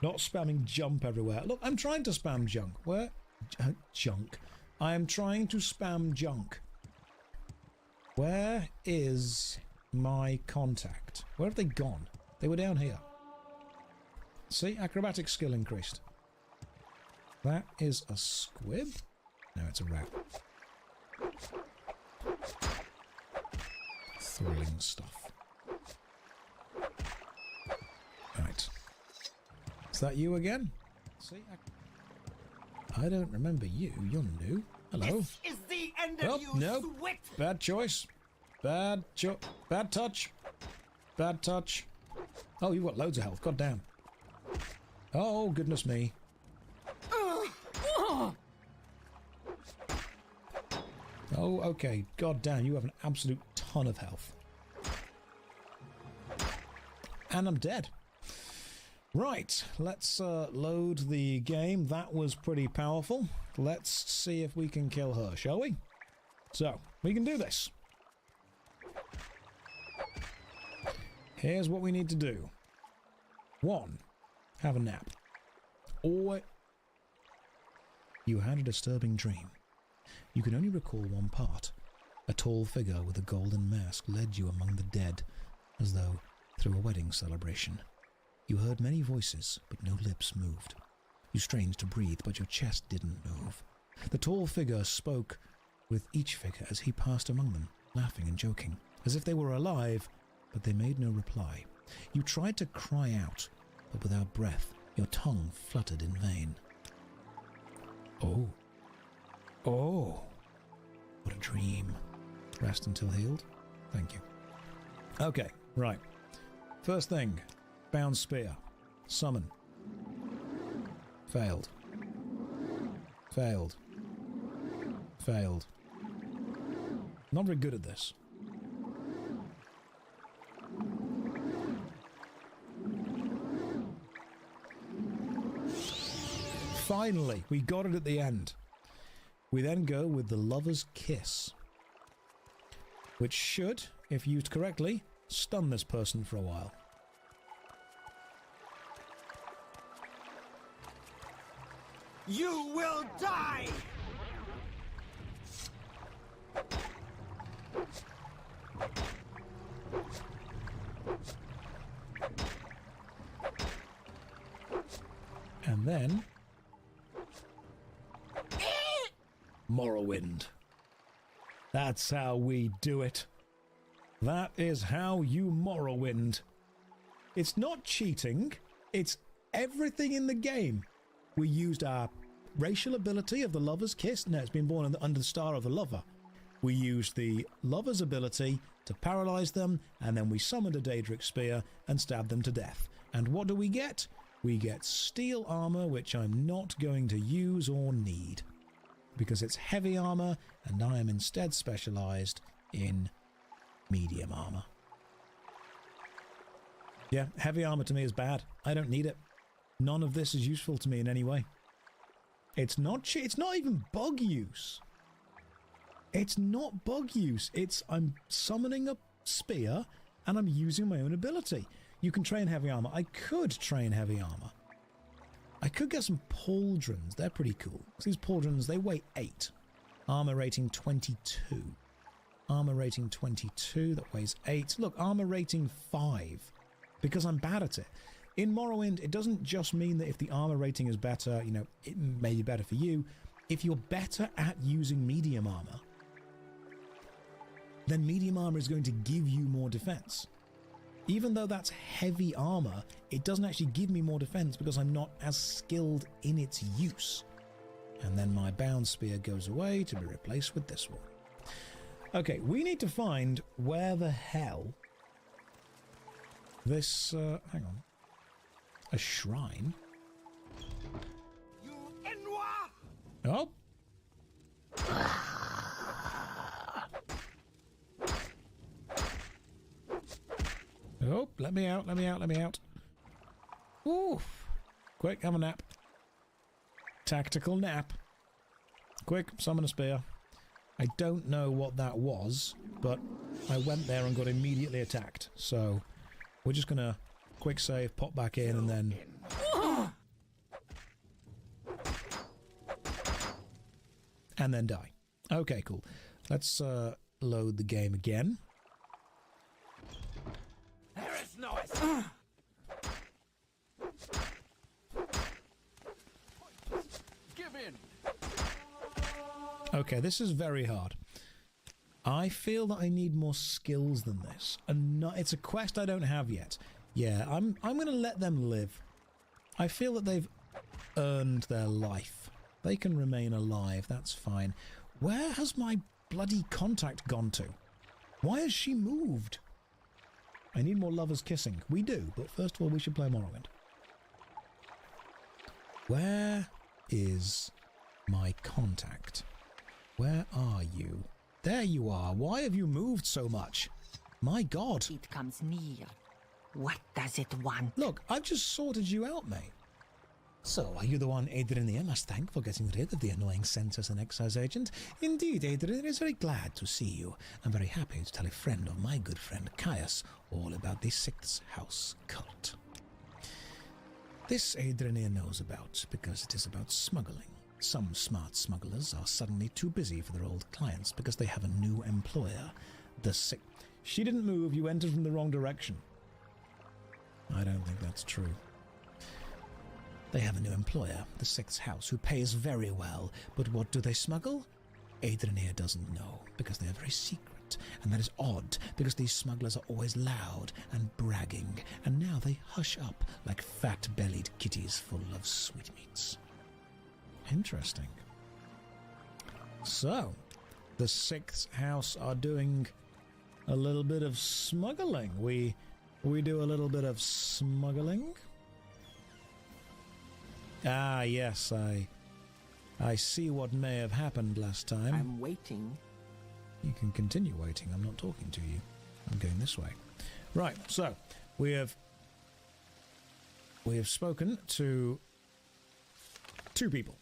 Not spamming jump everywhere. Look, I'm trying to spam junk. Where? Junk. I am trying to spam junk. Where is my contact? Where have they gone? They were down here. See? Acrobatic skill increased. That is a squib? No, it's a rat. Thrilling stuff. Right. Is that you again? See? I don't remember you. You're new. Hello. This is the end of you, no. Swit! Bad choice. Bad touch. Bad touch. Oh, you've got loads of health. God damn. Oh, goodness me. Oh, okay. God damn, you have an absolute ton of health. And I'm dead. Right, let's load the game. That was pretty powerful. Let's see if we can kill her, shall we? So, we can do this. Here's what we need to do. 1. Have a nap. Or you had a disturbing dream. You can only recall one part. A tall figure with a golden mask led you among the dead, as though through a wedding celebration. You heard many voices, but no lips moved. You strained to breathe, but your chest didn't move. The tall figure spoke with each figure as he passed among them, laughing and joking, as if they were alive, but they made no reply. You tried to cry out, but without breath, your tongue fluttered in vain. Oh. Oh. What a dream. Rest until healed. Thank you. Okay, right. First thing. Bound spear. Summon. Failed. Failed. Failed. Not very good at this. Finally, we got it at the end. We then go with the Lover's Kiss, which should, if used correctly, stun this person for a while. You will die! And then Morrowind. That's how we do it. That is how you Morrowind. It's not cheating, it's everything in the game. We used our racial ability of the Lover's Kiss. No, it's been born under the star of the Lover. We used the Lover's ability to paralyze them, and then we summoned a Daedric Spear and stabbed them to death. And what do we get? We get steel armor, which I'm not going to use or need, because it's heavy armor, and I am instead specialized in medium armor. Yeah, heavy armor to me is bad. I don't need it. None of this is useful to me in any way. It's not even bug use. It's not bug use. I'm summoning a spear and I'm using my own ability. You can train heavy armor. I could train heavy armor. I could get some pauldrons. They're pretty cool. These pauldrons, they weigh 8. Armor rating 22. Armor rating 22, that weighs 8. Look, armor rating 5, because I'm bad at it. In Morrowind, it doesn't just mean that if the armor rating is better, you know, it may be better for you. If you're better at using medium armor, then medium armor is going to give you more defense. Even though that's heavy armor, it doesn't actually give me more defense because I'm not as skilled in its use. And then my bound spear goes away to be replaced with this one. Okay, we need to find where the hell this, hang on. A shrine? You Enwa! Oh! Oh, let me out, let me out, let me out. Oof. Quick, have a nap. Tactical nap. Quick, summon a spear. I don't know what that was, but I went there and got immediately attacked. So, we're just gonna quick save, pop back in, and then and then die. Okay, cool. Let's load the game again. There is no escape. Give in. Okay, this is very hard. I feel that I need more skills than this. And it's a quest I don't have yet. Yeah, I'm going to let them live. I feel that they've earned their life. They can remain alive, that's fine. Where has my bloody contact gone to? Why has she moved? I need more lovers kissing. We do, but first of all we should play Morrowind. Where is my contact? Where are you? There you are. Why have you moved so much? My God. It comes near. What does it want? Look, I've just sorted you out, mate. So, are you the one Adrian must thank for getting rid of the annoying census and excise agent? Indeed, Adrian is very glad to see you. I'm very happy to tell a friend of my good friend Caius all about the Sixth House cult. This Adrian knows about because it is about smuggling. Some smart smugglers are suddenly too busy for their old clients because they have a new employer. The Sixth... She didn't move, you entered from the wrong direction. I don't think that's true. They have a new employer, the Sixth House, who pays very well. But what do they smuggle? Adrian here doesn't know, because they are very secret. And that is odd, because these smugglers are always loud and bragging, and now they hush up like fat-bellied kitties full of sweetmeats. Interesting. So, the Sixth House are doing a little bit of smuggling. We do a little bit of smuggling. Ah, yes, I see what may have happened last time. I'm waiting. You can continue waiting. I'm not talking to you. I'm going this way. Right, so we have spoken to 2 people.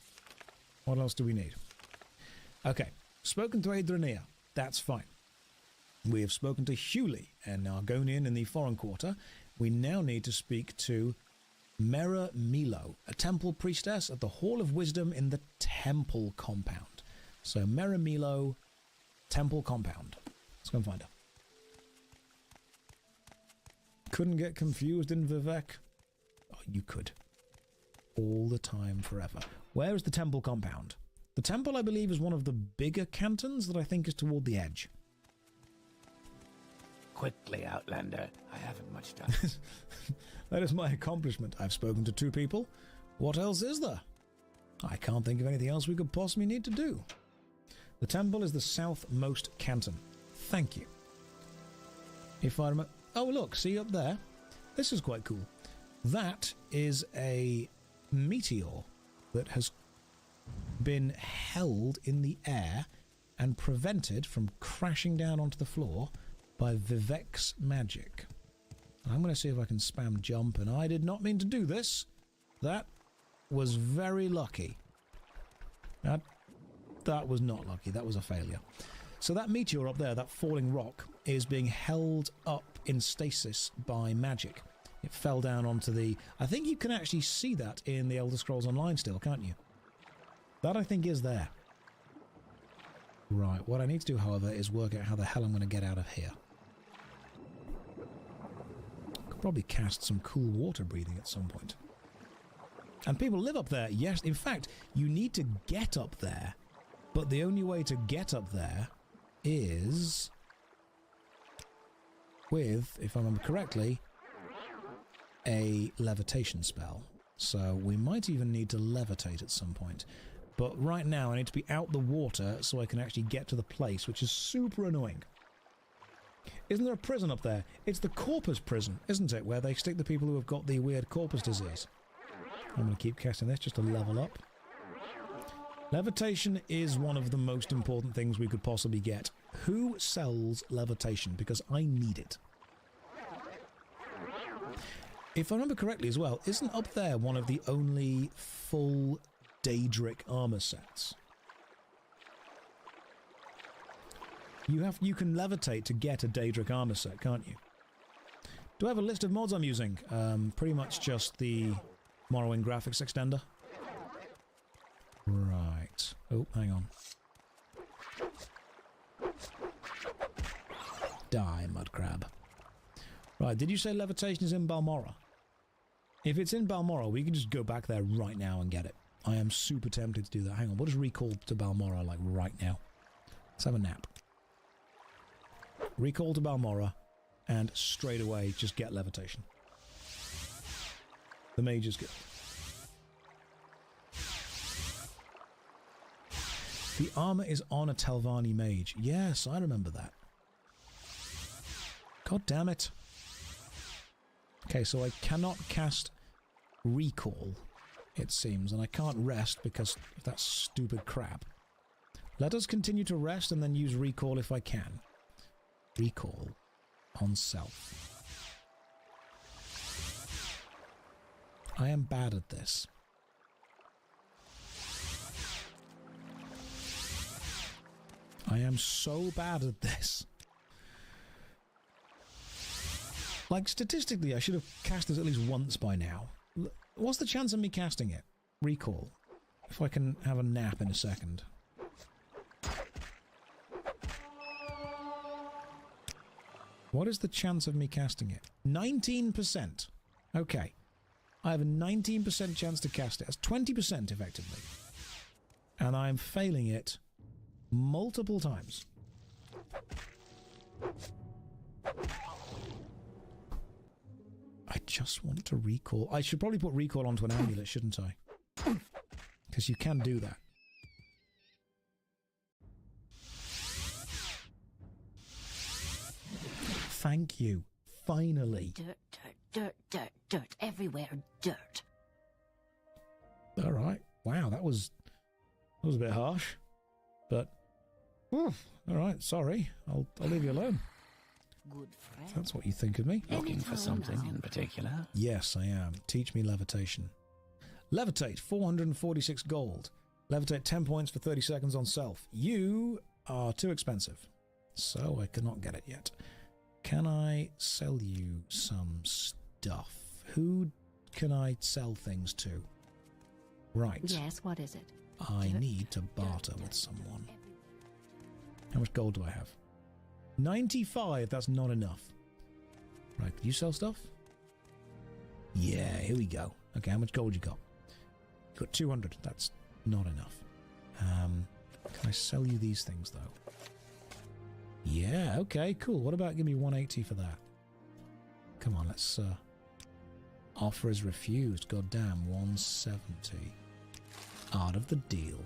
What else do we need? Okay, spoken to Adriania. That's fine. We have spoken to Hewley and Argonian in the Foreign Quarter. We now need to speak to Mera Milo, a temple priestess at the Hall of Wisdom in the Temple Compound. So Mera Milo, Temple Compound. Let's go and find her. Couldn't get confused in Vivek? Oh, you could. All the time, forever. Where is the Temple Compound? The temple, I believe, is one of the bigger cantons that I think is toward the edge. Quickly, Outlander. I haven't much time. That is my accomplishment. I've spoken to 2 people. What else is there? I can't think of anything else we could possibly need to do. The temple is the southmost canton. Thank you. If I remember... Oh, look, see up there? This is quite cool. That is a meteor that has been held in the air and prevented from crashing down onto the floor by Vivek's magic. I'm going to see if I can spam jump, and I did not mean to do this. That was very lucky. That was not lucky. That was a failure. So that meteor up there, that falling rock, is being held up in stasis by magic. It fell down onto the... I think you can actually see that in the Elder Scrolls Online still, can't you? That, I think, is there. Right, what I need to do, however, is work out how the hell I'm going to get out of here. Could probably cast some cool water breathing at some point. And people live up there, yes. In fact, you need to get up there. But the only way to get up there is with, if I remember correctly, a levitation spell. So we might even need to levitate at some point. But right now I need to be out the water so I can actually get to the place, which is super annoying. Isn't there a prison up there? It's the Corpus prison, isn't it? Where they stick the people who have got the weird Corpus disease. I'm going to keep casting this just to level up. Levitation is one of the most important things we could possibly get. Who sells levitation? Because I need it. If I remember correctly as well, isn't up there one of the only full Daedric armor sets? You can levitate to get a Daedric armor set, can't you? Do I have a list of mods I'm using? Pretty much just the Morrowind graphics extender. Right. Oh, hang on. Die, mud crab. Right, did you say levitation is in Balmorra? If it's in Balmorra, we can just go back there right now and get it. I am super tempted to do that. Hang on, we'll just recall to Balmorra, like, right now. Let's have a nap. Recall to Balmorra, and straight away, just get levitation. The mage is good. The armor is on a Telvanni mage. Yes, I remember that. God damn it. Okay, so I cannot cast recall, it seems, and I can't rest because of that stupid crap. Let us continue to rest and then use recall if I can. Recall on self. I am bad at this. I am so bad at this. Like, statistically, I should have cast this at least once by now. What's the chance of me casting it? Recall. If I can have a nap in a second. What is the chance of me casting it? 19%. Okay. I have a 19% chance to cast it. That's 20% effectively. And I'm failing it multiple times. I just want to recall. I should probably put recall onto an amulet, shouldn't I? Because you can do that. Thank you. Finally. Dirt, dirt, dirt, dirt, dirt. Everywhere, dirt. All right. Wow, that was a bit harsh. But, all right, sorry. I'll leave you alone. Good friend. If that's what you think of me. Looking for something in particular? Yes, I am. Teach me levitation. Levitate, 446 gold. Levitate 10 points for 30 seconds on self. You are too expensive, so I cannot get it yet. Can I sell you some stuff? Who can I sell things to? Right. Yes, what is it? I need to barter with someone. How much gold do I have? 95, that's not enough. Right, you sell stuff? Yeah, here we go. Okay, how much gold you got? You got 200, that's not enough. Can I sell you these things, though? Yeah, okay, cool. What about give me 180 for that? Come on, let's... Offer is refused. Goddamn, 170. Art of the deal.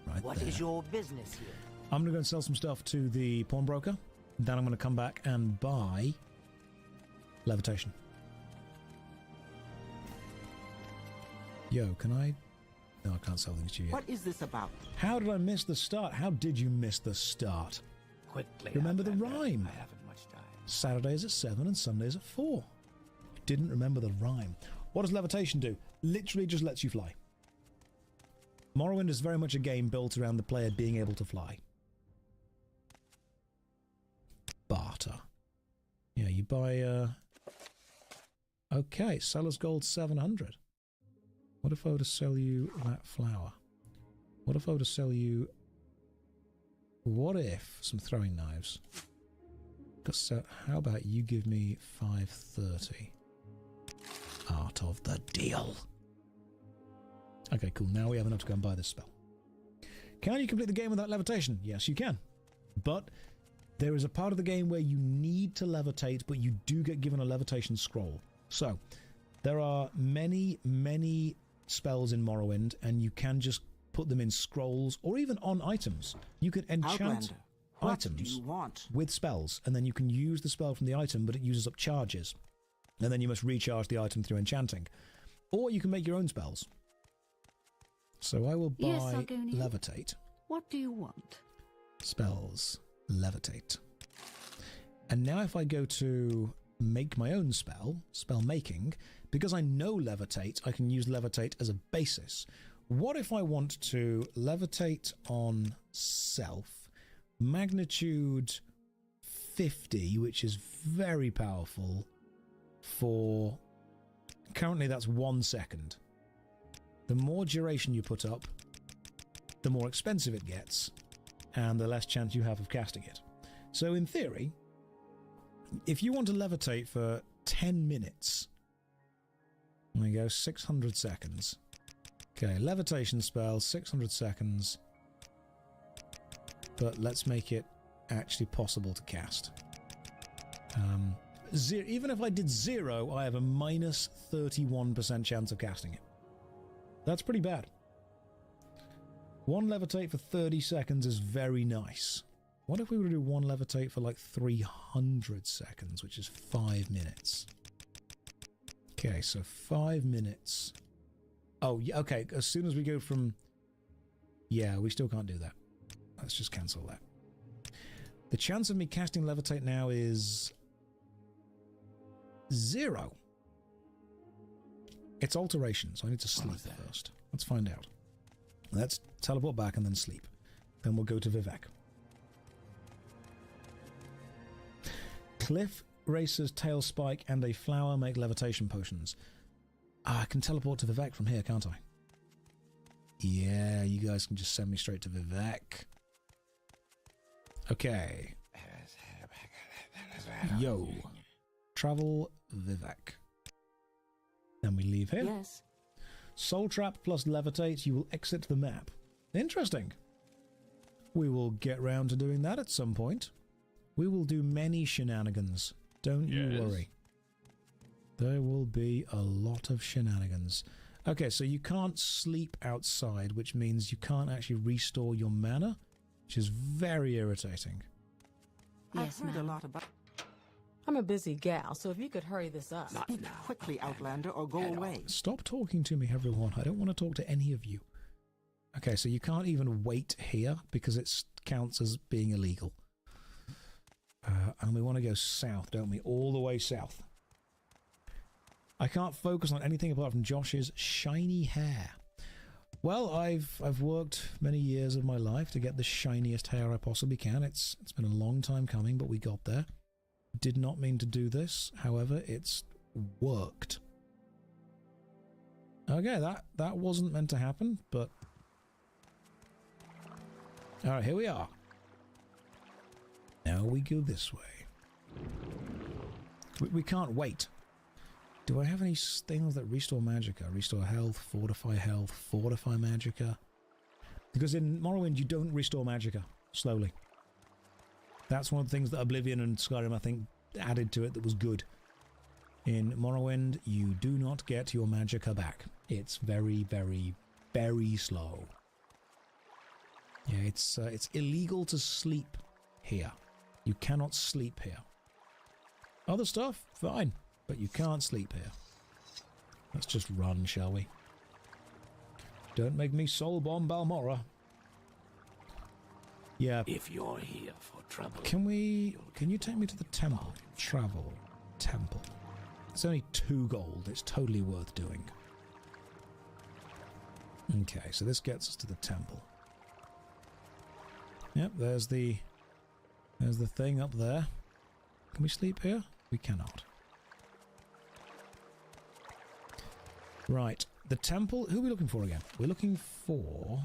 Right What there. is your business here? I'm going to go and sell some stuff to the pawnbroker. Then I'm going to come back and buy levitation. Yo, can I... No, I can't sell things to you yet. What is this about? How did I miss the start? How did you miss the start? Quickly. Remember the Outlander. rhyme. I haven't much time. Saturdays at 7 and Sundays at 4. I didn't remember the rhyme. What does levitation do? Literally just lets you fly. Morrowind is very much a game built around the player being able to fly. Barter. Yeah, you buy... Okay, seller's gold 700. What if I were to sell you that flower? What if I were to sell you... What if... Some throwing knives. How about you give me 530? Art of the deal. Okay, cool. Now we have enough to go and buy this spell. Can you complete the game without levitation? Yes, you can. But there is a part of the game where you need to levitate, but you do get given a levitation scroll. So, there are many, many spells in Morrowind, and you can just put them in scrolls or even on items. You can enchant Outlander, what do items you want? with spells, and then you can use the spell from the item, but it uses up charges. And then you must recharge the item through enchanting. Or you can make your own spells. So I will buy Yes, Sargonian. levitate. What do you want? Spells. Levitate. And now if I go to make my own spell, spell making, because I know levitate, I can use levitate as a basis. What if I want to levitate on self, magnitude 50, which is very powerful, for currently that's 1 second. The more duration you put up, the more expensive it gets, and the less chance you have of casting it. So in theory, if you want to levitate for 10 minutes, there we go, 600 seconds. Okay, levitation spell, 600 seconds. But let's make it actually possible to cast. Even if I did 0, I have a minus 31% chance of casting it. That's pretty bad. 1 levitate for 30 seconds is very nice. What if we were to do 1 levitate for like 300 seconds, which is 5 minutes? Okay, so 5 minutes. Oh, yeah, okay, as soon as we go from... Yeah, we still can't do that. Let's just cancel that. The chance of me casting levitate now is... 0. It's alteration, so I need to sleep first. Let's find out. Let's teleport back and then sleep. Then we'll go to Vivek. Cliff Racer's tail spike and a flower make levitation potions. I can teleport to Vivek from here, can't I? Yeah, you guys can just send me straight to Vivek. Okay. Yo. Travel Vivek. Then we leave here. Yes. Soul Trap plus Levitate, you will exit the map. Interesting. We will get round to doing that at some point. We will do many shenanigans. Don't you worry. There will be a lot of shenanigans. Okay, so you can't sleep outside, which means you can't actually restore your mana, which is very irritating. Yes, I've heard a ma'am. lot about... I'm a busy gal, so if you could hurry this up. Speak quickly, Outlander, or go away. Stop talking to me, everyone. I don't want to talk to any of you. Okay, so you can't even wait here because it counts as being illegal. And we want to go south, don't we? All the way south. I can't focus on anything apart from Josh's shiny hair. Well, I've worked many years of my life to get the shiniest hair I possibly can. It's been a long time coming, but we got there. Did not mean to do this. However, it's worked. Okay, that wasn't meant to happen, but... Alright, here we are. Now we go this way. We can't wait. Do I have any things that restore magicka? Restore health, fortify magicka? Because in Morrowind you don't restore magicka slowly. That's one of the things that Oblivion and Skyrim, I think, added to it that was good. In Morrowind, you do not get your magicka back. It's very, very, very slow. Yeah, it's illegal to sleep here. You cannot sleep here. Other stuff, fine, but you can't sleep here. Let's just run, shall we? Don't make me soul bomb Balmora. Yeah. If you're here for trouble... Can you take me to the temple? Travel. Temple. It's only 2 gold. It's totally worth doing. Okay, so this gets us to the temple. Yep, there's the thing up there. Can we sleep here? We cannot. Right, the temple. Who are we looking for again? We're looking for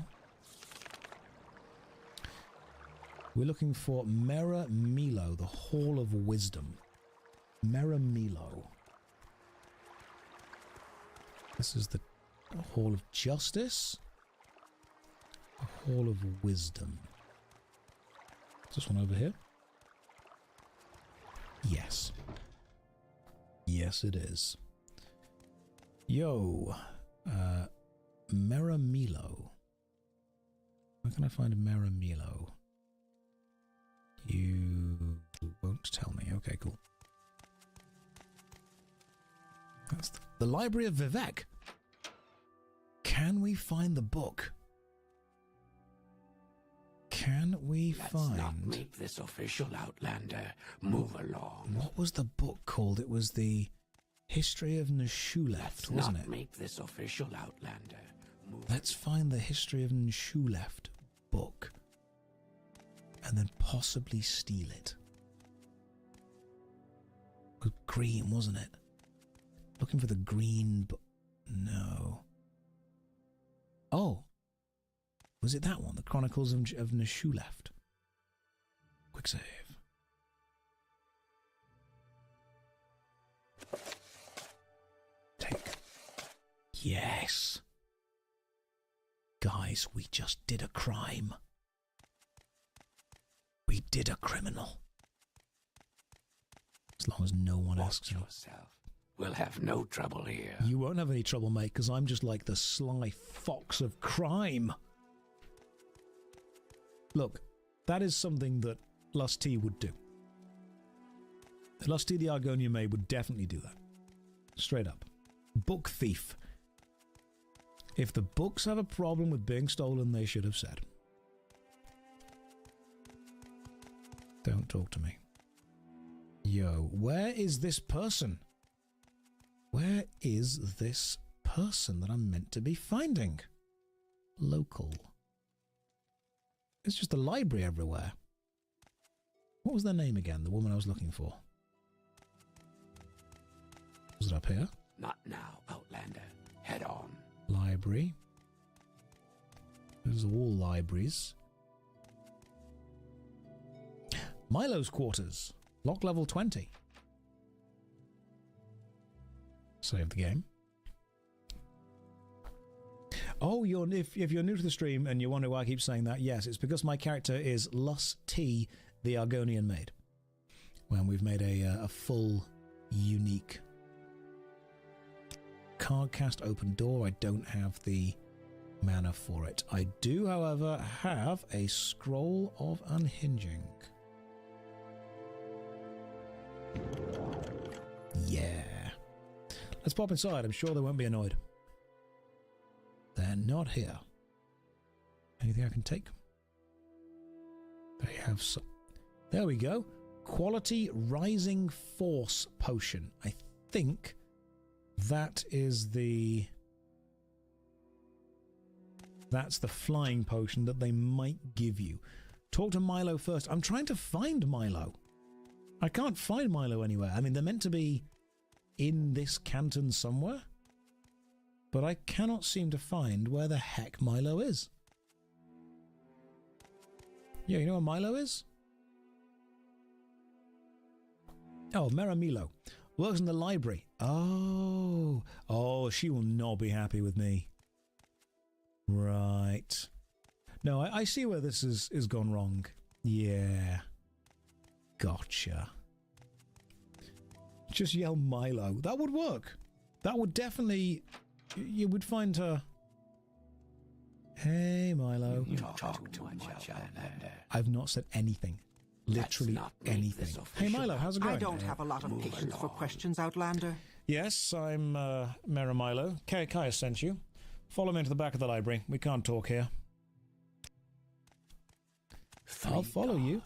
Mera Milo, the Hall of Wisdom. Mera Milo. This is the Hall of Justice. The Hall of Wisdom. Is this one over here? Yes. Yes, it is. Yo. Mera Milo. Where can I find Mera Milo? You won't tell me. Okay, cool. That's the Library of Vivek. Can we find the book? Can we find... Let's not make this official, Outlander. Move along. What was the book called? It was the History of Nshuleft, wasn't it? Make this official, Outlander. Let's find the History of Nshuleft book. And then possibly steal it. It was green, wasn't it? Looking for the green book. No. Oh. Was it that one? The Chronicles of Nshuleft. Quick save. Yes. Guys, we just did a crime. We did a criminal. As long as no one asks yourself. We'll have no trouble here. You won't have any trouble, mate, because I'm just like the sly fox of crime. Look, that is something that Lusty would do. Lusty the Argonian maid would definitely do that. Straight up. Book thief. If the books have a problem with being stolen, they should have said. Don't talk to me. Yo, where is this person? Where is this person that I'm meant to be finding? Local. It's just a library everywhere. What was their name again, the woman I was looking for? Was it up here? Not now, Outlander. Head on. Library. Those are all libraries. Milo's quarters. Lock level 20. Save the game. Oh, if you're new to the stream and you wonder why I keep saying that, yes, it's because my character is Lusty the Argonian maid. When we've made a full, unique card cast open door. I don't have the mana for it. I do, however, have a scroll of unhinging. Yeah. Let's pop inside. I'm sure they won't be annoyed. They're not here. Anything I can take? They have some. There we go. Quality Rising Force Potion. I think that is the... That's the flying potion that they might give you. Talk to Milo first. I'm trying to find Milo. I can't find Milo anywhere. I mean, they're meant to be in this canton somewhere, but I cannot seem to find where the heck Milo is. Yeah, you know where Milo is? Oh, Meramilo. Works in the library. Oh. Oh, she will not be happy with me. Right. No, I see where this is gone wrong. Yeah. Gotcha. Just yell Milo. That would work. That would definitely... You would find her... Hey, Milo. You talk too much, Outlander. I've not said anything. Literally anything. Hey, Milo, how's it going? I don't have a lot of patience for questions, Outlander. Yes, I'm Meramilo. Kaya sent you. Follow me into the back of the library. We can't talk here. I'll follow you.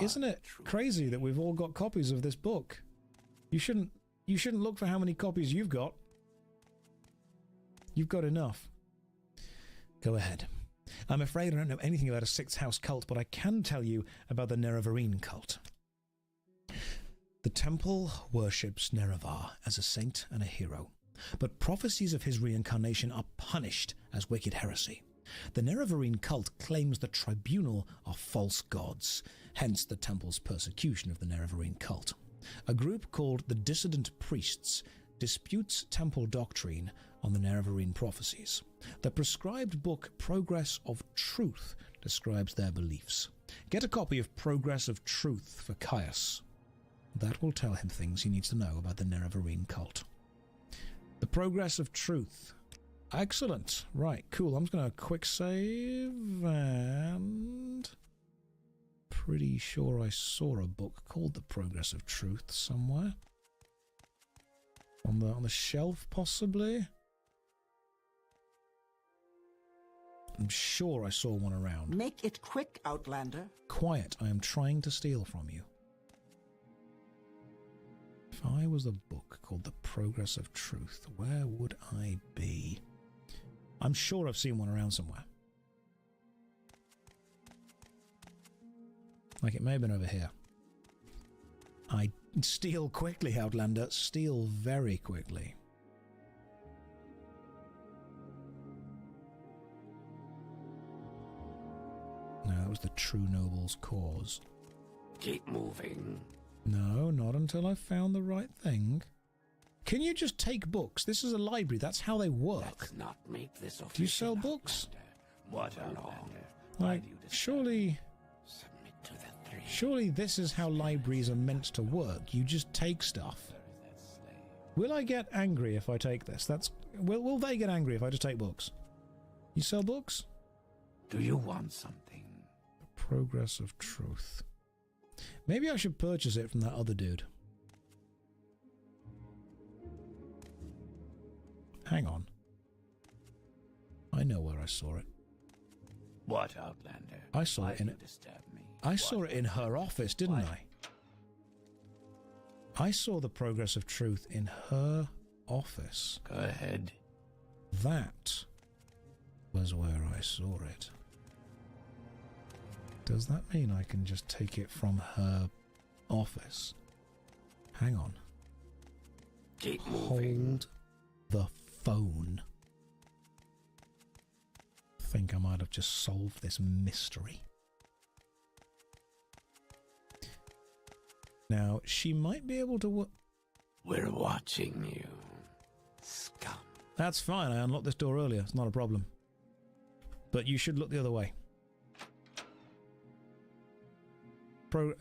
Isn't it crazy that we've all got copies of this book? You shouldn't look for how many copies you've got. You've got enough. Go ahead. I'm afraid I don't know anything about a sixth house cult, but I can tell you about the Nerevarine cult. The temple worships Nerevar as a saint and a hero, but prophecies of his reincarnation are punished as wicked heresy. The Nerevarine cult claims the tribunal are false gods, hence the temple's persecution of the Nerevarine cult. A group called the Dissident Priests disputes temple doctrine on the Nerevarine prophecies. The prescribed book Progress of Truth describes their beliefs. Get a copy of Progress of Truth for Caius. That will tell him things he needs to know about the Nerevarine cult. The Progress of Truth. Excellent. Right, cool. I'm just going to quick save and... Pretty sure I saw a book called The Progress of Truth somewhere. On the shelf, possibly? I'm sure I saw one around. Make it quick, Outlander. Quiet, I am trying to steal from you. If I was a book called The Progress of Truth, where would I be? I'm sure I've seen one around somewhere. Like it may have been over here. I steal quickly, Outlander. Steal very quickly. No, that was the True Noble's cause. Keep moving. No, not until I found the right thing. Can you just take books? This is a library. That's how they work. Let's not make this official. Do you sell books? What along? Like, surely... Submit to the three. Surely this is how libraries are meant to work. You just take stuff. Will I get angry if I take this? Will they get angry if I just take books? You sell books? Do you want something? The Progress of Truth. Maybe I should purchase it from that other dude. Hang on. I know where I saw it. What, Outlander? I saw Why it in do it. you disturb me? I saw it in her office, didn't Why? I saw the Progress of Truth in her office. Go ahead. That was where I saw it. Does that mean I can just take it from her office? Hang on. Keep moving. Hold the phone. Think I might have just solved this mystery. Now, she might be able to... We're watching you, scum. That's fine, I unlocked this door earlier. It's not a problem. But you should look the other way. Where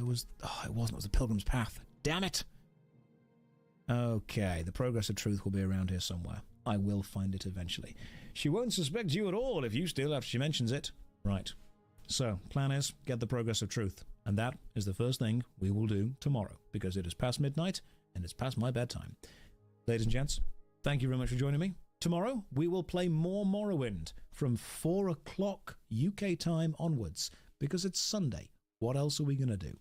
was... Oh, it wasn't. It was the Pilgrim's Path. Damn it! Okay, the Progress of Truth will be around here somewhere. I will find it eventually. She won't suspect you at all if you steal after she mentions it. Right. So, plan is, get the Progress of Truth. And that is the first thing we will do tomorrow, because it is past midnight, and it's past my bedtime. Ladies and gents, thank you very much for joining me. Tomorrow, we will play more Morrowind from 4 o'clock UK time onwards, because it's Sunday. What else are we going to do?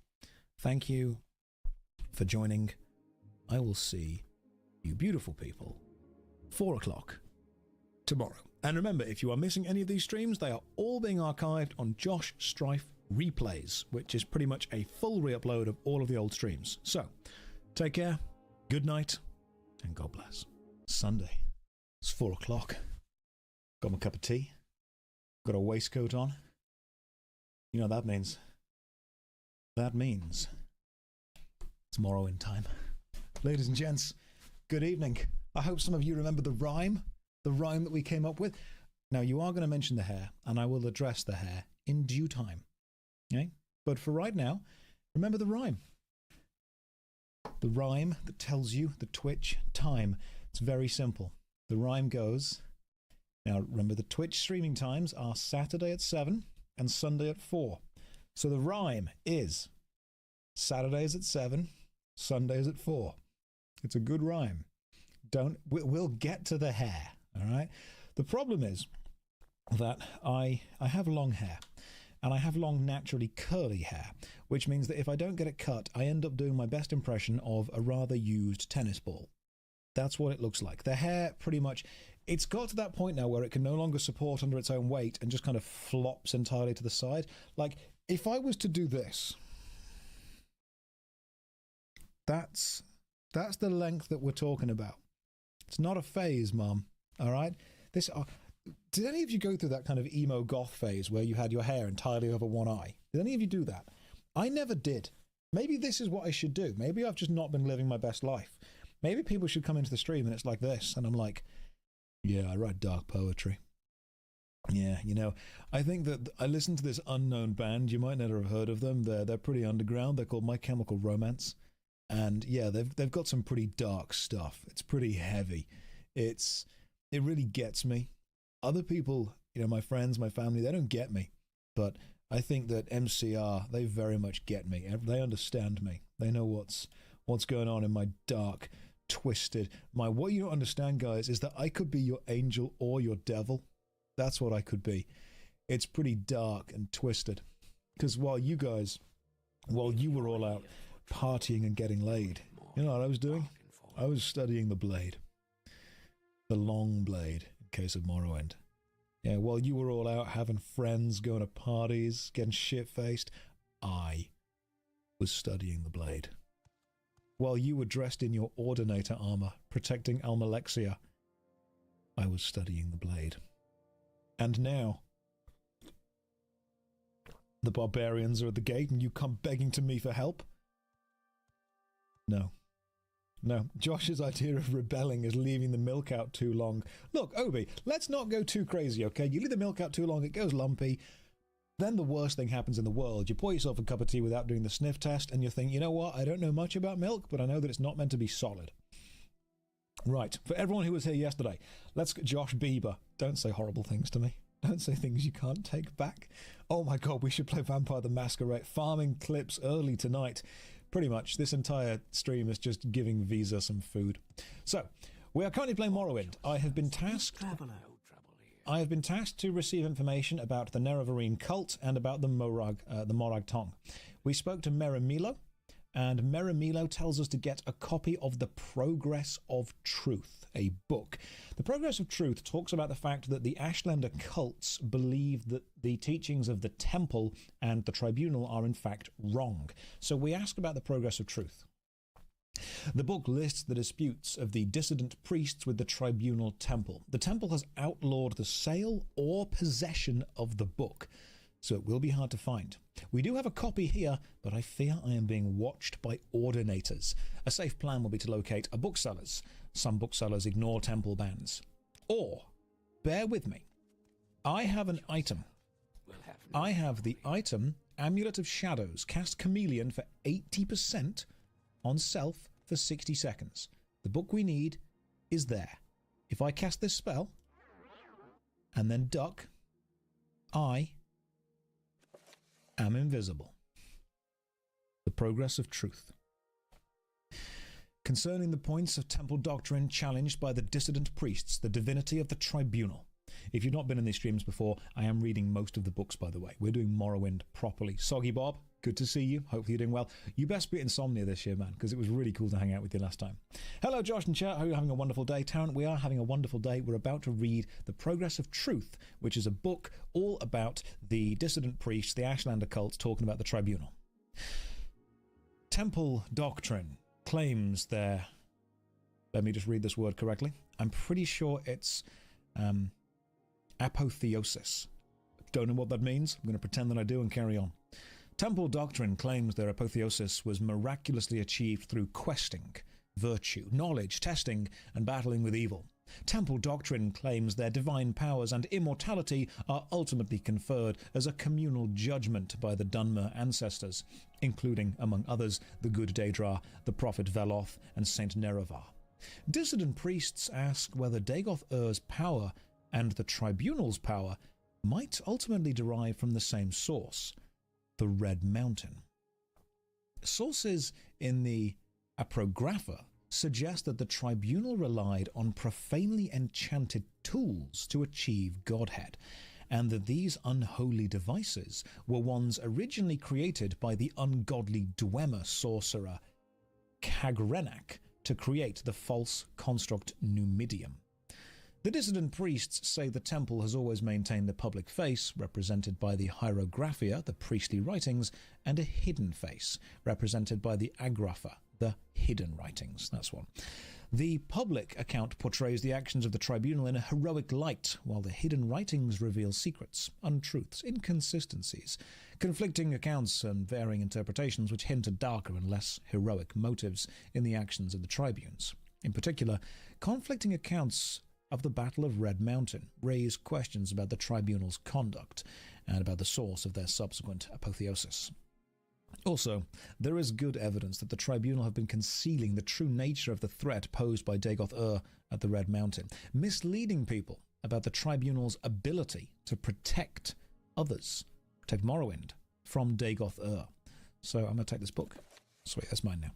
Thank you for joining. I will see you beautiful people 4 o'clock tomorrow. And remember, if you are missing any of these streams, they are all being archived on Josh Strife Replays, which is pretty much a full re-upload of all of the old streams. So, take care, good night, and God bless. Sunday. It's 4 o'clock. Got my cup of tea. Got a waistcoat on. You know what that means? That means it's Morrowind time. Ladies and gents, good evening. I hope some of you remember the rhyme that we came up with. Now, you are going to mention the hair, and I will address the hair in due time. Okay? But for right now, remember the rhyme. The rhyme that tells you the Twitch time. It's very simple. The rhyme goes... Now, remember, the Twitch streaming times are Saturday at 7 and Sunday at 4. So the rhyme is Saturdays at 7, Sundays at 4. It's a good rhyme. We'll get to the hair, all right? The problem is that I have long hair, and I have long, naturally curly hair, which means that if I don't get it cut, I end up doing my best impression of a rather used tennis ball. That's what it looks like. The hair pretty much... It's got to that point now where it can no longer support under its own weight and just kind of flops entirely to the side. Like, if I was to do this, that's the length that we're talking about. It's not a phase, Mum. All right? Did any of you go through that kind of emo goth phase where you had your hair entirely over one eye? Did any of you do that? I never did. Maybe this is what I should do. Maybe I've just not been living my best life. Maybe people should come into the stream and it's like this, and I'm like, yeah, I write dark poetry. Yeah, you know, I think that I listen to this unknown band. You might never have heard of them. They're pretty underground. They're called My Chemical Romance. And yeah, they've got some pretty dark stuff. It's pretty heavy. It really gets me. Other people, you know, my friends, my family, they don't get me. But I think that MCR, they very much get me. They understand me. They know what's going on in my dark, twisted mind. What you don't understand, guys, is that I could be your angel or your devil. That's what I could be. It's pretty dark and twisted. Because while you were all out partying and getting laid, you know what I was doing? I was studying the blade. The long blade, in case of Morrowind. Yeah, while you were all out having friends, going to parties, getting shit-faced, I was studying the blade. While you were dressed in your Ordinator armor, protecting Almalexia, I was studying the blade. And now, the barbarians are at the gate and you come begging to me for help? No, No, Josh's idea of rebelling is leaving the milk out too long. Look, Obi, let's not go too crazy, okay? You leave the milk out too long, it goes lumpy. Then the worst thing happens in the world. You pour yourself a cup of tea without doing the sniff test, and you think, you know what, I don't know much about milk, but I know that it's not meant to be solid. Right, for everyone who was here yesterday, let's get Josh Bieber. Don't say horrible things to me. Don't say things you can't take back. Oh my god, we should play Vampire the Masquerade. Farming clips early tonight. Pretty much, this entire stream is just giving Visa some food. So, we are currently playing Morrowind. I have been tasked to receive information about the Nerevarine cult and about the Morag Tong. We spoke to Merimilo, and Merimilo tells us to get a copy of The Progress of Truth, a book. The Progress of Truth talks about the fact that the Ashlander cults believe that the teachings of the Temple and the Tribunal are in fact wrong. So we ask about the Progress of Truth. The book lists the disputes of the dissident priests with the Tribunal Temple. The Temple has outlawed the sale or possession of the book, so it will be hard to find. We do have a copy here, but I fear I am being watched by ordinators. A safe plan will be to locate a bookseller's. Some booksellers ignore temple bans. Or, bear with me, I have an item. I have the item Amulet of Shadows. Cast Chameleon for 80% on self for 60 seconds. The book we need is there. If I cast this spell and then duck, I am invisible. The Progress of Truth. Concerning the points of temple doctrine challenged by the dissident priests, the divinity of the tribunal. If you've not been in these streams before, I am reading most of the books, by the way. We're doing Morrowind properly. Soggy Bob, good to see you. Hopefully you're doing well. You best beat Insomnia this year, man, because it was really cool to hang out with you last time. Hello, Josh and chat. Hope you're having a wonderful day. Tarrant, we are having a wonderful day. We're about to read The Progress of Truth, which is a book all about the dissident priests, the Ashlander cults, talking about the tribunal. Temple doctrine claims their... Let me just read this word correctly. I'm pretty sure it's apotheosis. Don't know what that means. I'm going to pretend that I do and carry on. Temple doctrine claims their apotheosis was miraculously achieved through questing, virtue, knowledge, testing, and battling with evil. Temple doctrine claims their divine powers and immortality are ultimately conferred as a communal judgment by the Dunmer ancestors, including, among others, the good Daedra, the prophet Veloth, and Saint Nerevar. Dissident priests ask whether Dagoth Ur's power and the Tribunal's power might ultimately derive from the same source, the Red Mountain. Sources in the Aprographa suggest that the Tribunal relied on profanely enchanted tools to achieve godhead, and that these unholy devices were ones originally created by the ungodly Dwemer sorcerer Kagrenak to create the false construct Numidium. The dissident priests say the temple has always maintained a public face, represented by the Hierographia, the priestly writings, and a hidden face, represented by the Agrapha, the hidden writings. That's one. The public account portrays the actions of the tribunal in a heroic light, while the hidden writings reveal secrets, untruths, inconsistencies, conflicting accounts and varying interpretations which hint at darker and less heroic motives in the actions of the tribunes. In particular, conflicting accounts of the Battle of Red Mountain raise questions about the tribunal's conduct and about the source of their subsequent apotheosis. Also, there is good evidence that the tribunal have been concealing the true nature of the threat posed by Dagoth Ur at the Red Mountain, misleading people about the tribunal's ability to protect others, protect Morrowind from Dagoth Ur. So I'm going to take this book. Sweet, that's mine now.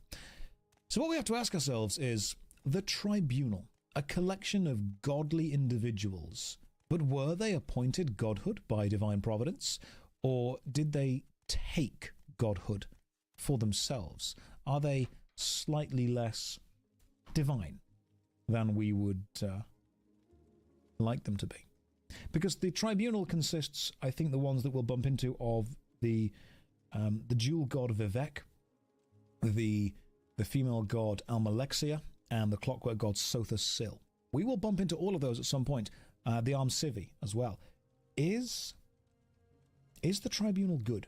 So what we have to ask ourselves is, the tribunal, a collection of godly individuals, but were they appointed godhood by divine providence, or did they take godhood for themselves? Are they slightly less divine than we would like them to be? Because the tribunal consists, I think the ones that we'll bump into, of the dual god Vivek, the female god Almalexia, and the clockwork god Sothus Sil. We will bump into all of those at some point. The Arm Civi as well. Is the tribunal good?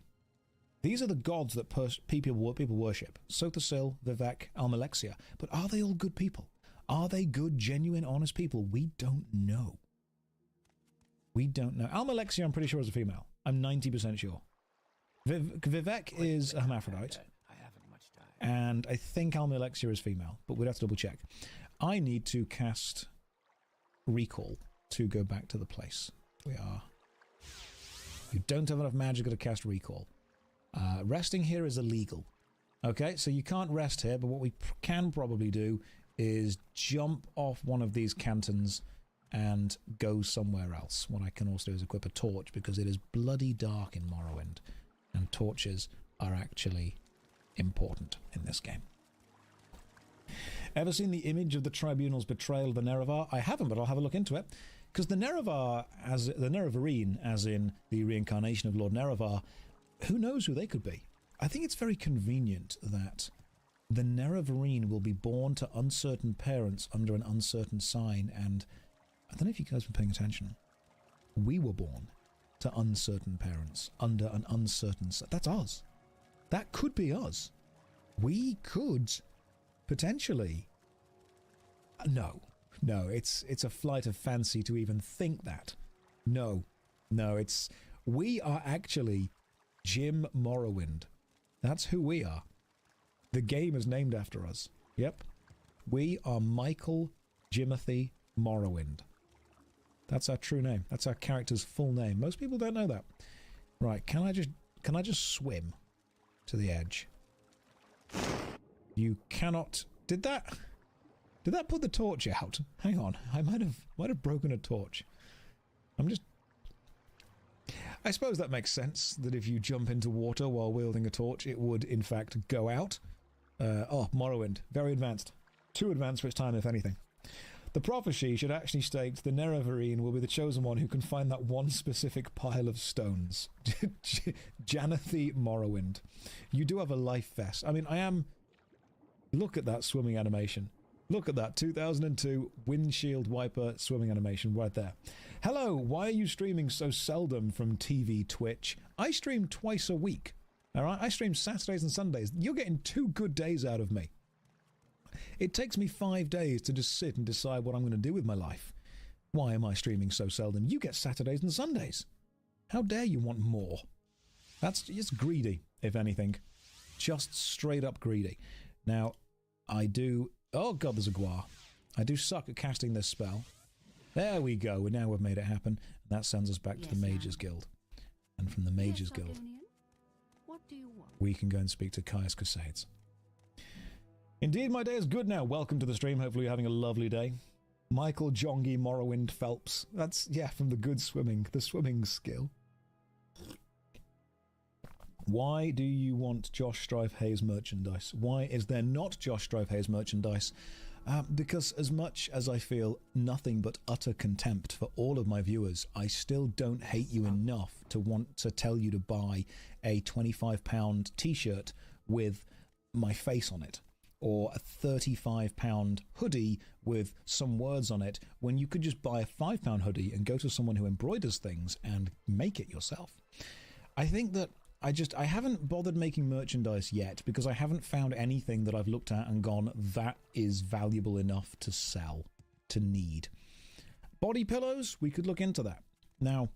These are the gods that people worship. Sothasil, Vivek, Almalexia. But are they all good people? Are they good, genuine, honest people? We don't know. We don't know. Almalexia, I'm pretty sure, is a female. I'm 90% sure. Vivek is a hermaphrodite. And I think Almalexia is female, but we'd have to double check. I need to cast Recall to go back to the place. We don't have enough magic to cast Recall. Resting here is illegal. Okay, so you can't rest here, but what we can probably do is jump off one of these cantons and go somewhere else. What I can also do is equip a torch, because it is bloody dark in Morrowind, and torches are actually important in this game. Ever seen the image of the Tribunal's betrayal of the Nerevar? I haven't, but I'll have a look into it. Because the Nerevar, the Nerevarine, as in the reincarnation of Lord Nerevar, who knows who they could be? I think it's very convenient that the Nerevarine will be born to uncertain parents under an uncertain sign, and I don't know if you guys were paying attention. We were born to uncertain parents under an uncertain sign. That's us. That could be us. We could potentially... No, it's a flight of fancy to even think that. No, we are actually Jim Morrowind. That's who we are. The game is named after us. Yep. We are Michael Jimothy Morrowind. That's our true name. That's our character's full name. Most people don't know that. Right, can I just swim to the edge? You cannot... Did that put the torch out? Hang on, I might have broken a torch. I suppose that makes sense, that if you jump into water while wielding a torch, it would in fact go out. Morrowind, very advanced. Too advanced for its time, if anything. The prophecy should actually state the Nerevarine will be the chosen one who can find that one specific pile of stones. Janathy Morrowind. You do have a life vest. I mean, I am... Look at that swimming animation. Look at that 2002 windshield wiper swimming animation right there. Hello, why are you streaming so seldom from TV Twitch? I stream twice a week. Alright, I stream Saturdays and Sundays. You're getting 2 good days out of me. It takes me 5 days to just sit and decide what I'm going to do with my life. Why am I streaming so seldom? You get Saturdays and Sundays. How dare you want more? That's just greedy, if anything. Just straight up greedy. Now, I do... Oh god, there's a guar. I do suck at casting this spell. There we go, and now we've made it happen. And that sends us back to the Mages Guild. And from the Mages Guild, what do you want? we can go and speak to Caius Crusades. Indeed, my day is good now. Welcome to the stream. Hopefully you're having a lovely day. Michael Jongi Morrowind Phelps. That's, yeah, from the good swimming. The swimming skill. Why do you want Josh Strife Hayes merchandise? Why is there not Josh Strife Hayes merchandise? Because as much as I feel nothing but utter contempt for all of my viewers, I still don't hate you enough to want to tell you to buy a £25 t-shirt with my face on it, or a £35 hoodie with some words on it, when you could just buy a £5 hoodie and go to someone who embroiders things and make it yourself. I think that I haven't bothered making merchandise yet because I haven't found anything that I've looked at and gone, that is valuable enough to sell, to need. Body pillows, we could look into that. Now,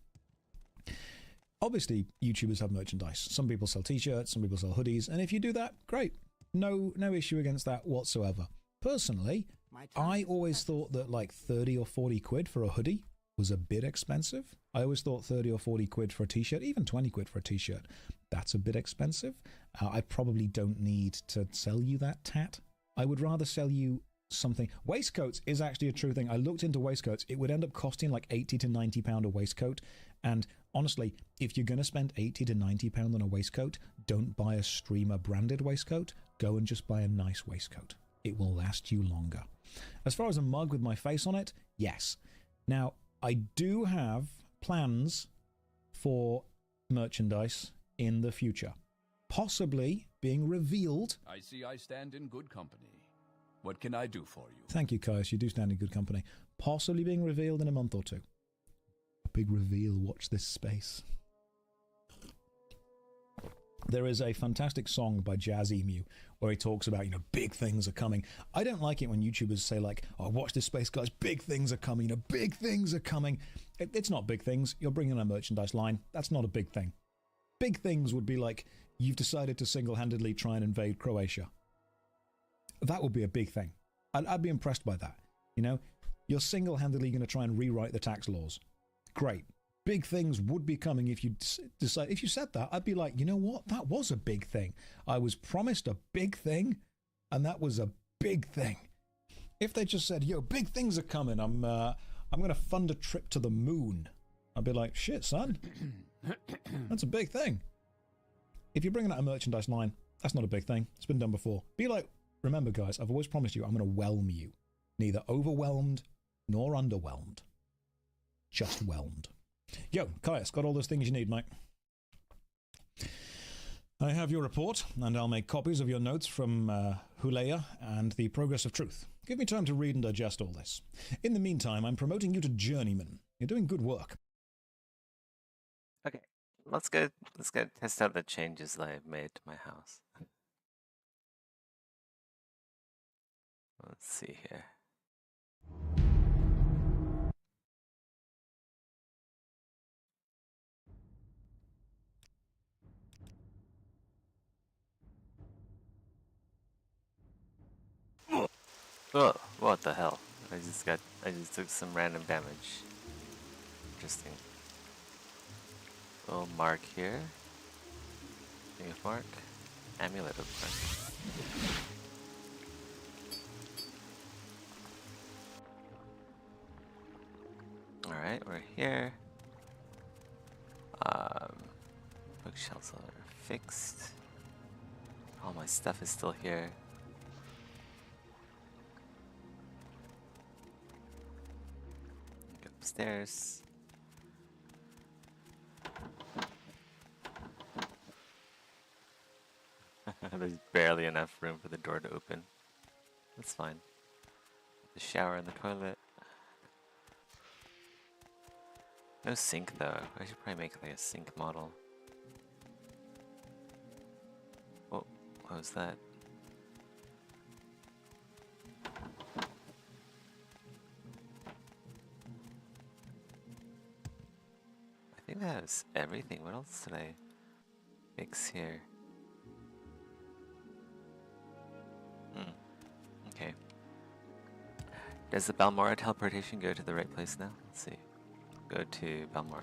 obviously, YouTubers have merchandise. Some people sell t-shirts, some people sell hoodies, and if you do that, great. No issue against that whatsoever. Personally, I always thought that like 30 or 40 quid for a hoodie was a bit expensive. I always thought 30 or 40 quid for a t-shirt, even 20 quid for a t-shirt, that's a bit expensive. I probably don't need to sell you that tat. I would rather sell you something. Waistcoats is actually a true thing. I looked into waistcoats. It would end up costing like £80 to £90 a waistcoat. And honestly, if you're going to spend £80 to £90 on a waistcoat, don't buy a streamer branded waistcoat. Go and just buy a nice waistcoat. It will last you longer. As far as a mug with my face on it, yes. Now, I do have plans for merchandise in the future. Possibly being revealed. I see I stand in good company. What can I do for you? Thank you, Caius. You do stand in good company. Possibly being revealed in a month or two. A big reveal. Watch this space. There is a fantastic song by Jazz Emu where he talks about, big things are coming. I don't like it when YouTubers say, like, oh, watch this space, guys, big things are coming, big things are coming. It's not big things. You're bringing a merchandise line. That's not a big thing. Big things would be like, you've decided to single-handedly try and invade Croatia. That would be a big thing. I'd be impressed by that. You're single-handedly going to try and rewrite the tax laws. Great. Big things would be coming if you decide. If you said that, I'd be like, you know what? That was a big thing. I was promised a big thing, and that was a big thing. If they just said, yo, big things are coming, I'm going to fund a trip to the moon, I'd be like, shit, son. That's a big thing. If you're bringing out a merchandise line, that's not a big thing. It's been done before. Be like, remember, guys, I've always promised you I'm going to whelm you. Neither overwhelmed nor underwhelmed. Just whelmed. Yo, Caius, got all those things you need, mate. I have your report, and I'll make copies of your notes from Huleya and the Progress of Truth. Give me time to read and digest all this. In the meantime, I'm promoting you to Journeyman. You're doing good work. Okay, let's go test out the changes that I've made to my house. Let's see here. Oh, what the hell? I just took some random damage. Interesting. Little mark here. Thing of mark. Amulet of mark. Alright, we're here. Bookshelves are fixed. All my stuff is still here. Go upstairs. There's barely enough room for the door to open. That's fine. The shower and the toilet. No sink though. I should probably make like a sink model. Oh, what was that? I think that was everything. What else did I fix here? Okay. Does the Balmora teleportation go to the right place now? Let's see. Go to Balmora.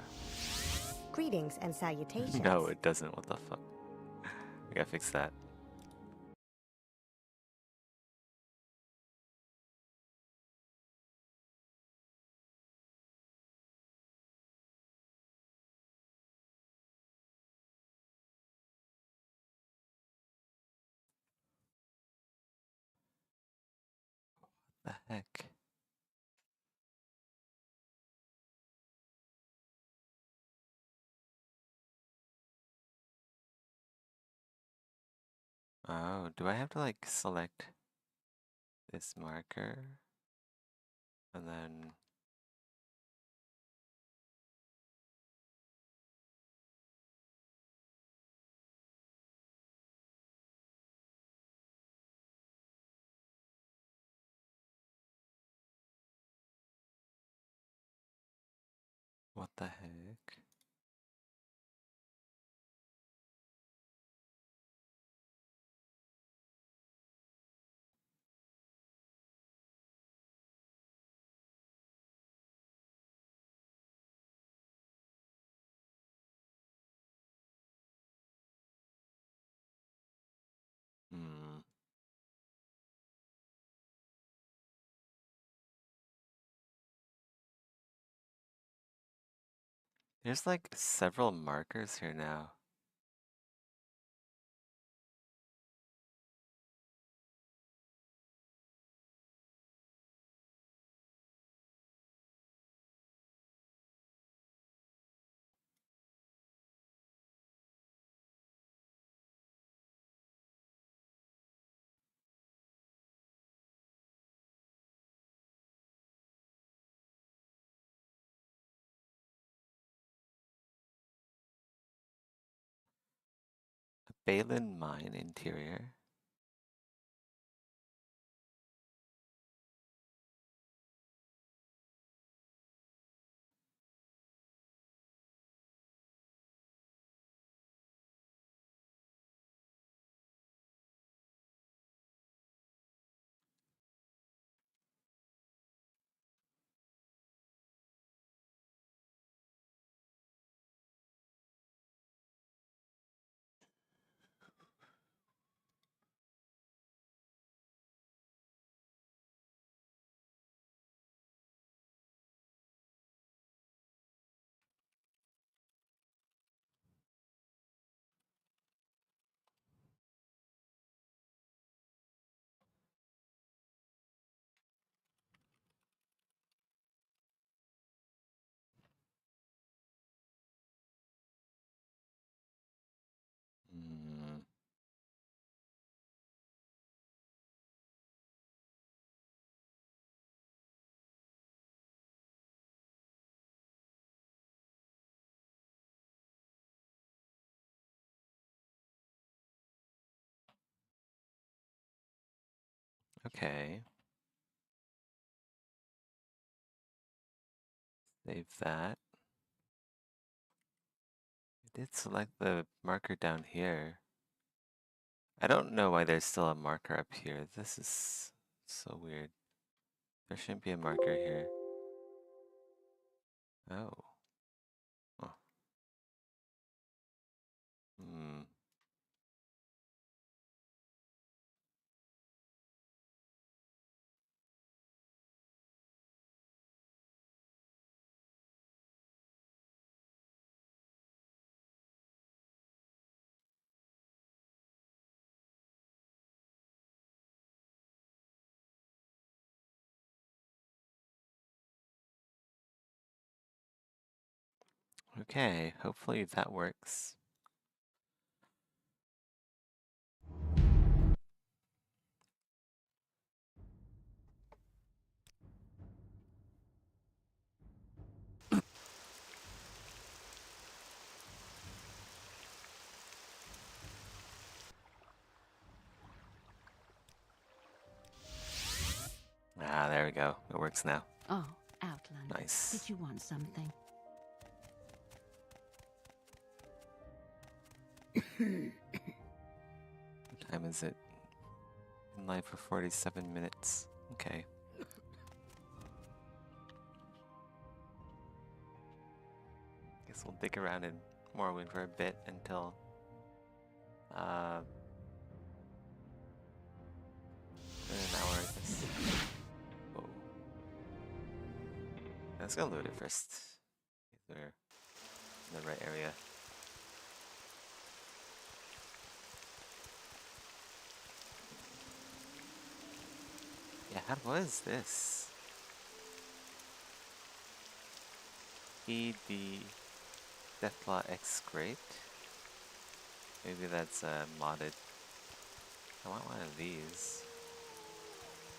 Greetings and salutations. No, it doesn't. What the fuck? We gotta fix that. What the heck? Oh, do I have to like select this marker and then what the heck? Hmm. There's like several markers here now. Balin Mine interior. Hmm. Okay. Save that. I did select the marker down here. I don't know why there's still a marker up here. This is so weird. There shouldn't be a marker here. Oh. Oh. Hmm. Okay, hopefully that works. Ah, there we go. It works now. Oh, Outlander. Nice. Did you want something? What time is it? Been live for 47 minutes. Okay. Guess we'll dig around in Morrowind for a bit until in an hour, I guess. Whoa. Let's go loot it first. If we're in the right area. Yeah, what is this? ED Deathclaw X Great? Maybe that's modded. I want one of these.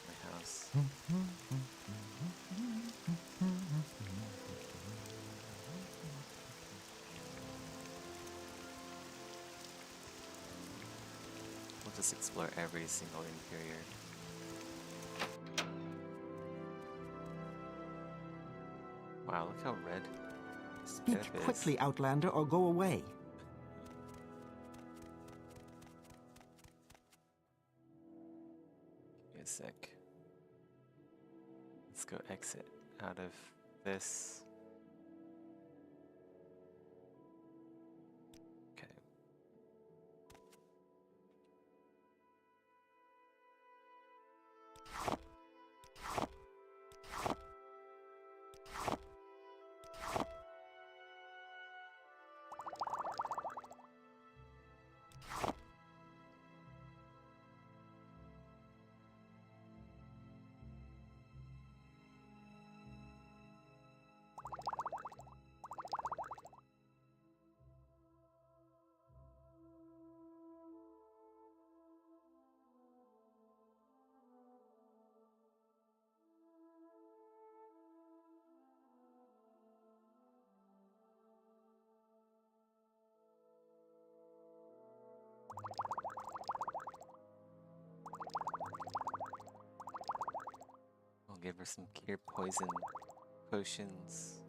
In my house. We'll just explore every single interior. Wow, look how red Speak it is. quickly, Outlander, or go away. Give me a sec. Let's go exit out of this. Okay. give her some cure poison potions.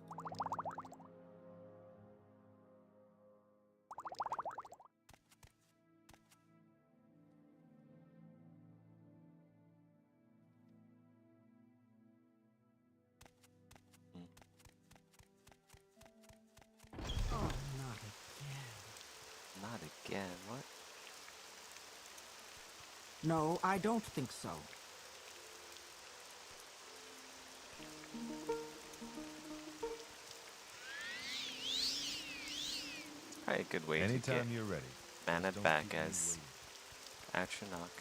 Oh, not again. Not again, what? No, I don't think so. Probably a good way to Anytime get you're ready. mana Don't back keep me as Atronach.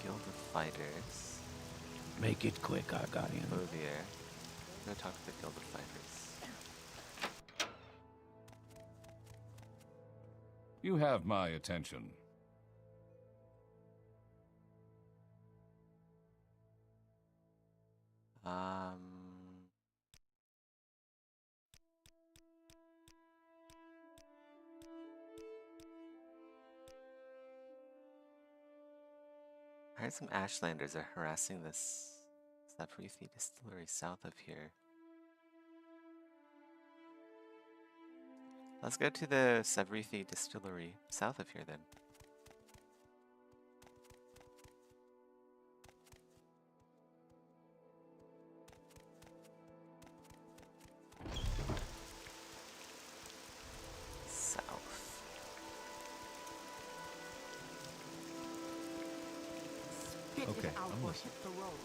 Guild of Fighters. Make it quick, Argonian. Bouvier. Go talk to the Guild of Fighters. You have my attention. Um... I heard some Ashlanders are harassing this Savrithi distillery south of here. Let's go to the Savrithi distillery south of here then. South. Spit Okay, it out I'm or listening. hit the road.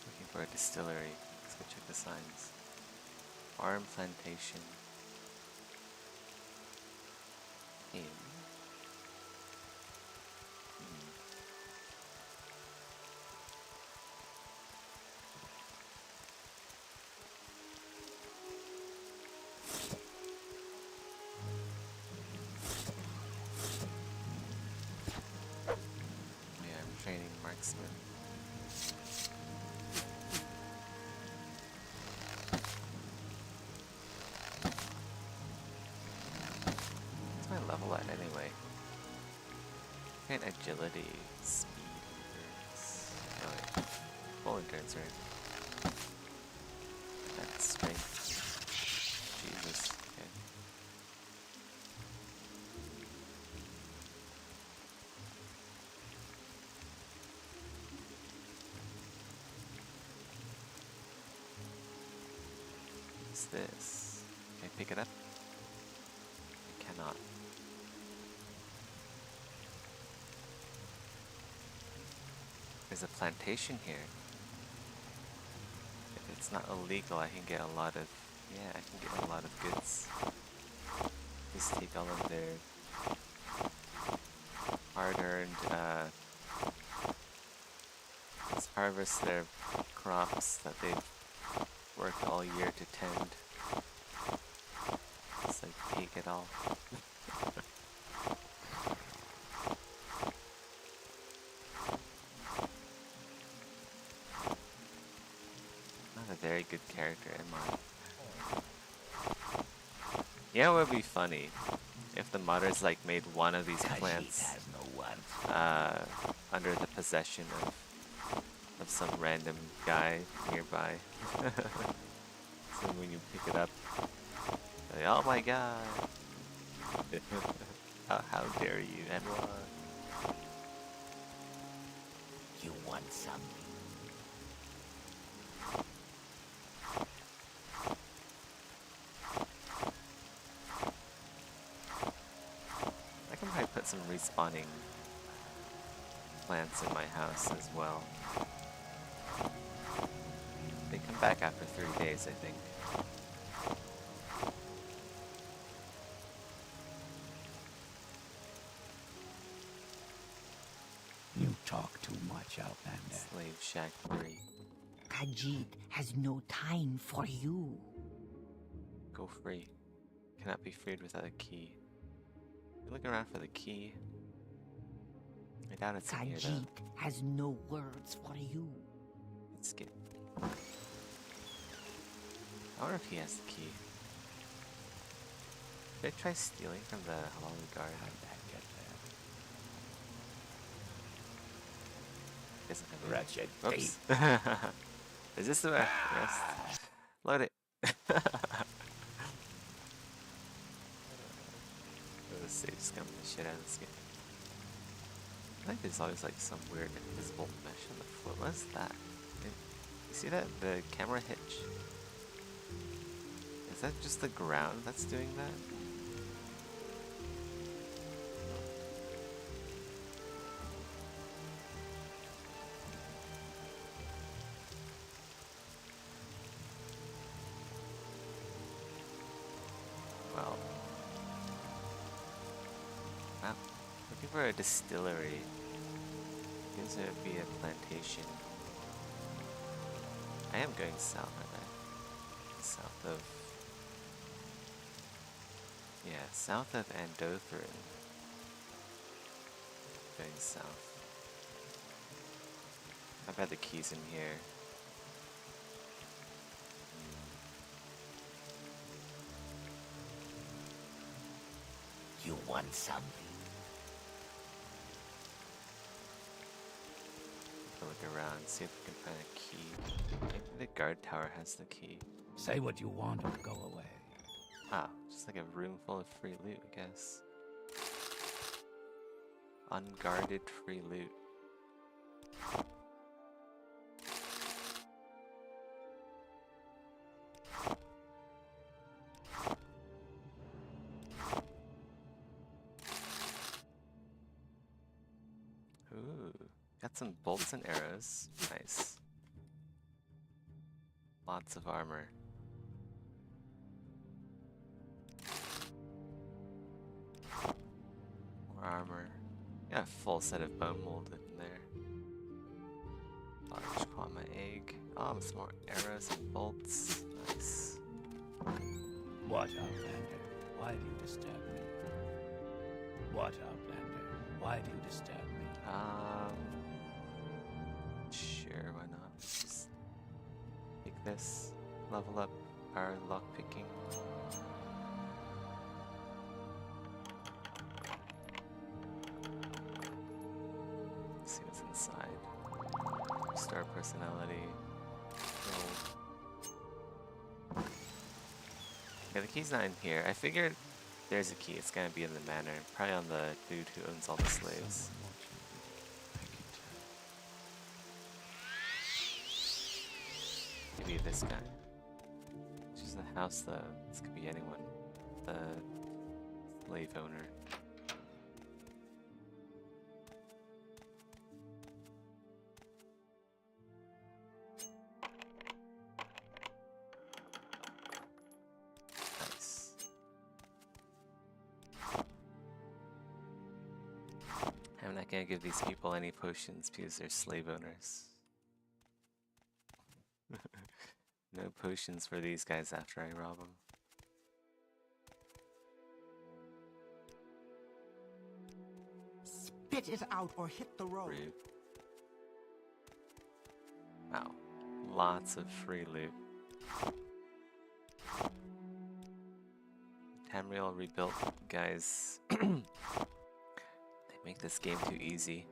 Looking for a distillery. Let's go check the signs. Farm plantation. Inn. Yeah, I'm training marksman. What's my level at anyway? And agility, speed, endurance. Oh wait. Full endurance, right? That's strength. Jesus. Okay. What's this? Can I pick it up? I cannot. There's a plantation here. If it's not illegal, I can get a lot of... Yeah, I can get a lot of goods. Just take all of their hard-earned, just harvest their crops that they've worked all year to tend. Just like take it all. Not a very good character, am I? Yeah, it would be funny if the modders like made one of these plants has no one. under the possession of some random guy nearby. So when you pick it up, like, oh my god! how dare you, Edward? You want some? I can probably put some respawning plants in my house as well. They come back after 3 days, I think. You talk too much, Outlander. Slave Shack 3. Khajiit has no time for you. Go free. Cannot be freed without a key. You're looking around for the key. I doubt it's in here though. Khajiit has no words for you. Let's get. I wonder if he has the key. Did I try stealing from the Halali guard? How'd that get there? Doesn't have Wretched Oops. Is this the way? Yes. Load it. Let's save scum the shit out of this game. I think there's always like some weird invisible mesh on the floor. What is that? You see that? The camera hitch? Is that just the ground that's doing that? Well. Wow. Looking for a distillery. Seems to be a plantation. I am going south, aren't I? South of... Yeah, south of Andothrin. Going south. I've had the keys in here. You want something? Look around, see if we can find a key. Maybe the guard tower has the key. Say what you want and go away. Ah, just like a room full of free loot, I guess. Unguarded free loot. Ooh, got some bolts and arrows. Nice. Lots of armor. More armor. Got a full set of bone molded in there. Large comma egg. Oh, some more arrows and bolts. Nice. What, Outlander? Why do you disturb me? What, Outlander? Why do you disturb me? Sure, why not? Let's just take this, level up our lockpicking. See what's inside. Star personality. Roll. Yeah, the key's not in here. I figured there's a key. It's gonna be in the manor. Probably on the dude who owns all the slaves. Maybe this guy. It's just a house though. This could be anyone. The slave owner. Nice. I'm not gonna give these people any potions because they're slave owners. No potions for these guys after I rob them. Spit it out or hit the road. Rude. Wow. Lots of free loot. Tamriel rebuilt, guys. They make this game too easy.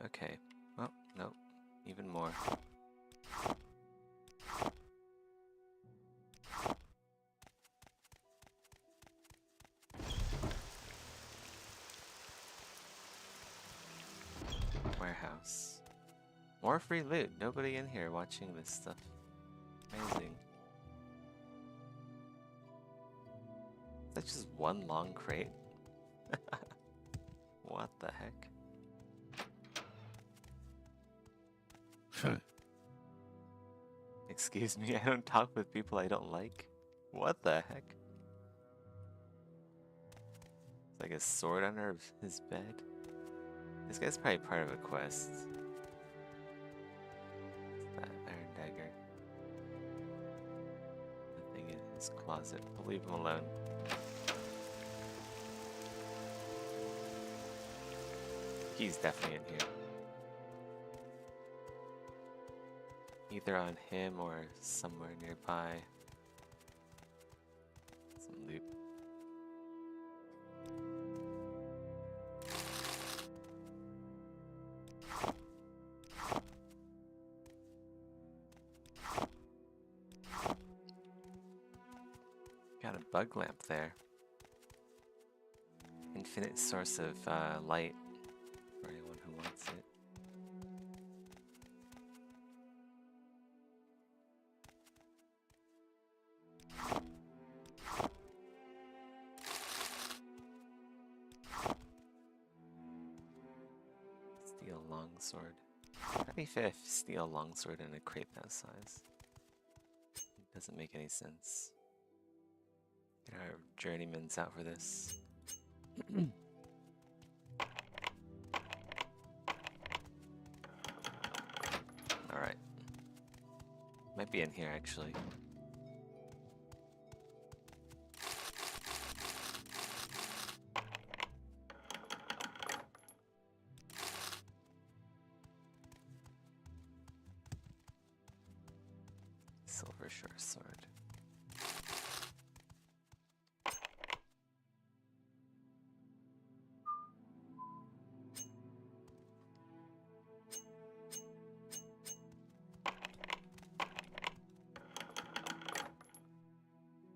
Okay. Well, nope. Even more. Warehouse. More free loot. Nobody in here watching this stuff. Amazing. That's just one long crate? What the heck? Excuse me, I don't talk with people I don't like. What the heck? It's like a sword under his bed. This guy's probably part of a quest. That iron dagger. The thing in his closet. I'll leave him alone. He's definitely in here. Either on him or somewhere nearby. Some loot. Got a bug lamp there. Infinite source of light for anyone who wants it. Steel longsword. How do you fit a steel longsword in a crate that size? It doesn't make any sense. Get our journeymans out for this. Alright. Might be in here actually. Silver short sword.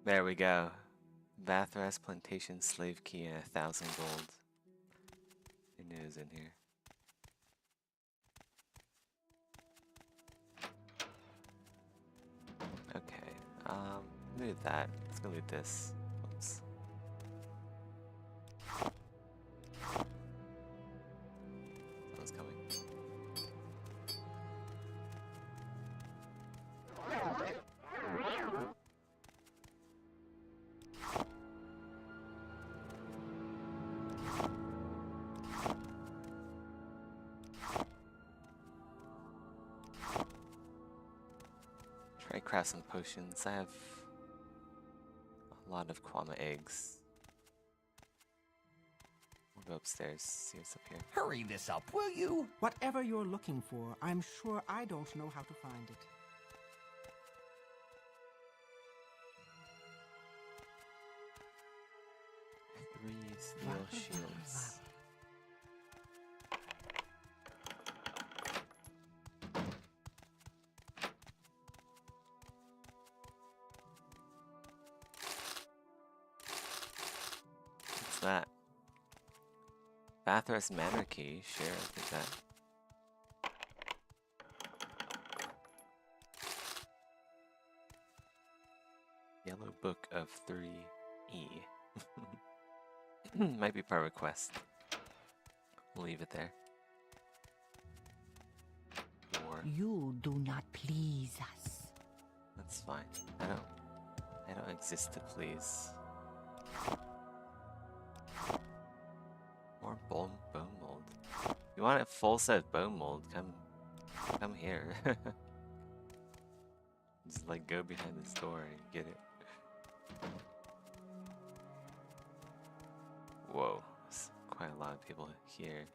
There we go. Vathras plantation slave key and 1,000 gold. I knew it was in here. Okay, loot that. Let's go loot this. Oops. Someone's coming. Try craft some potions. I have a lot of Kwama eggs. We'll go upstairs, see what's up here. Hurry this up, will you? Whatever you're looking for, I'm sure I don't know how to find it. Three steel shields. What's that? Bathurst Manor Key. Sure, I'll take that. Yellow Book of 3E. Might be part of a quest. We'll leave it there. Or You do not please us. that's fine. I don't exist to please. More bone mold. You want a full set of bone mold? Come here. Just like go behind this door and get it. Whoa, there's quite a lot of people here.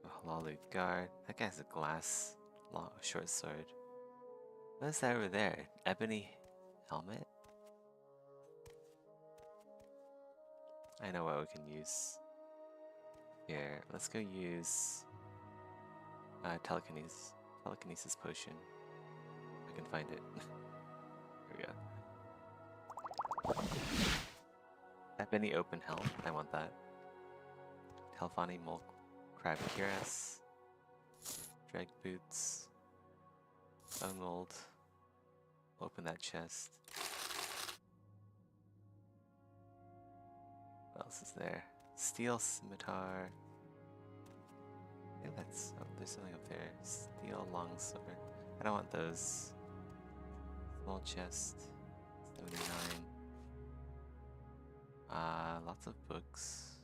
A Halalu guard. That guy's a glass long short sword. What is that over there? Ebony helmet? I know what we can use. Here, let's go use telekinesis potion. I can find it. Here we go. Ebony open helm. I want that. Telfani Mulk Crab Cuirass. Drag boots. Bone mold. Open that chest. What else is there? Steel scimitar. I think that's. Oh, there's something up there. Steel longsword. I don't want those. Small chest. 79. Lots of books.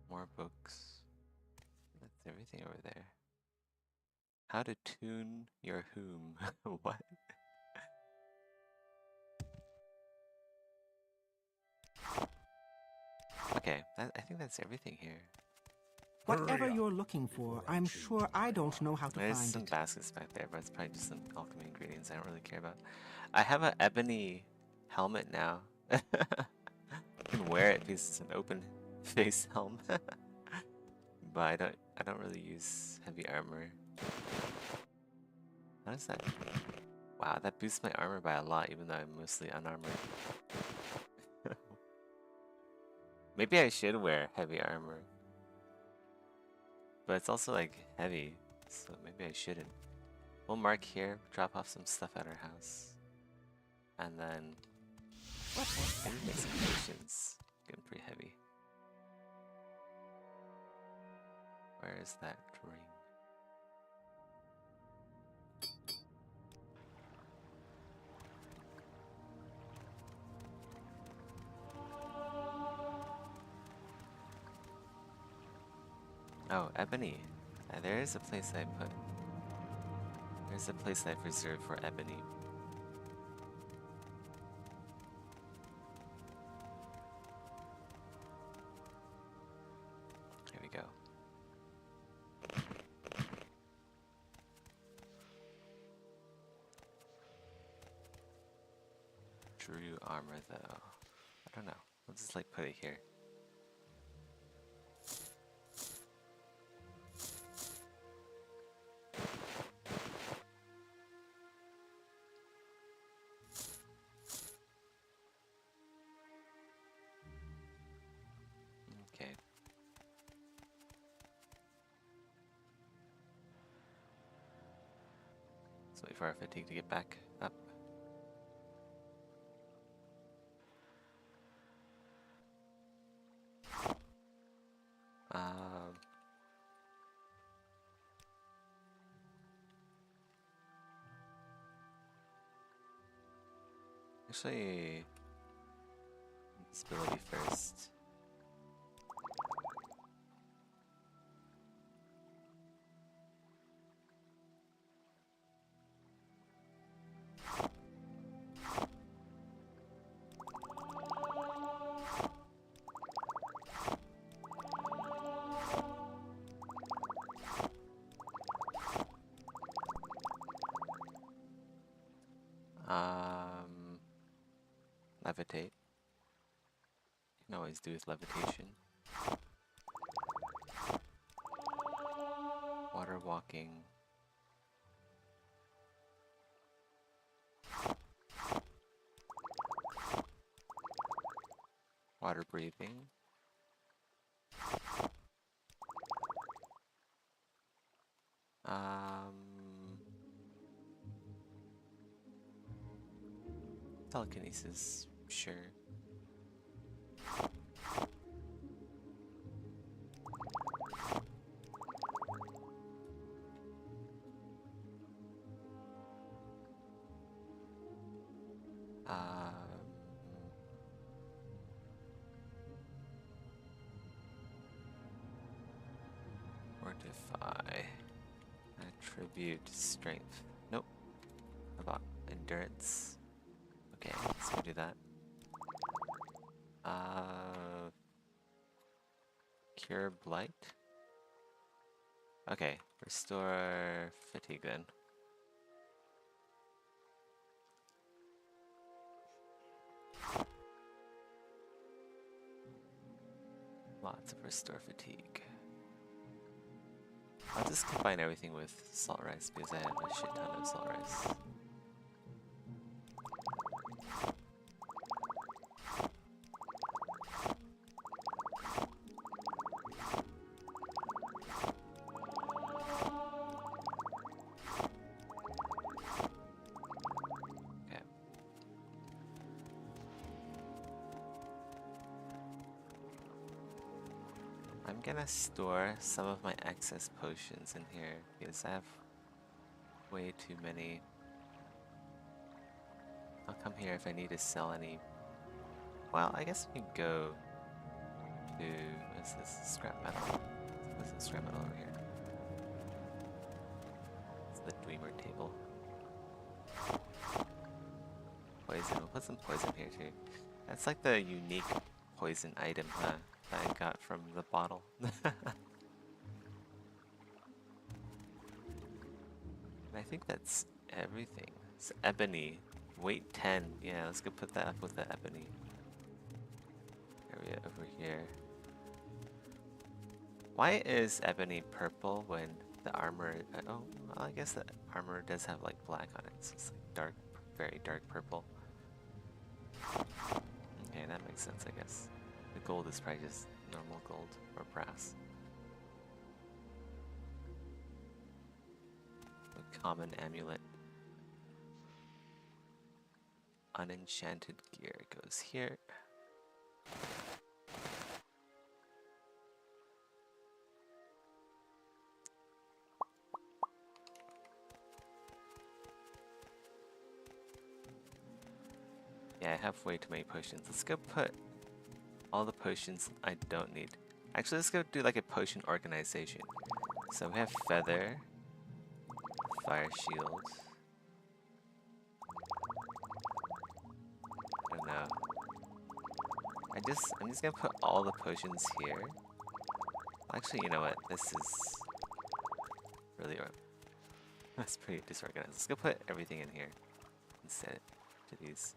More books. That's everything over there. How to tune your whom. What? Okay, I think that's everything here. Whatever you're looking for, I'm sure I don't know how to There's find some it. baskets back there, but it's probably just some alchemy ingredients I don't really care about. I have an ebony helmet now. I can wear it because it's an open face helmet. But I don't really use heavy armor. How does that? Wow, that boosts my armor by a lot, even though I'm mostly unarmored. Maybe I should wear heavy armor. But it's also like heavy, so maybe I shouldn't. We'll mark here, drop off some stuff at our house. And then maybe make some potions. Getting pretty heavy. Where is that dream? Oh, ebony. There is a place I put. There's a place I've reserved for ebony. Here we go. True armor, though. I don't know. We'll just like put it here. Okay. Let's wait for our fatigue to get back up. Actually, this ability first. Levitate. You can always do with levitation. Water walking. Water breathing. Telekinesis, sure. Mortify. Attribute strength. Nope. How about endurance? Okay, let's go do that. Cure blight. Okay, restore fatigue then. Lots of restore fatigue. I'll just combine everything with salt rice because I have a shit ton of salt rice. I'm gonna store some of my excess potions in here because I have way too many. I'll come here if I need to sell any. Well, I guess we can go to, what is this? Scrap metal. What's this scrap metal over here? It's the Dreamer table. Poison. We'll put some poison here too. That's like the unique poison item that I got from the bottle. And I think that's everything. It's ebony. Weight 10. Yeah, let's go put that up with the ebony area over here. Why is ebony purple when the armor... oh, well, I guess the armor does have like black on it, so it's like dark, very dark purple. Okay, that makes sense, I guess. The gold is probably just normal gold or brass. A common amulet. Unenchanted gear goes here. Yeah, I have way too many potions. Let's go put all the potions I don't need. Actually, let's go do like a potion organization. So we have feather, fire shield. I don't know. I'm just gonna put all the potions here. Actually, you know what? This is really that's pretty disorganized. Let's go put everything in here instead to these.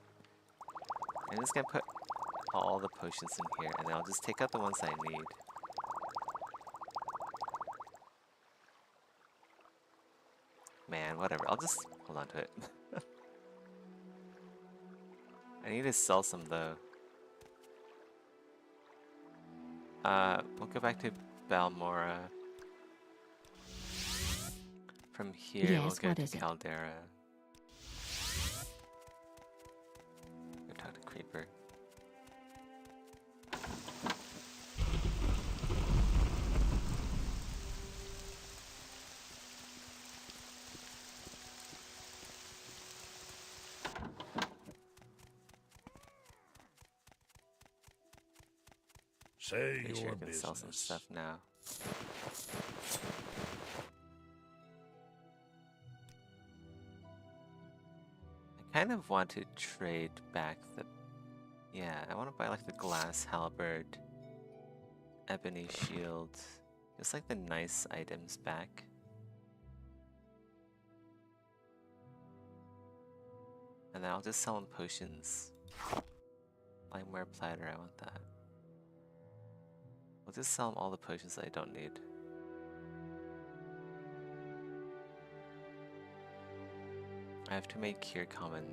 I'm just gonna put all the potions in here, and then I'll just take out the ones I need. Man, whatever. I'll just hold on to it. I need to sell some though. We'll go back to Balmora. From here, Yes, we'll go what to is it? Caldera. Go talk to Creeper. Say Pretty sure your I can sell some business. stuff now. I kind of want to trade back the... Yeah, I want to buy like the glass halberd, ebony shield, just like the nice items back. And then I'll just sell them potions. Limeware platter, I want that. I'll just sell them all the potions that I don't need. I have to make cure common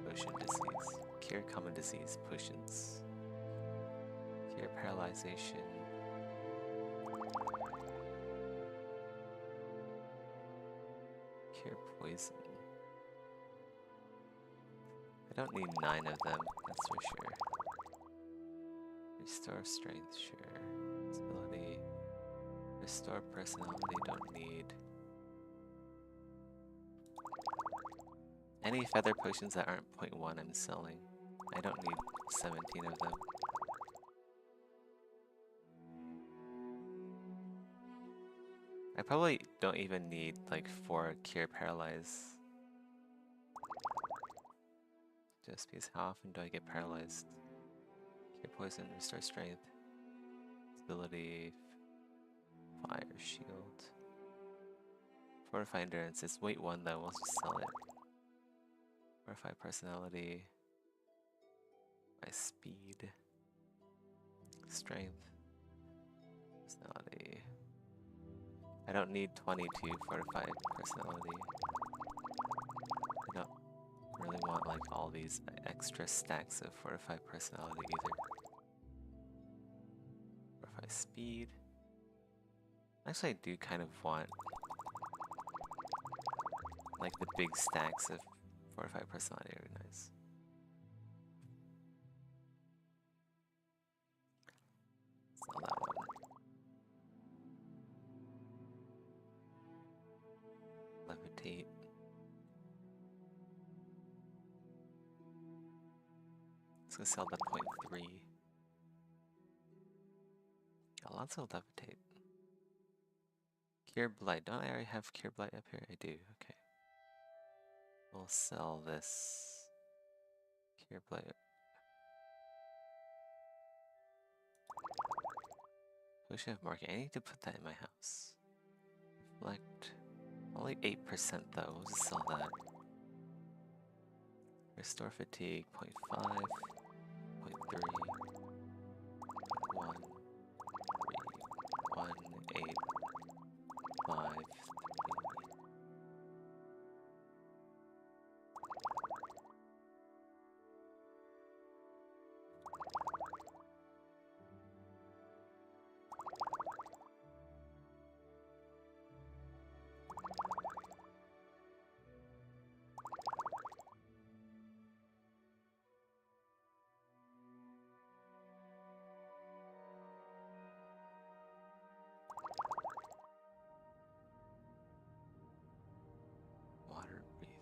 potion disease. Cure common disease potions. Cure paralyzation. Cure poison. I don't need 9 of them, that's for sure. Restore strength, sure. Ability. Restore personality, don't need. Any feather potions that aren't 0.1 I'm selling. I don't need 17 of them. I probably don't even need like 4 cure paralyze. Just because how often do I get paralyzed? Cure poison, restore strength. Ability, fire shield. Fortify endurance. It's weight 1 though, we'll just sell it. Fortify personality. My speed. Strength. Personality. I don't need 22 fortified personality. I don't really want like all these extra stacks of fortified personality either. Fortify speed. Actually, I do kind of want like the big stacks of fortified personality are nice. Sell that one. Levitate. Let's go sell the 0.3. Got lots of levitate. Cure Blight. Don't I already have Cure Blight up here? I do, okay. We'll sell this. Cure Blight. Potion of Market. I need to put that in my house. Reflect. Only 8% though. We'll just sell that. Restore Fatigue. 0.5. 0.3. 1. 3. 1. 8. 5. 3. Water breathing.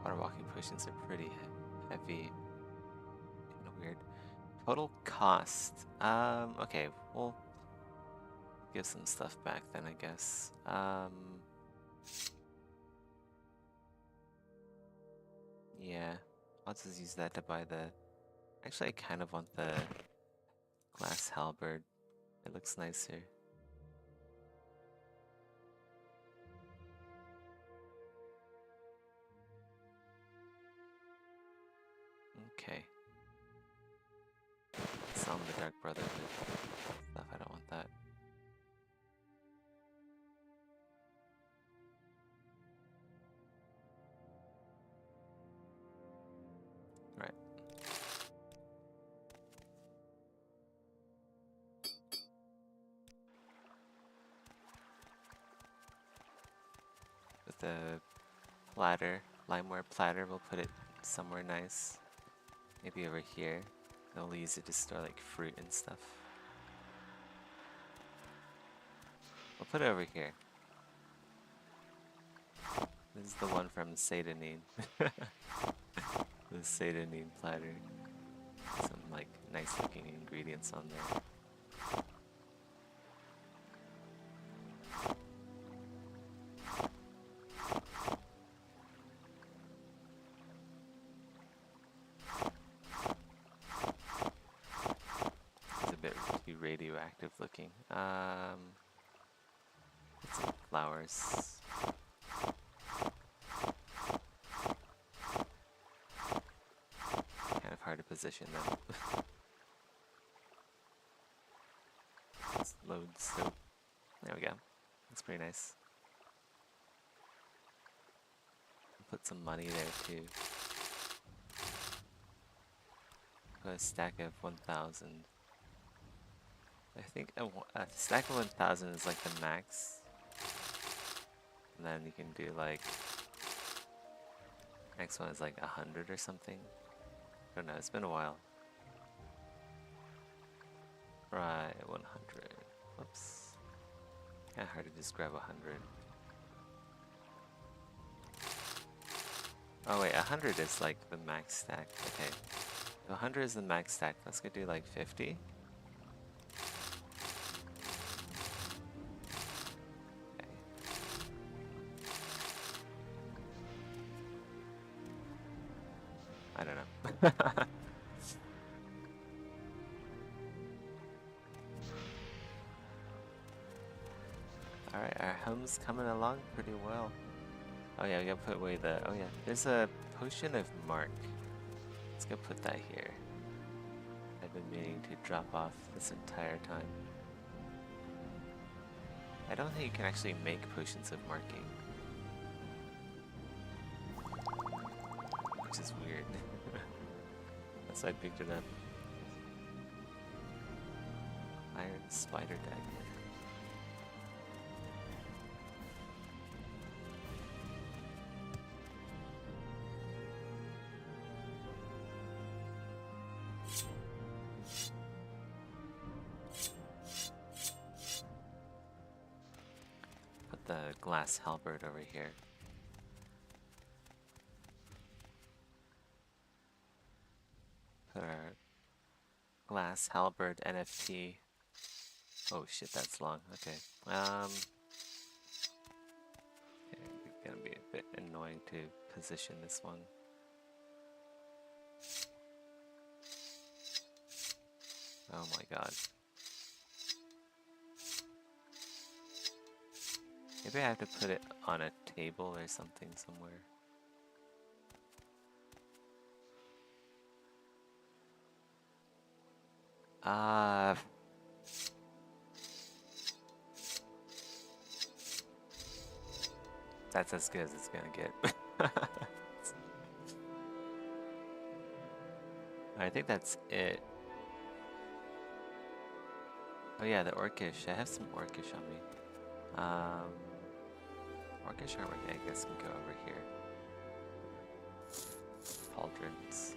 Water walking potions are pretty heavy. Kind of weird. Total cost. Okay, we'll give some stuff back then, I guess. Yeah, I'll just use that to buy the... Actually, I kind of want the glass halberd. It looks nicer. Okay. Sell the Dark Brotherhood stuff. I don't want that. Right. With the platter, limeware platter, we'll put it somewhere nice. Maybe over here. I'll use it to store like fruit and stuff. We'll put it over here. This is the one from Satanine. The Satanine platter. Some like nice looking ingredients on there. It's a bit too radioactive looking. Put some flowers. Kind of hard to position them. Let's load soap. There we go. Looks pretty nice. Put some money there too. Put a stack of 1,000. I think a stack of 1,000 is like the max. And then you can do like... Next one is like 100 or something. I don't know, it's been a while. Right, 100. Whoops. Kinda hard to just grab 100. Oh wait, 100 is like the max stack. Okay. If 100 is the max stack, let's go do like 50. Okay. I don't know. Alright, our home's coming along pretty well. Oh yeah, we gotta put away the... Oh yeah, there's a potion of mark. Let's go put that here. I've been meaning to drop off this entire time. I don't think you can actually make potions of marking. Which is weird. That's why I picked it up. Iron spider dagger. the glass halberd over here. Put our glass halberd NFT. Oh shit, that's long. Okay. It's gonna be a bit annoying to position this one. Oh my god. Maybe I have to put it on a table or something somewhere. That's as good as it's gonna get. I think that's it. Oh yeah, the orcish. I have some orcish on me. Orcish armor, I guess, can go over here. Pauldrons.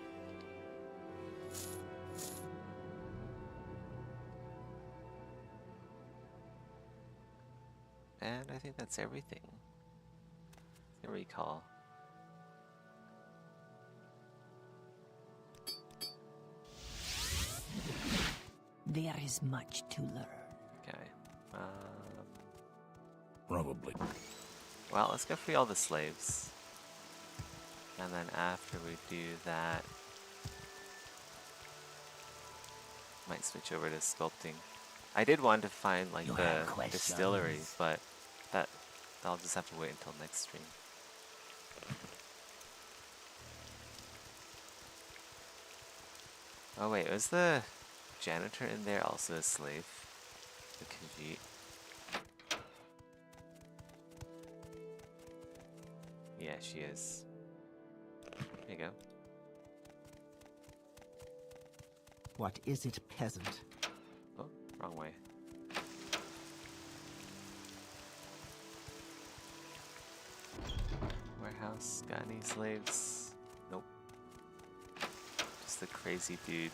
And I think that's everything. I recall. There is much to learn. Okay. Probably. Well, let's go free all the slaves. And then after we do that, might switch over to sculpting. I did want to find like You the have questions? distillery, but I'll just have to wait until next stream. Oh wait, was the janitor in there also a slave? The Khajiit. Yeah, she is. There you go. What is it, peasant? Oh, wrong way. Warehouse, got any slaves? Nope. Just a crazy dude.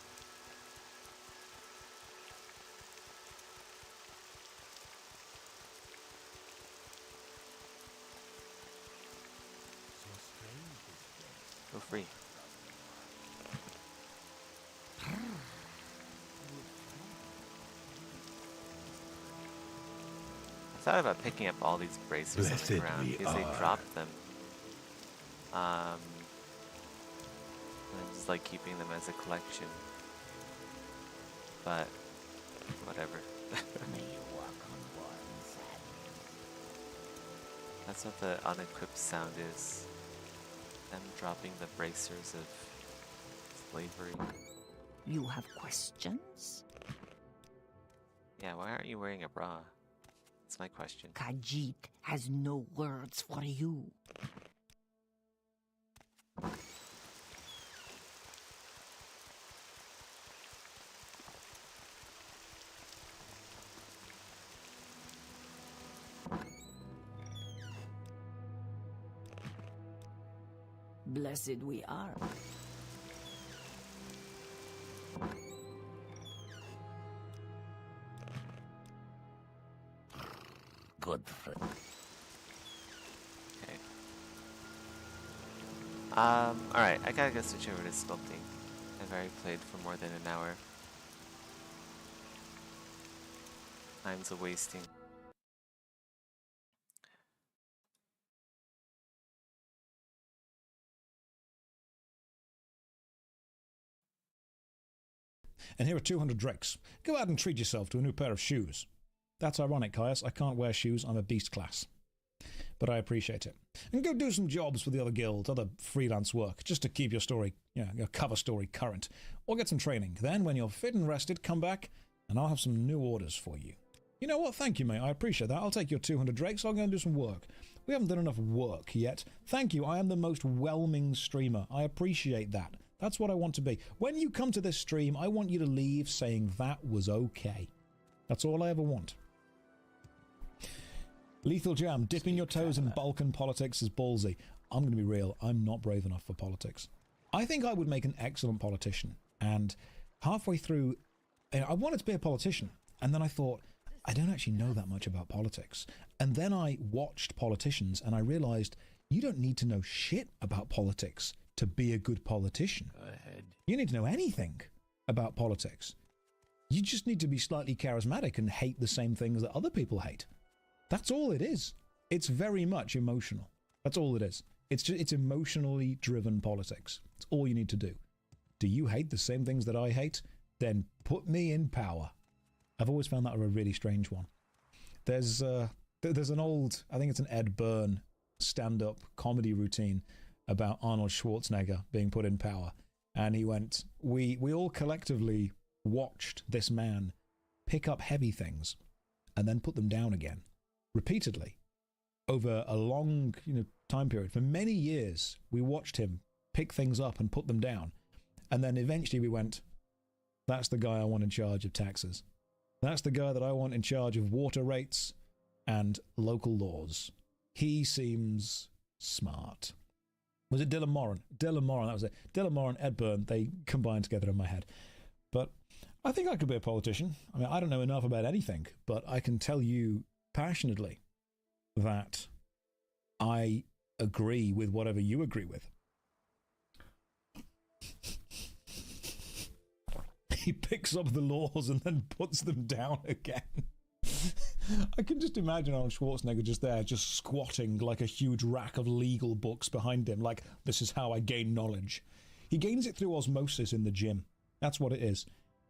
Go free. I thought about picking up all these bracers on the Blessed ground we because they are. dropped them. And just like keeping them as a collection. But whatever. May you walk on warm sand. That's what the unequipped sound is. Them dropping the bracers of slavery. You have questions? Yeah, why aren't you wearing a bra? That's my question. Khajiit has no words for you. Blessed we are. Good friend. Okay. Alright, I gotta go switch over to sculpting. I've already played for more than an hour. Time's a wasting. And here are 200 drakes. Go out and treat yourself to a new pair of shoes. That's ironic, Caius. I can't wear shoes. I'm a beast class. But I appreciate it. And go do some jobs for the other guilds, other freelance work, just to keep your story, your cover story current. Or get some training. Then, when you're fit and rested, come back and I'll have some new orders for you. You know what? Thank you, mate. I appreciate that. I'll take your 200 drakes. I'll go and do some work. We haven't done enough work yet. Thank you. I am the most whelming streamer. I appreciate that. That's what I want to be. When you come to this stream, I want you to leave saying that was okay. That's all I ever want. Lethal Jam, dipping your toes in Balkan politics is ballsy. I'm going to be real. I'm not brave enough for politics. I think I would make an excellent politician. And halfway through, I wanted to be a politician. And then I thought, I don't actually know that much about politics. And then I watched politicians and I realized you don't need to know shit about politics to be a good politician. Go ahead. You need to know anything about politics. You just need to be slightly charismatic and hate the same things that other people hate. That's all it is. It's very much emotional. That's all it is. It's emotionally driven politics. It's all you need to do. Do you hate the same things that I hate? Then put me in power. I've always found that a really strange one. There's an old, I think it's an Ed Byrne stand-up comedy routine about Arnold Schwarzenegger being put in power. And he went, we all collectively watched this man pick up heavy things and then put them down again, repeatedly, over a long time period. For many years, we watched him pick things up and put them down. And then eventually we went, that's the guy I want in charge of taxes. That's the guy that I want in charge of water rates and local laws. He seems smart. Was it Dylan Moran? Dylan Moran, that was it. Dylan Moran, Ed Byrne, they combined together in my head. But I think I could be a politician. I mean, I don't know enough about anything, but I can tell you passionately that I agree with whatever you agree with. He picks up the laws and then puts them down again. I can just imagine Arnold Schwarzenegger just there, just squatting like a huge rack of legal books behind him, like, this is how I gain knowledge. He gains it through osmosis in the gym. That's what it is.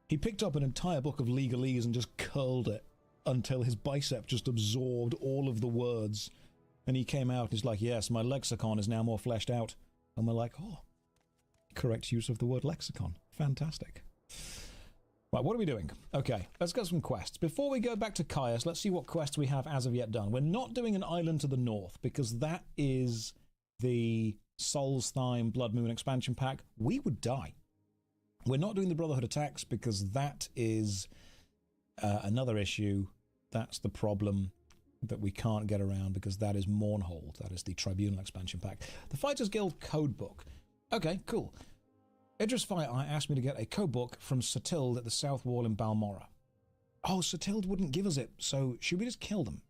He picked up an entire book of legalese and just curled it until his bicep just absorbed all of the words. And he came out and he's like, yes, my lexicon is now more fleshed out. And we're like, oh, correct use of the word lexicon. Fantastic. Right, what are we doing? Okay, let's get some quests. Before we go back to Caius, let's see what quests we have as of yet done. We're not doing an island to the north because that is the Solstheim Blood Moon expansion pack. We would die. We're not doing the Brotherhood attacks because that is another issue. That's the problem that we can't get around because that is Mournhold. That is the Tribunal expansion pack. The Fighters Guild codebook. Okay, cool. Idris Fire asked me to get a codebook from Satild at the South Wall in Balmora. Oh, Satild wouldn't give us it, so should we just kill them?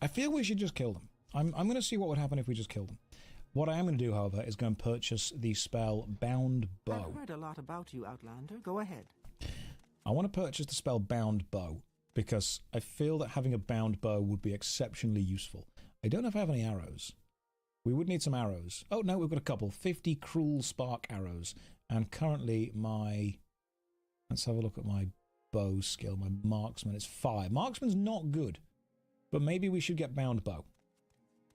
I feel we should just kill them. I'm going to see what would happen if we just killed them. What I am going to do, however, is go and purchase the spell Bound Bow. I've heard a lot about you, Outlander. Go ahead. I want to purchase the spell Bound Bow because I feel that having a bound bow would be exceptionally useful. I don't know if I have any arrows. We would need some arrows. Oh, no, we've got a couple. 50 Cruel Spark arrows. And currently my... Let's have a look at my bow skill. My marksman is 5. Marksman's not good. But maybe we should get bound bow.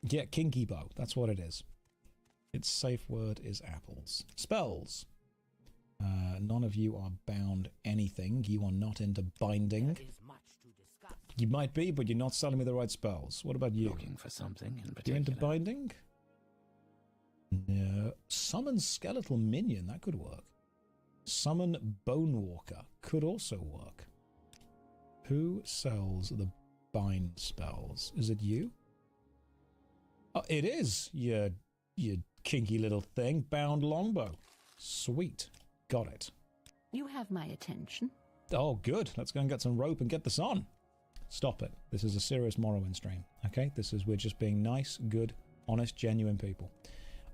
Yeah, kinky bow. That's what it is. Its safe word is apples. Spells. None of you are bound anything. You are not into binding. You might be, but you're not selling me the right spells. What about you? Looking for something in particular. You into binding? No. Summon Skeletal Minion. That could work. Summon Bonewalker. Could also work. Who sells the bind spells? Is it you? Oh, it is. You kinky little thing. Bound Longbow. Sweet. Got it. You have my attention. Oh, good. Let's go and get some rope and get this on. Stop it. This is a serious Morrowind stream. Okay? We're just being nice, good, honest, genuine people.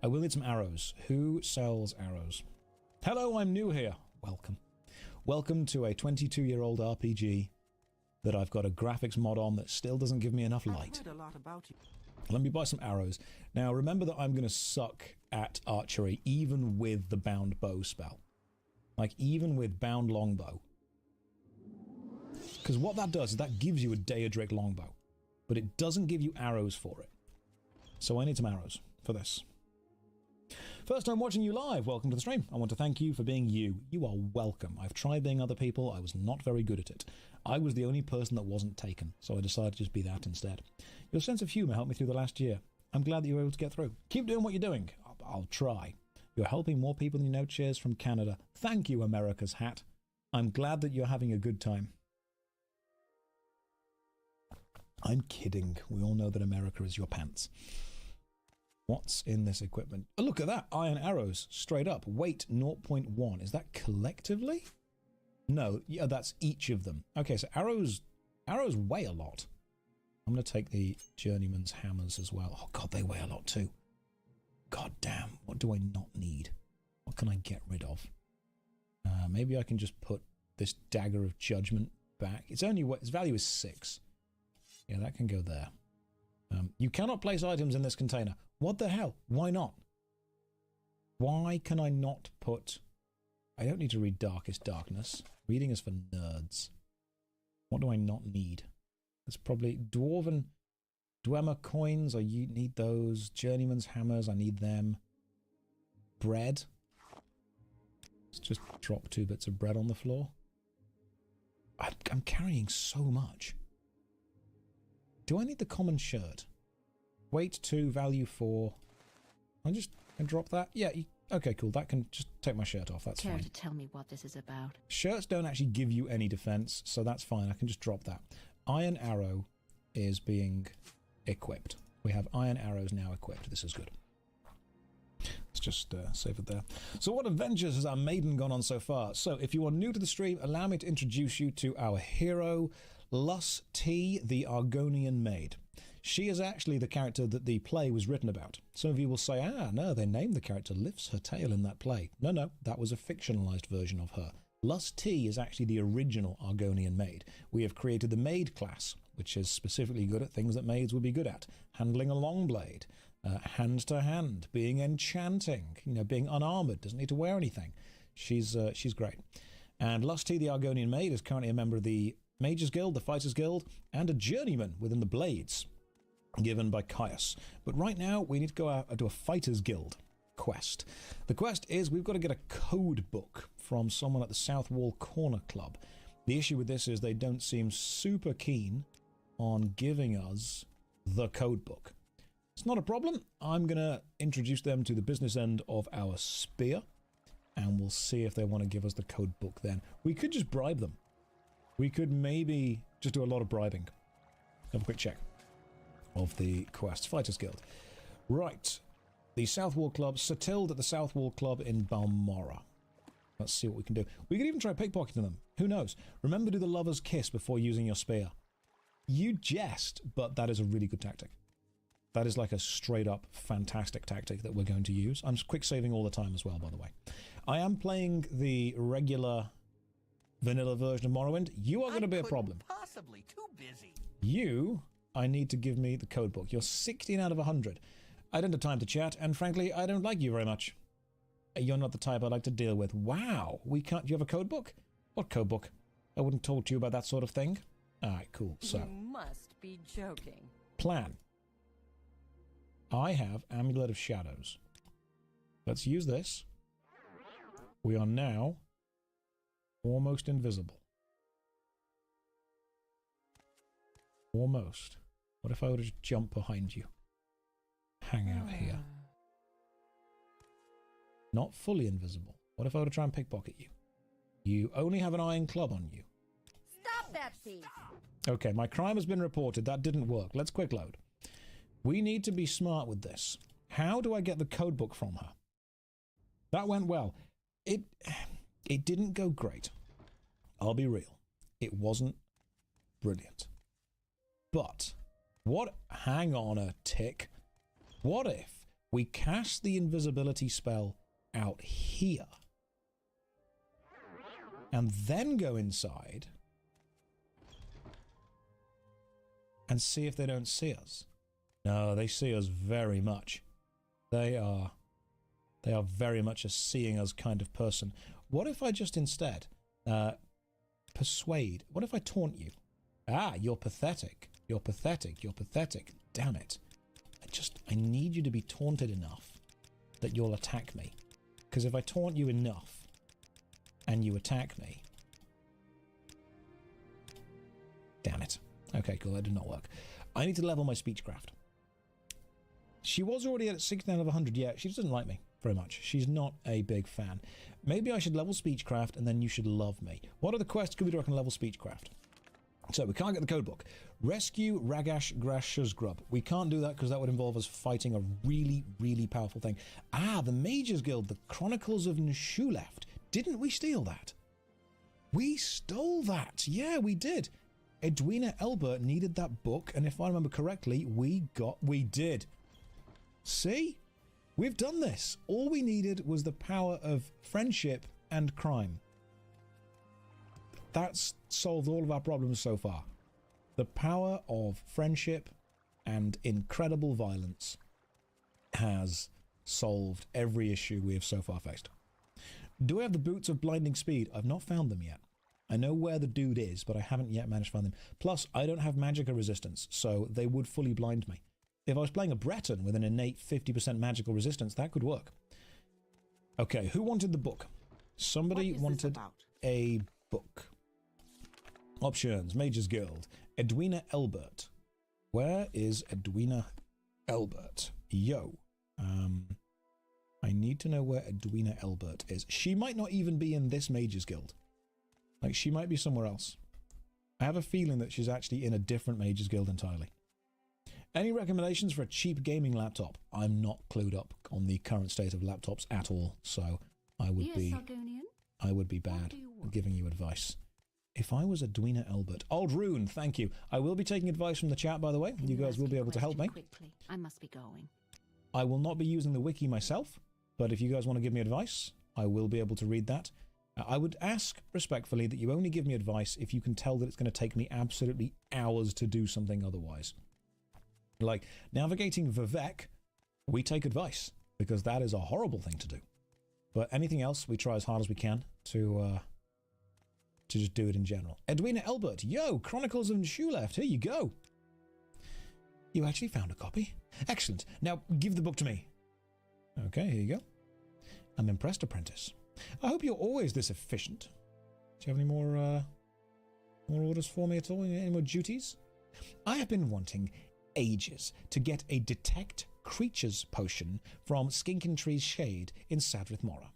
I will need some arrows. Who sells arrows? Hello, I'm new here. Welcome. Welcome to a 22-year-old RPG that I've got a graphics mod on that still doesn't give me enough light. I've heard a lot about you. Let me buy some arrows. Now, remember that I'm going to suck at archery even with the bound bow spell. Like, even with bound longbow. Because what that does is that gives you a Daedric longbow. But it doesn't give you arrows for it. So I need some arrows for this. First time watching you live, welcome to the stream. I want to thank you for being you. You are welcome. I've tried being other people, I was not very good at it. I was the only person that wasn't taken, so I decided to just be that instead. Your sense of humour helped me through the last year. I'm glad that you were able to get through. Keep doing what you're doing. I'll try. You're helping more people than you know. Cheers from Canada. Thank you, America's hat. I'm glad that you're having a good time. I'm kidding. We all know that America is your pants. What's in this equipment? Oh, look at that. Iron arrows. Straight up. Weight 0.1. Is that collectively? No. Yeah, that's each of them. Okay, so arrows Arrows weigh a lot. I'm going to take the journeyman's hammers as well. Oh god, they weigh a lot too. God damn, what do I not need? What can I get rid of? Maybe I can just put this dagger of judgment back. Its value is 6. Yeah, that can go there. You cannot place items in this container. What the hell? Why not? Why can I not put... I don't need to read Darkest Darkness. Reading is for nerds. What do I not need? It's probably Dwemer coins. I need those. Journeyman's hammers. I need them. Bread. Let's just drop 2 bits of bread on the floor. I'm carrying so much. Do I need the common shirt? Weight 2, value 4. I drop that? Yeah, okay, cool. That can just take my shirt off. That's Care fine. to tell me what this is about? Shirts don't actually give you any defense, so that's fine. I can just drop that. Iron arrow is being equipped. We have iron arrows now equipped. This is good. Let's just save it there. So what adventures has our maiden gone on so far? So if you are new to the stream, allow me to introduce you to our hero, Lus T, the Argonian maid. She is actually the character that the play was written about. Some of you will say, no, they named the character Lifts Her Tail in that play. No, that was a fictionalized version of her. Lus T is actually the original Argonian maid. We have created the maid class, which is specifically good at things that maids would be good at. Handling a long blade, hand to hand, being enchanting, being unarmored, doesn't need to wear anything. She's great. And Lus T, the Argonian maid, is currently a member of the Mages Guild, the Fighters Guild, and a journeyman within the Blades, given by Caius. But right now, we need to go out and do a Fighters Guild quest. The quest is we've got to get a code book from someone at the South Wall Corner Club. The issue with this is they don't seem super keen on giving us the code book. It's not a problem. I'm going to introduce them to the business end of our spear, and we'll see if they want to give us the code book then. We could just bribe them. We could maybe just do a lot of bribing. Have a quick check of the quest. Fighters Guild. Right. The South Wall Club. Settled at the South Wall Club in Balmora. Let's see what we can do. We could even try pickpocketing them. Who knows? Remember to do the lover's kiss before using your spear. You jest, but that is a really good tactic. That is like a straight up fantastic tactic that we're going to use. I'm quick saving all the time as well, by the way. I am playing the regular vanilla version of Morrowind. You are going to be a problem. Possibly too busy. I need to give me the code book. You're 16 out of 100. I don't have time to chat, and frankly, I don't like you very much. You're not the type I like to deal with. Wow, do you have a code book? What code book? I wouldn't talk to you about that sort of thing. Alright, cool. So, You must be joking. plan. I have Amulet of Shadows. Let's use this. We are now almost invisible. Almost. What if I were to just jump behind you? Hang out here. Not fully invisible. What if I were to try and pickpocket you? You only have an iron club on you. Stop that thief! Okay, my crime has been reported. That didn't work. Let's quick load. We need to be smart with this. How do I get the code book from her? That went well. It didn't go great. I'll be real. It wasn't brilliant. But hang on a tick. What if we cast the invisibility spell out here and then go inside and see if they don't see us? No, they see us very much. They are very much a seeing us kind of person. What if I just instead persuade? What if I taunt you? You're pathetic. You're pathetic. You're pathetic. Damn it. I need you to be taunted enough that you'll attack me. Because if I taunt you enough and you attack me... Damn it. Okay, cool. That did not work. I need to level my speechcraft. She was already at 16 out of 100. Yeah, she doesn't like me very much. She's not a big fan. Maybe I should level speechcraft and then you should love me. What other quests could we do I can level speechcraft? So we can't get the code book. Rescue Ragash Grashazgrub. We can't do that because that would involve us fighting a really, really powerful thing. The Mages Guild, the Chronicles of Nshuleft. Didn't we steal that? We stole that. Yeah, we did. Edwina Elbert needed that book, and if I remember correctly, we did. See? We've done this. All we needed was the power of friendship and crime. That's solved all of our problems so far. The power of friendship and incredible violence has solved every issue we have so far faced. Do I have the boots of blinding speed? I've not found them yet. I know where the dude is, but I haven't yet managed to find them. Plus, I don't have magicka resistance, so they would fully blind me. If I was playing a Breton with an innate 50% magical resistance, that could work. Okay, who wanted the book? Somebody wanted a book. Options, Mage's Guild. Edwina Elbert. Where is Edwina Elbert? Yo. I need to know where Edwina Elbert is. She might not even be in this Mage's Guild. Like, she might be somewhere else. I have a feeling that she's actually in a different Mage's Guild entirely. Any recommendations for a cheap gaming laptop? I'm not clued up on the current state of laptops at all, so I would be bad at giving you advice. If I was Edwina Elbert... Old Rune, thank you. I will be taking advice from the chat, by the way. You guys will be able to help me. Quickly. I must be going. I will not be using the wiki myself, but if you guys want to give me advice, I will be able to read that. I would ask respectfully that you only give me advice if you can tell that it's going to take me absolutely hours to do something otherwise. Like, navigating Vivek, we take advice, because that is a horrible thing to do. But anything else, we try as hard as we can to just do it in general. Edwina Elbert, yo, Chronicles of Nshuleft, here you go. You actually found a copy? Excellent. Now, give the book to me. Okay, here you go. I'm impressed, apprentice. I hope you're always this efficient. Do you have any more orders for me at all? Any more duties? I have been wanting ages to get a Detect Creatures potion from Skinkentree's Shade in Sadrith Mora.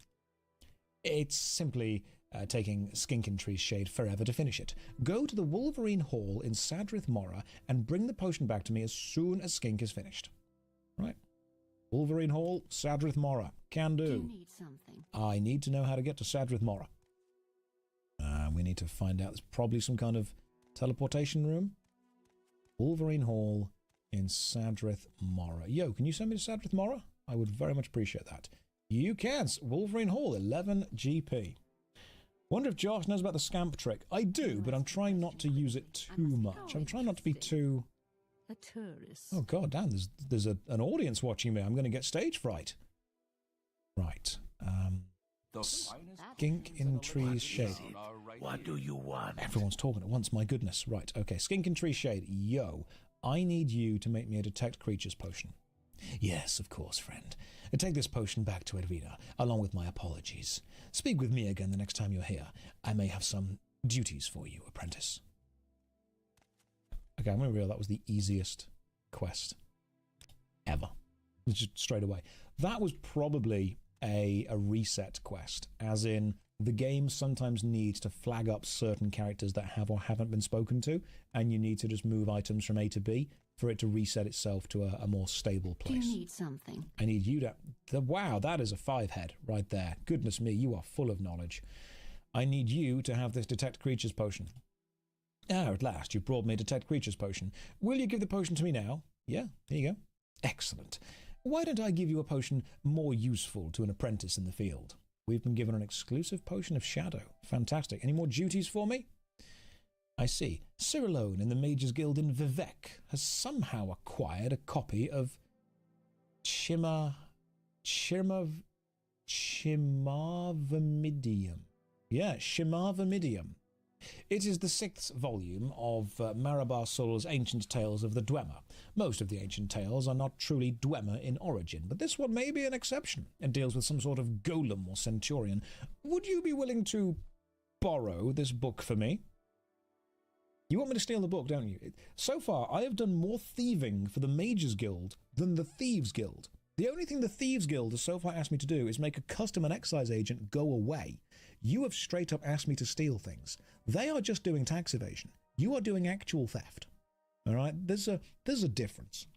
It's simply taking Skinkentree's Shade forever to finish it. Go to the Wolverine Hall in Sadrith Mora and bring the potion back to me as soon as Skink is finished. Right. Wolverine Hall, Sadrith Mora. Can do. Do you need something? I need to know how to get to Sadrith Mora. We need to find out. There's probably some kind of teleportation room. Wolverine Hall in Sadrith Mora. Yo, can you send me to Sadrith Mora? I would very much appreciate that. You can. Wolverine Hall, 11 GP. Wonder if Josh knows about the scamp trick. I do, but I'm trying not to use it too much. I'm trying not to be too... A tourist. Oh god damn, there's an audience watching me. I'm going to get stage fright. Right. Skink in Tree's Shade. What do you want? Everyone's talking at once, my goodness. Right, okay. Skink in Tree's Shade. Yo, I need you to make me a Detect Creatures potion. Yes, of course, friend. Take this potion back to Edwina, along with my apologies. Speak with me again the next time you're here. I may have some duties for you, apprentice. Okay, I'm going to realize that was the easiest quest ever. Just straight away. That was probably a reset quest, as in the game sometimes needs to flag up certain characters that have or haven't been spoken to, and you need to just move items from A to B for it to reset itself to a more stable place. Do you need something? I need you to... Wow, that is a 5-head right there. Goodness me, you are full of knowledge. I need you to have this Detect Creatures potion. Ah, at last, you've brought me a Detect Creatures potion. Will you give the potion to me now? Yeah, here you go. Excellent. Why don't I give you a potion more useful to an apprentice in the field? We've been given an exclusive potion of shadow. Fantastic. Any more duties for me? I see. Cyrillone in the Mage's Guild in Vivek has somehow acquired a copy of Chimavamidium. Yeah, Chimavamidium. It is the 6th volume of Marabar Sol's Ancient Tales of the Dwemer. Most of the ancient tales are not truly Dwemer in origin, but this one may be an exception. It deals with some sort of golem or centurion. Would you be willing to borrow this book for me? You want me to steal the book, don't you? So far, I have done more thieving for the Mage's Guild than the Thieves' Guild. The only thing the Thieves' Guild has so far asked me to do is make a custom and excise agent go away. You have straight up asked me to steal things. They are just doing tax evasion. You are doing actual theft. All right? There's a difference.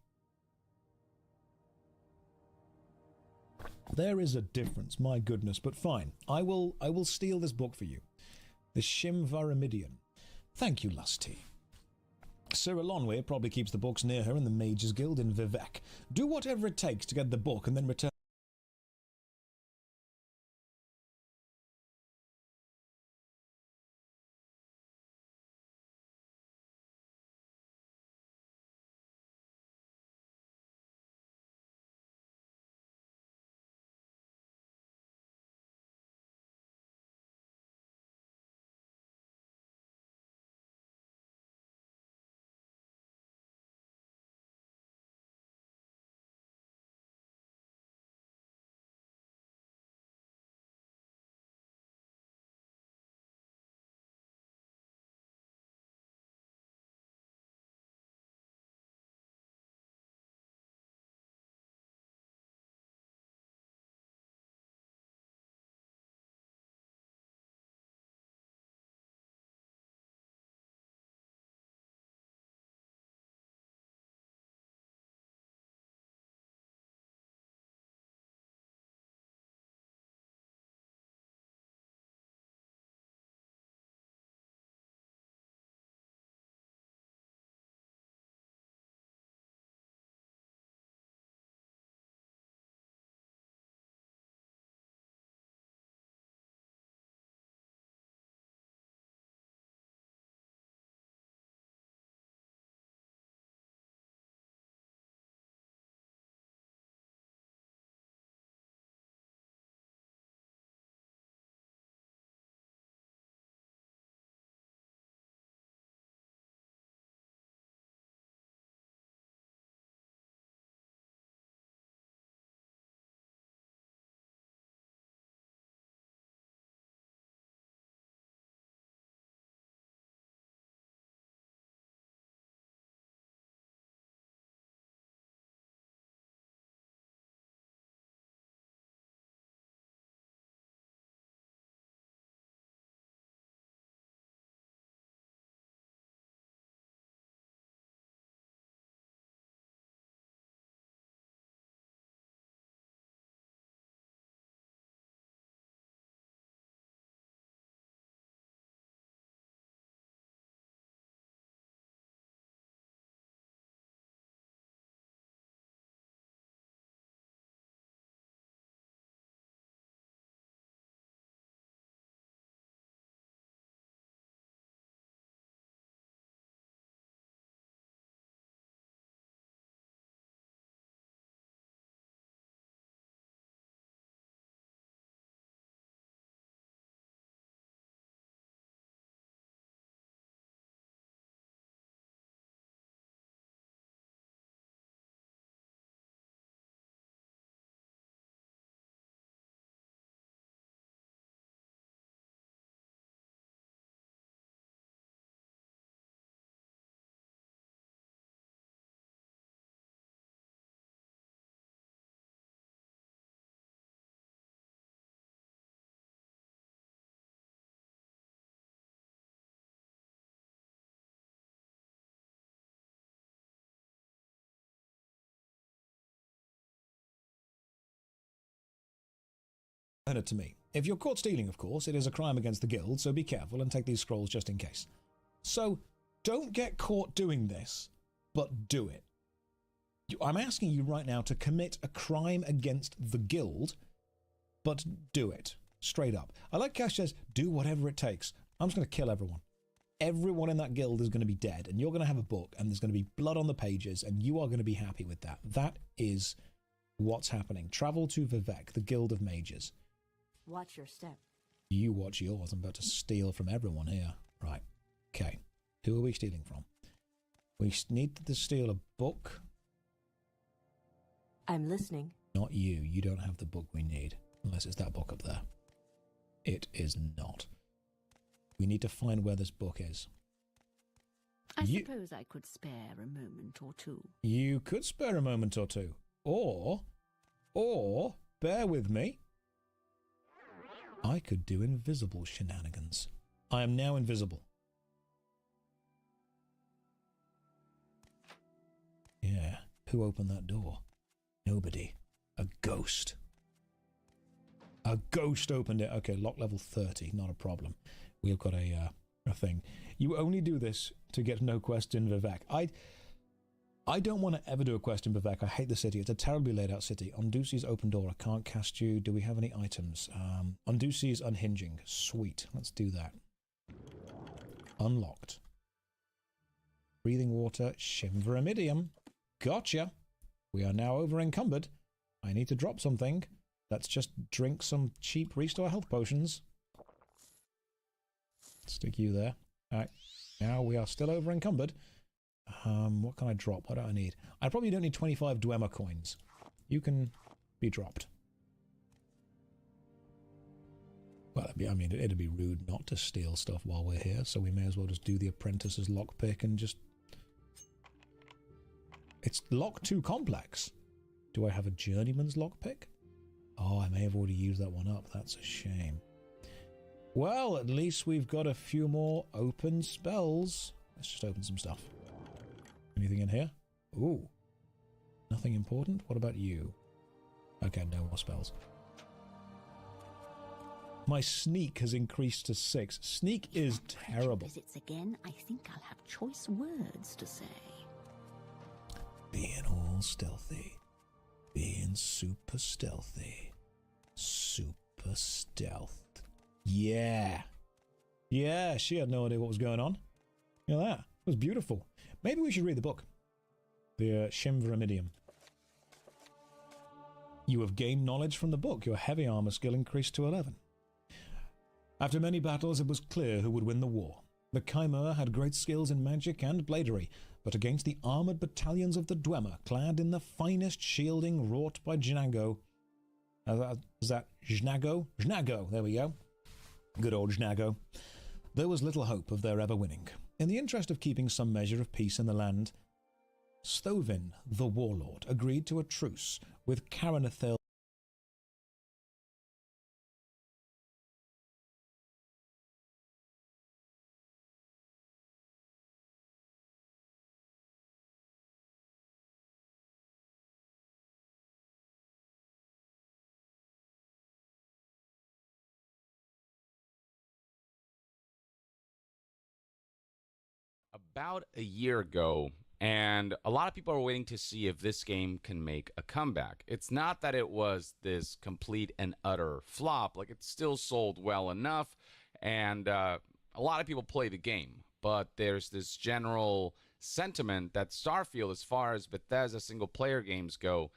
There is a difference, my goodness, but fine. I will steal this book for you. The Shimvaramidian. Thank you, Lusty. Cyril Lonwe probably keeps the books near her in the Mages Guild in Vivec. Do whatever it takes to get the book and then return. It to me. If you're caught stealing, of course, it is a crime against the guild, so be careful and take these scrolls just in case. So, don't get caught doing this, but do it. I'm asking you right now to commit a crime against the guild, but do it. Straight up. I like Cash says, do whatever it takes. I'm just going to kill everyone. Everyone in that guild is going to be dead, and you're going to have a book, and there's going to be blood on the pages, and you are going to be happy with that. That is what's happening. Travel to Vivec, the Guild of Mages. Watch your step. You watch yours. I'm about to steal from everyone here. Right. Okay. Who are we stealing from? We need to steal a book. I'm listening. Not you. You don't have the book we need. Unless it's that book up there. It is not. We need to find where this book is. I suppose I could spare a moment or two. You could spare a moment or two. Or, bear with me. I could do invisible shenanigans. I am now invisible. Yeah. Who opened that door? Nobody. A ghost. A ghost opened it. Okay, lock level 30. Not a problem. We've got a a thing. You only do this to get no quest in Vivek. I don't want to ever do a quest in Vivek. I hate the city. It's a terribly laid out city. Undusi's open door. I can't cast you. Do we have any items? Undusi's unhinging. Sweet. Let's do that. Unlocked. Breathing water. Shimverimidium. Gotcha. We are now over encumbered. I need to drop something. Let's just drink some cheap restore health potions. Stick you there. Alright. Now we are still over encumbered. What can I drop? What do I need? I probably don't need 25 Dwemer coins. You can be dropped. Well, it'd be rude not to steal stuff while we're here, so we may as well just do the apprentice's lockpick and just... It's lock too complex. Do I have a journeyman's lockpick? Oh, I may have already used that one up. That's a shame. Well, at least we've got a few more open spells. Let's just open some stuff. Anything in here? Ooh. Nothing important? What about you? Okay, no more spells. My sneak has increased to 6. Sneak is terrible. Visits again, I think I'll have choice words to say. Being all stealthy. Being super stealthy. Super stealth. Yeah. Yeah, she had no idea what was going on. You know that? It was beautiful. Maybe we should read the book. The Shimverimidium. You have gained knowledge from the book. Your heavy armor skill increased to 11. After many battles, it was clear who would win the war. The Chimera had great skills in magic and bladery, but against the armored battalions of the Dwemer, clad in the finest shielding wrought by Jnago. Is that Jnago? Jnago, there we go. Good old Jnago. There was little hope of their ever winning. In the interest of keeping some measure of peace in the land, Stovin, the warlord, agreed to a truce with Caranathil. About a year ago, and a lot of people are waiting to see if this game can make a comeback. It's not that it was this complete and utter flop. Like, it still sold well enough, and a lot of people play the game. But there's this general sentiment that Starfield, as far as Bethesda single-player games go,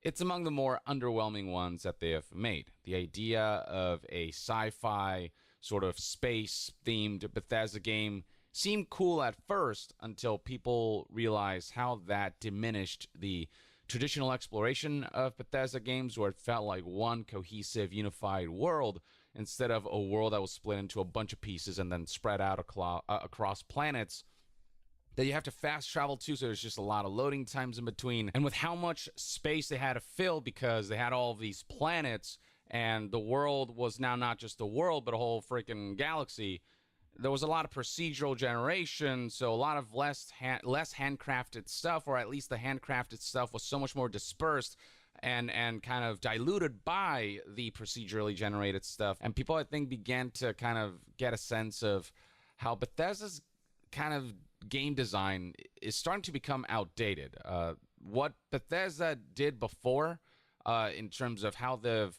it's among the more underwhelming ones that they have made. The idea of a sci-fi sort of space-themed Bethesda game seemed cool at first until people realized how that diminished the traditional exploration of Bethesda games, where it felt like one cohesive, unified world instead of a world that was split into a bunch of pieces and then spread out across planets that you have to fast travel to, so there's just a lot of loading times in between. And with how much space they had to fill because they had all of these planets, and the world was now not just a world, but a whole freaking galaxy, there was a lot of procedural generation, so a lot of less handcrafted stuff, or at least the handcrafted stuff was so much more dispersed and kind of diluted by the procedurally generated stuff. And people, I think, began to kind of get a sense of how Bethesda's kind of game design is starting to become outdated. What Bethesda did before in terms of how they've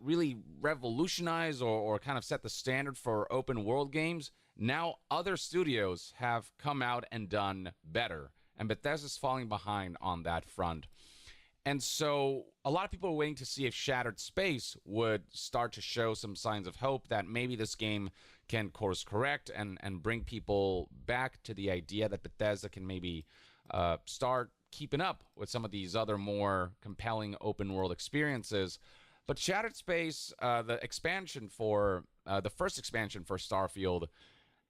really revolutionize or kind of set the standard for open world games, now other studios have come out and done better, and Bethesda's falling behind on that front. And so a lot of people are waiting to see if Shattered Space would start to show some signs of hope that maybe this game can course correct and bring people back to the idea that Bethesda can maybe start keeping up with some of these other more compelling open world experiences. But Shattered Space, the expansion for the first expansion for Starfield,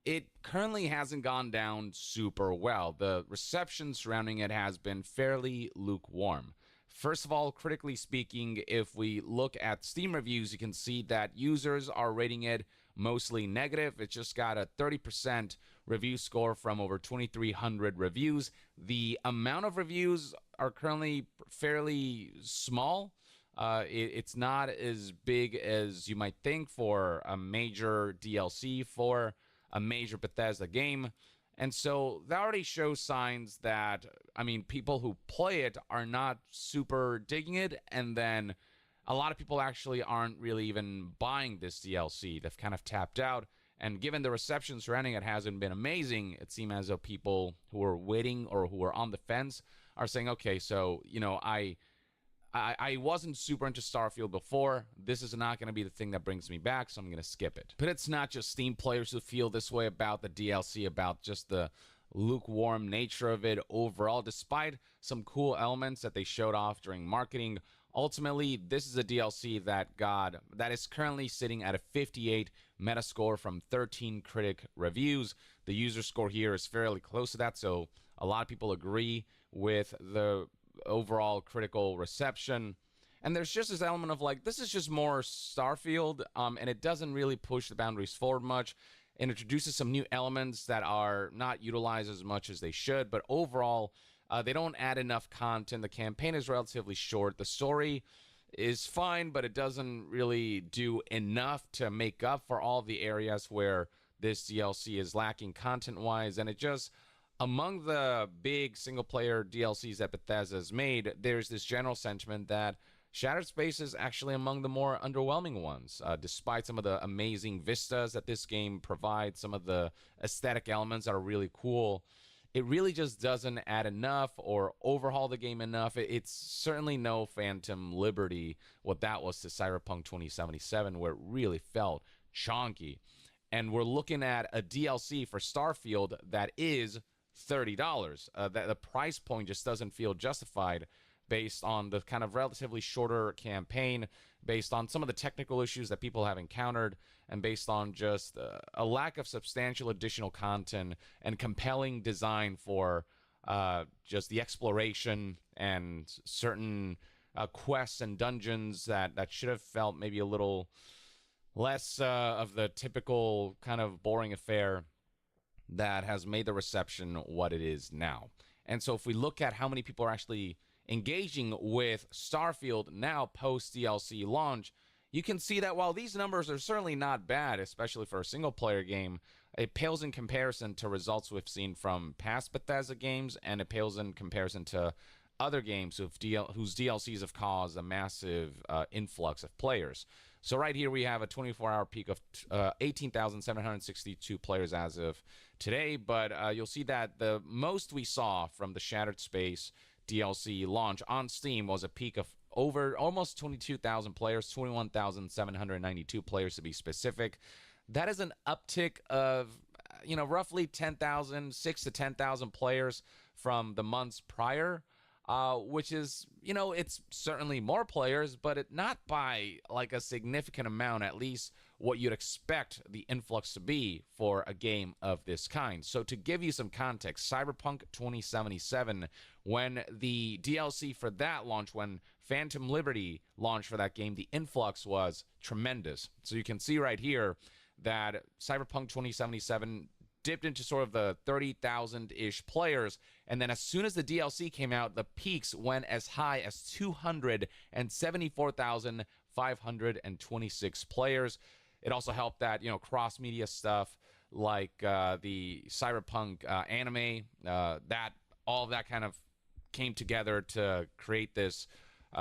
it currently hasn't gone down super well. The reception surrounding it has been fairly lukewarm. First of all, critically speaking, if we look at Steam reviews, you can see that users are rating it mostly negative. It just got a 30% review score from over 2,300 reviews. The amount of reviews are currently fairly small. It's not as big as you might think for a major DLC for a major Bethesda game. And so that already shows signs that, I mean, people who play it are not super digging it. And then a lot of people actually aren't really even buying this DLC. They've kind of tapped out. And given the reception surrounding it hasn't been amazing, it seems as though people who are waiting or who are on the fence are saying, okay, so, you know, I wasn't super into Starfield before. This is not going to be the thing that brings me back, so I'm going to skip it. But it's not just Steam players who feel this way about the DLC, about just the lukewarm nature of it overall. Despite some cool elements that they showed off during marketing, ultimately, this is a DLC that is currently sitting at a 58 Metascore from 13 critic reviews. The user score here is fairly close to that, so a lot of people agree with the overall critical reception. And there's just this element of like, this is just more Starfield, and it doesn't really push the boundaries forward much. It introduces some new elements that are not utilized as much as they should, but overall, they don't add enough content. The campaign is relatively short. The story is fine, but it doesn't really do enough to make up for all the areas where this DLC is lacking content-wise. And it just, among the big single-player DLCs that Bethesda has made, there's this general sentiment that Shattered Space is actually among the more underwhelming ones. Despite some of the amazing vistas that this game provides, some of the aesthetic elements that are really cool, it really just doesn't add enough or overhaul the game enough. It's certainly no Phantom Liberty, what that was to Cyberpunk 2077, where it really felt chonky. And we're looking at a DLC for Starfield that is $30. That the price point just doesn't feel justified based on the kind of relatively shorter campaign, based on some of the technical issues that people have encountered, and based on just a lack of substantial additional content and compelling design for just the exploration and certain quests and dungeons that should have felt maybe a little less of the typical kind of boring affair that has made the reception what it is now. And so if we look at how many people are actually engaging with Starfield now post DLC launch, you can see that while these numbers are certainly not bad, especially for a single player game, it pales in comparison to results we've seen from past Bethesda games, and it pales in comparison to other games whose DLCs have caused a massive influx of players. So right here we have a 24-hour peak of 18,762 players as of today, but you'll see that the most we saw from the Shattered Space DLC launch on Steam was a peak of over almost 22,000 players, 21,792 players to be specific. That is an uptick of, roughly 10,000, 6,000 to 10,000 players from the months prior, which is, it's certainly more players, but not by like a significant amount, at least what you'd expect the influx to be for a game of this kind. So to give you some context, Cyberpunk 2077, when the DLC for that launched, when Phantom Liberty launched for that game, the influx was tremendous. So you can see right here that Cyberpunk 2077 dipped into sort of the 30,000-ish players, and then as soon as the DLC came out, the peaks went as high as 274,526 players. It also helped that, cross-media stuff like the Cyberpunk anime, that all of that kind of came together to create this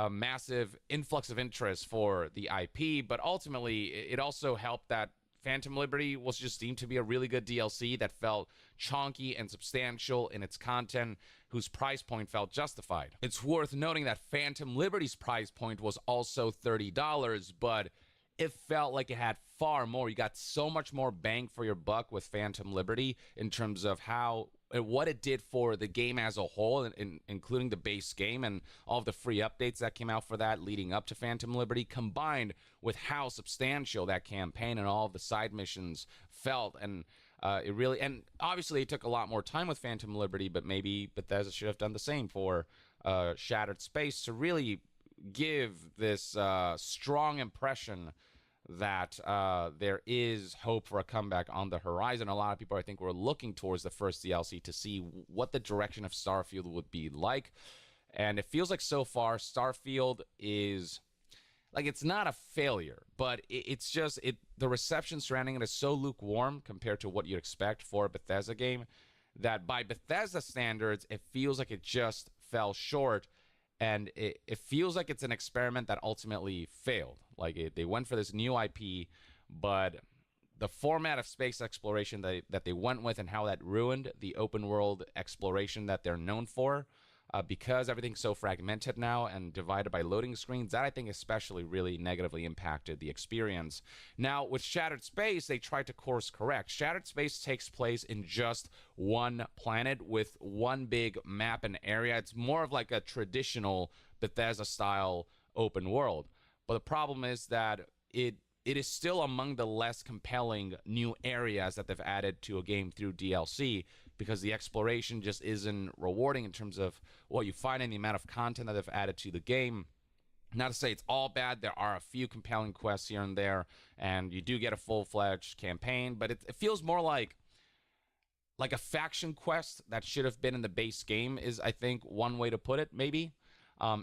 massive influx of interest for the IP, but ultimately it also helped that Phantom Liberty was just deemed to be a really good DLC that felt chonky and substantial in its content, whose price point felt justified. It's worth noting that Phantom Liberty's price point was also $30, but it felt like it had far more. You got so much more bang for your buck with Phantom Liberty in terms of what it did for the game as a whole, including the base game and all of the free updates that came out for that leading up to Phantom Liberty, combined with how substantial that campaign and all of the side missions felt. And and obviously it took a lot more time with Phantom Liberty, but maybe Bethesda should have done the same for Shattered Space to really give this strong impression that there is hope for a comeback on the horizon. A lot of people, I think, were looking towards the first DLC to see what the direction of Starfield would be like. And it feels like so far Starfield is like it's not a failure, but it's just the reception surrounding it is so lukewarm compared to what you'd expect for a Bethesda game that by Bethesda standards, it feels like it just fell short, and it feels like it's an experiment that ultimately failed. Like they went for this new IP, but the format of space exploration that they went with and how that ruined the open world exploration that they're known for, because everything's so fragmented now and divided by loading screens, that I think especially really negatively impacted the experience. Now, with Shattered Space, they tried to course correct. Shattered Space takes place in just one planet with one big map and area. It's more of like a traditional Bethesda-style open world. But the problem is that it is still among the less compelling new areas that they've added to a game through DLC, because the exploration just isn't rewarding in terms of what you find and the amount of content that they've added to the game. Not to say it's all bad. There are a few compelling quests here and there, and you do get a full-fledged campaign, but it feels more like a faction quest that should have been in the base game is, I think, one way to put it, maybe,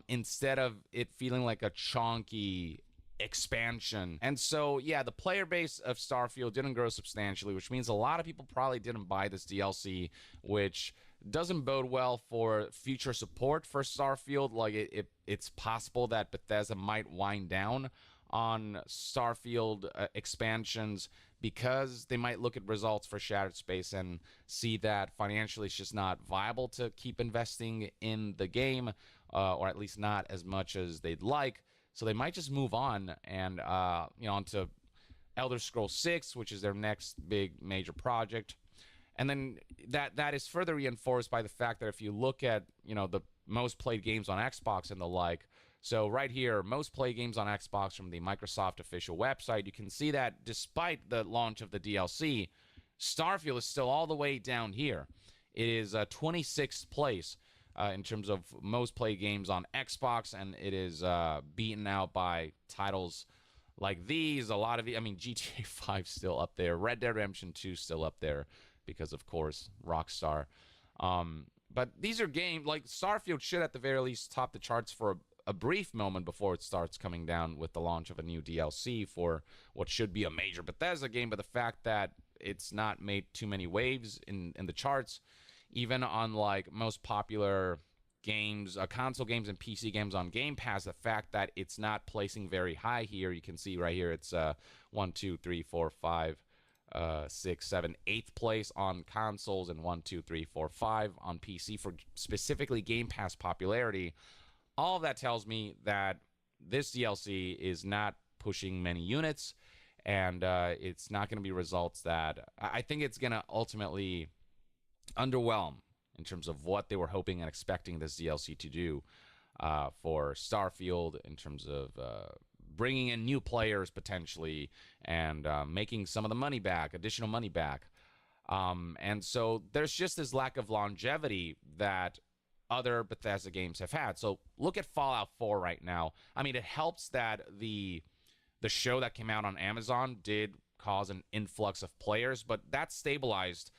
instead of it feeling like a chonky expansion. And so, yeah, the player base of Starfield didn't grow substantially, which means a lot of people probably didn't buy this DLC, which doesn't bode well for future support for Starfield. Like, it's possible that Bethesda might wind down on Starfield expansions because they might look at results for Shattered Space and see that financially it's just not viable to keep investing in the game, or at least not as much as they'd like. So they might just move on and, on to Elder Scrolls 6, which is their next big major project. And then that is further reinforced by the fact that if you look at, the most played games on Xbox and the like, so right here, most played games on Xbox from the Microsoft official website, you can see that despite the launch of the DLC, Starfield is still all the way down here. It is 26th place. In terms of most played games on Xbox, and it is beaten out by titles like these. A lot of GTA 5 still up there, Red Dead Redemption 2 still up there because, of course, Rockstar. But these are games like Starfield should at the very least top the charts for a brief moment before it starts coming down with the launch of a new DLC for what should be a major Bethesda game. But the fact that it's not made too many waves in the charts, even on like most popular games, console games and PC games on Game Pass, the fact that it's not placing very high here, you can see right here, it's 1, 2, 3, 4, 5, 6, 7, 8th place on consoles, and 1, 2, 3, 4, 5 on PC for specifically Game Pass popularity. All of that tells me that this DLC is not pushing many units, and it's not going to be results that I think it's going to ultimately underwhelm in terms of what they were hoping and expecting this DLC to do for Starfield, in terms of bringing in new players potentially and making some of the money back, additional money back. And so there's just this lack of longevity that other Bethesda games have had. So look at Fallout 4 right now. I mean, it helps that the show that came out on Amazon did cause an influx of players, but that's stabilized.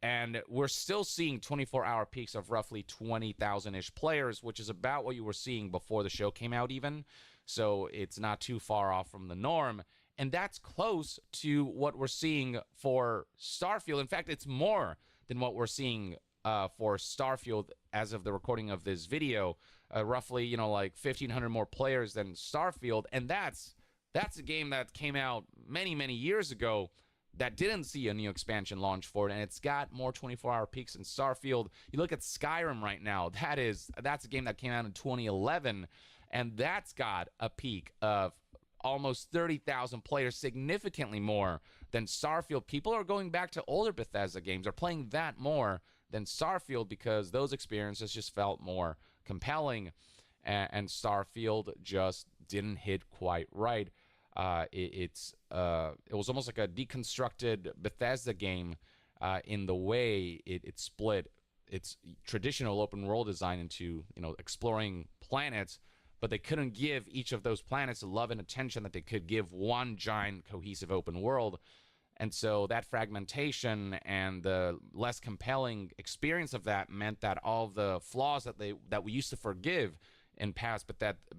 And we're still seeing 24-hour peaks of roughly 20,000-ish players, which is about what you were seeing before the show came out even. So it's not too far off from the norm. And that's close to what we're seeing for Starfield. In fact, it's more than what we're seeing for Starfield as of the recording of this video. Roughly, like 1,500 more players than Starfield. And that's a game that came out many, many years ago that didn't see a new expansion launch for it, and it's got more 24-hour peaks in Starfield. You look at Skyrim right now, that's a game that came out in 2011, and that's got a peak of almost 30,000 players, significantly more than Starfield. People are going back to older Bethesda games, are playing that more than Starfield because those experiences just felt more compelling, and Starfield just didn't hit quite right. It was almost like a deconstructed Bethesda game in the way it split its traditional open world design into exploring planets, but they couldn't give each of those planets the love and attention that they could give one giant cohesive open world. And so that fragmentation and the less compelling experience of that meant that all of the flaws that we used to forgive in past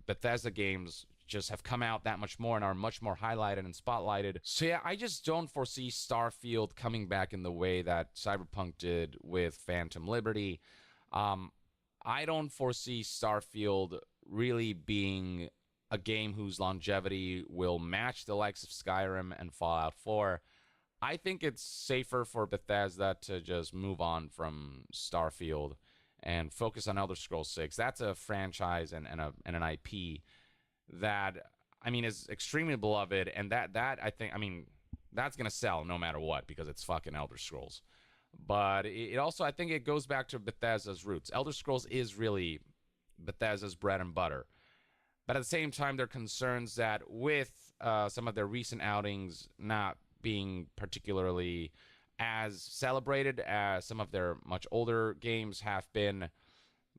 Bethesda games just have come out that much more and are much more highlighted and spotlighted. So yeah, I just don't foresee Starfield coming back in the way that Cyberpunk did with Phantom Liberty. I don't foresee Starfield really being a game whose longevity will match the likes of Skyrim and Fallout 4. I think it's safer for Bethesda to just move on from Starfield and focus on Elder Scrolls 6. That's a franchise and an IP that, I mean, is extremely beloved, and that I think, I mean, that's going to sell no matter what because it's fucking Elder Scrolls. But it also, I think it goes back to Bethesda's roots. Elder Scrolls is really Bethesda's bread and butter. But at the same time, there are concerns that with some of their recent outings not being particularly as celebrated as some of their much older games have been,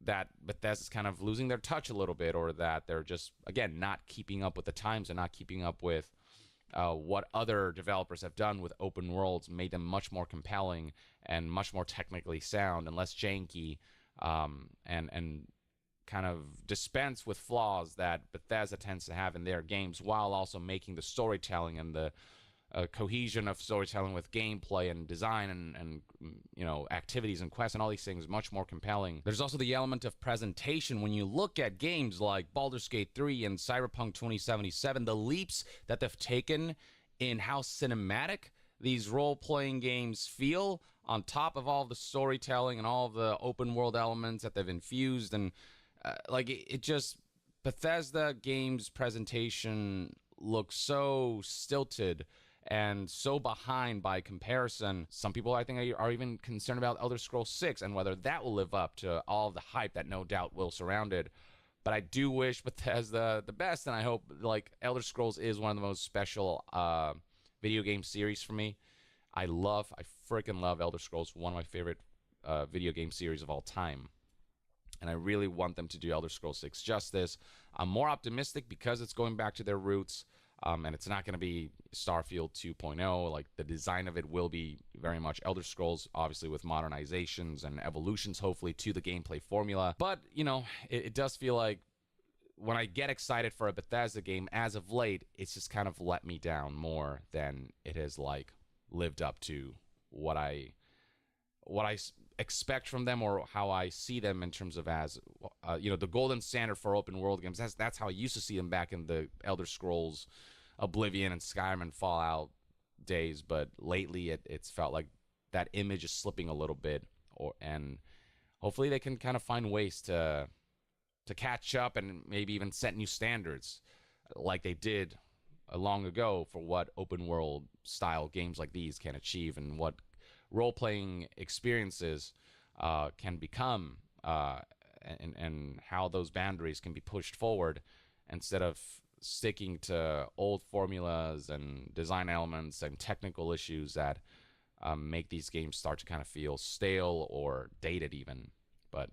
that Bethesda's kind of losing their touch a little bit, or that they're just, again, not keeping up with the times and not keeping up with what other developers have done with open worlds, made them much more compelling and much more technically sound and less janky, and kind of dispense with flaws that Bethesda tends to have in their games, while also making the storytelling and the cohesion of storytelling with gameplay and design and you know, activities and quests and all these things much more compelling. There's also the element of presentation. When you look at games like Baldur's Gate 3 and Cyberpunk 2077, the leaps that they've taken in how cinematic these role-playing games feel, on top of all the storytelling and all the open world elements that they've infused, and like it just, Bethesda games presentation looks so stilted and so behind by comparison. Some people, I think, are even concerned about Elder Scrolls 6 and whether that will live up to all of the hype that no doubt will surround it. But I do wish Bethesda the best, and I hope, like, Elder Scrolls is one of the most special video game series for me. I freaking love Elder Scrolls, one of my favorite video game series of all time. And I really want them to do Elder Scrolls 6 justice. I'm more optimistic because it's going back to their roots. And it's not going to be Starfield 2.0. Like, the design of it will be very much Elder Scrolls, obviously with modernizations and evolutions, hopefully, to the gameplay formula. But, you know, it does feel like when I get excited for a Bethesda game, as of late, it's just kind of let me down more than it has, like, lived up to what I expect from them, or how I see them in terms of as, you know, the golden standard for open world games. That's how I used to see them back in the Elder Scrolls, Oblivion, and Skyrim and Fallout days. But lately, it's felt like that image is slipping a little bit, and hopefully they can kind of find ways to catch up and maybe even set new standards, like they did long ago, for what open world style games like these can achieve, and what role-playing experiences can become, and how those boundaries can be pushed forward, instead of sticking to old formulas and design elements and technical issues that make these games start to kind of feel stale or dated even. But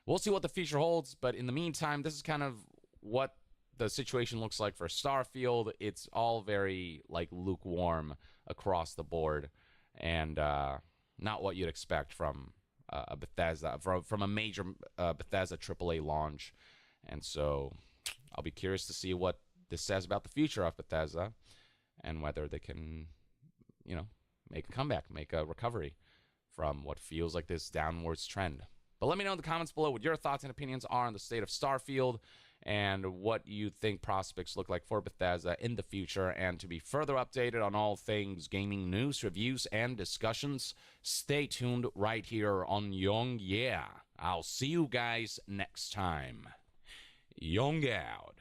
we'll see what the future holds. But in the meantime, this is kind of what the situation looks like for Starfield. It's all very, like, lukewarm across the board, and not what you'd expect from a Bethesda, from a major Bethesda AAA launch. And so I'll be curious to see what this says about the future of Bethesda, and whether they can, you know, make a comeback, make a recovery from what feels like this downwards trend. But let me know in the comments below what your thoughts and opinions are on the state of Starfield, and what you think prospects look like for Bethesda in the future. And to be further updated on all things gaming news, reviews, and discussions, stay tuned right here on Young Yeah. I'll see you guys next time. Young out.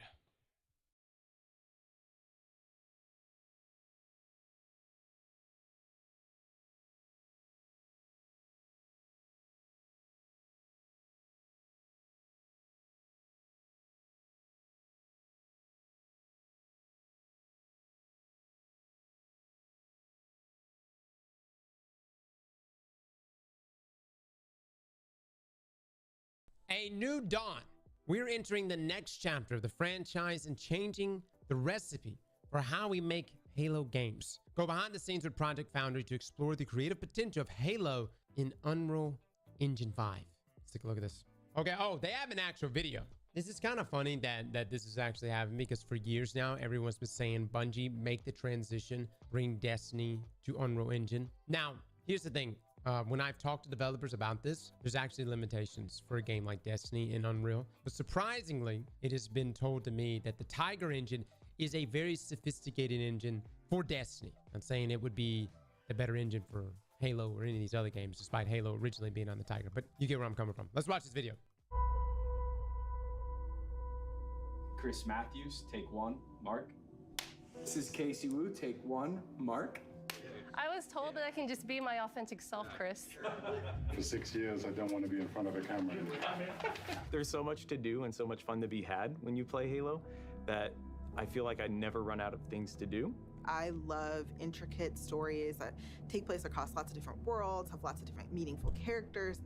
A new dawn. We're entering the next chapter of the franchise and changing the recipe for how we make Halo games. Go behind the scenes with Project Foundry to explore the creative potential of Halo in Unreal Engine 5. Let's take a look at this. Okay, oh, they have an actual video. This is kind of funny that this is actually happening, because for years now, everyone's been saying, Bungie, make the transition, bring Destiny to Unreal Engine. Now, here's the thing. When I've talked to developers about this, there's actually limitations for a game like Destiny in Unreal. But surprisingly, it has been told to me that the Tiger engine is a very sophisticated engine for Destiny. I'm saying it would be a better engine for Halo or any of these other games, despite Halo originally being on the Tiger. But you get where I'm coming from. Let's watch this video. Chris Matthews, take one. Mark. This is Casey Wu, take one. Mark. I was told that I can just be my authentic self, Chris. For 6 years, I don't want to be in front of a camera. There's so much to do and so much fun to be had when you play Halo that I feel like I never run out of things to do. I love intricate stories that take place across lots of different worlds, have lots of different meaningful characters.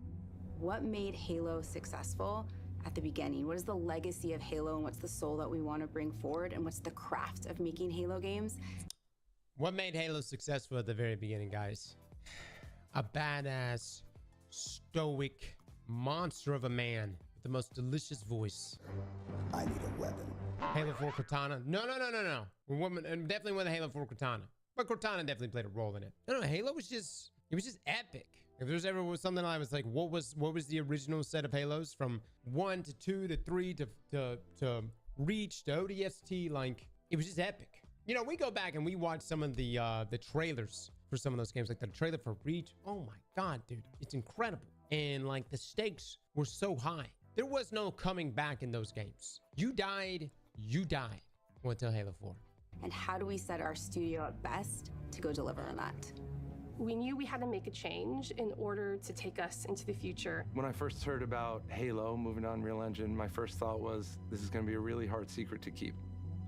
What made Halo successful at the beginning? What is the legacy of Halo, and what's the soul that we want to bring forward, and what's the craft of making Halo games? What made Halo successful at the very beginning, guys? A badass, stoic monster of a man with the most delicious voice. I need a weapon. Halo 4 Cortana. No. And definitely with Halo 4 Cortana. But Cortana definitely played a role in it. No, Halo was just, it was just epic. If there's ever was something I was like, what was the original set of Halos from 1 to 2 to 3 to Reach to ODST? Like, it was just epic. You know, we go back and we watch some of the trailers for some of those games, like the trailer for Reach. Oh my God, dude, it's incredible. And like the stakes were so high. There was no coming back in those games. You died. Well, until Halo 4. And how do we set our studio up best to go deliver on that? We knew we had to make a change in order to take us into the future. When I first heard about Halo moving to Unreal Engine, my first thought was, this is going to be a really hard secret to keep.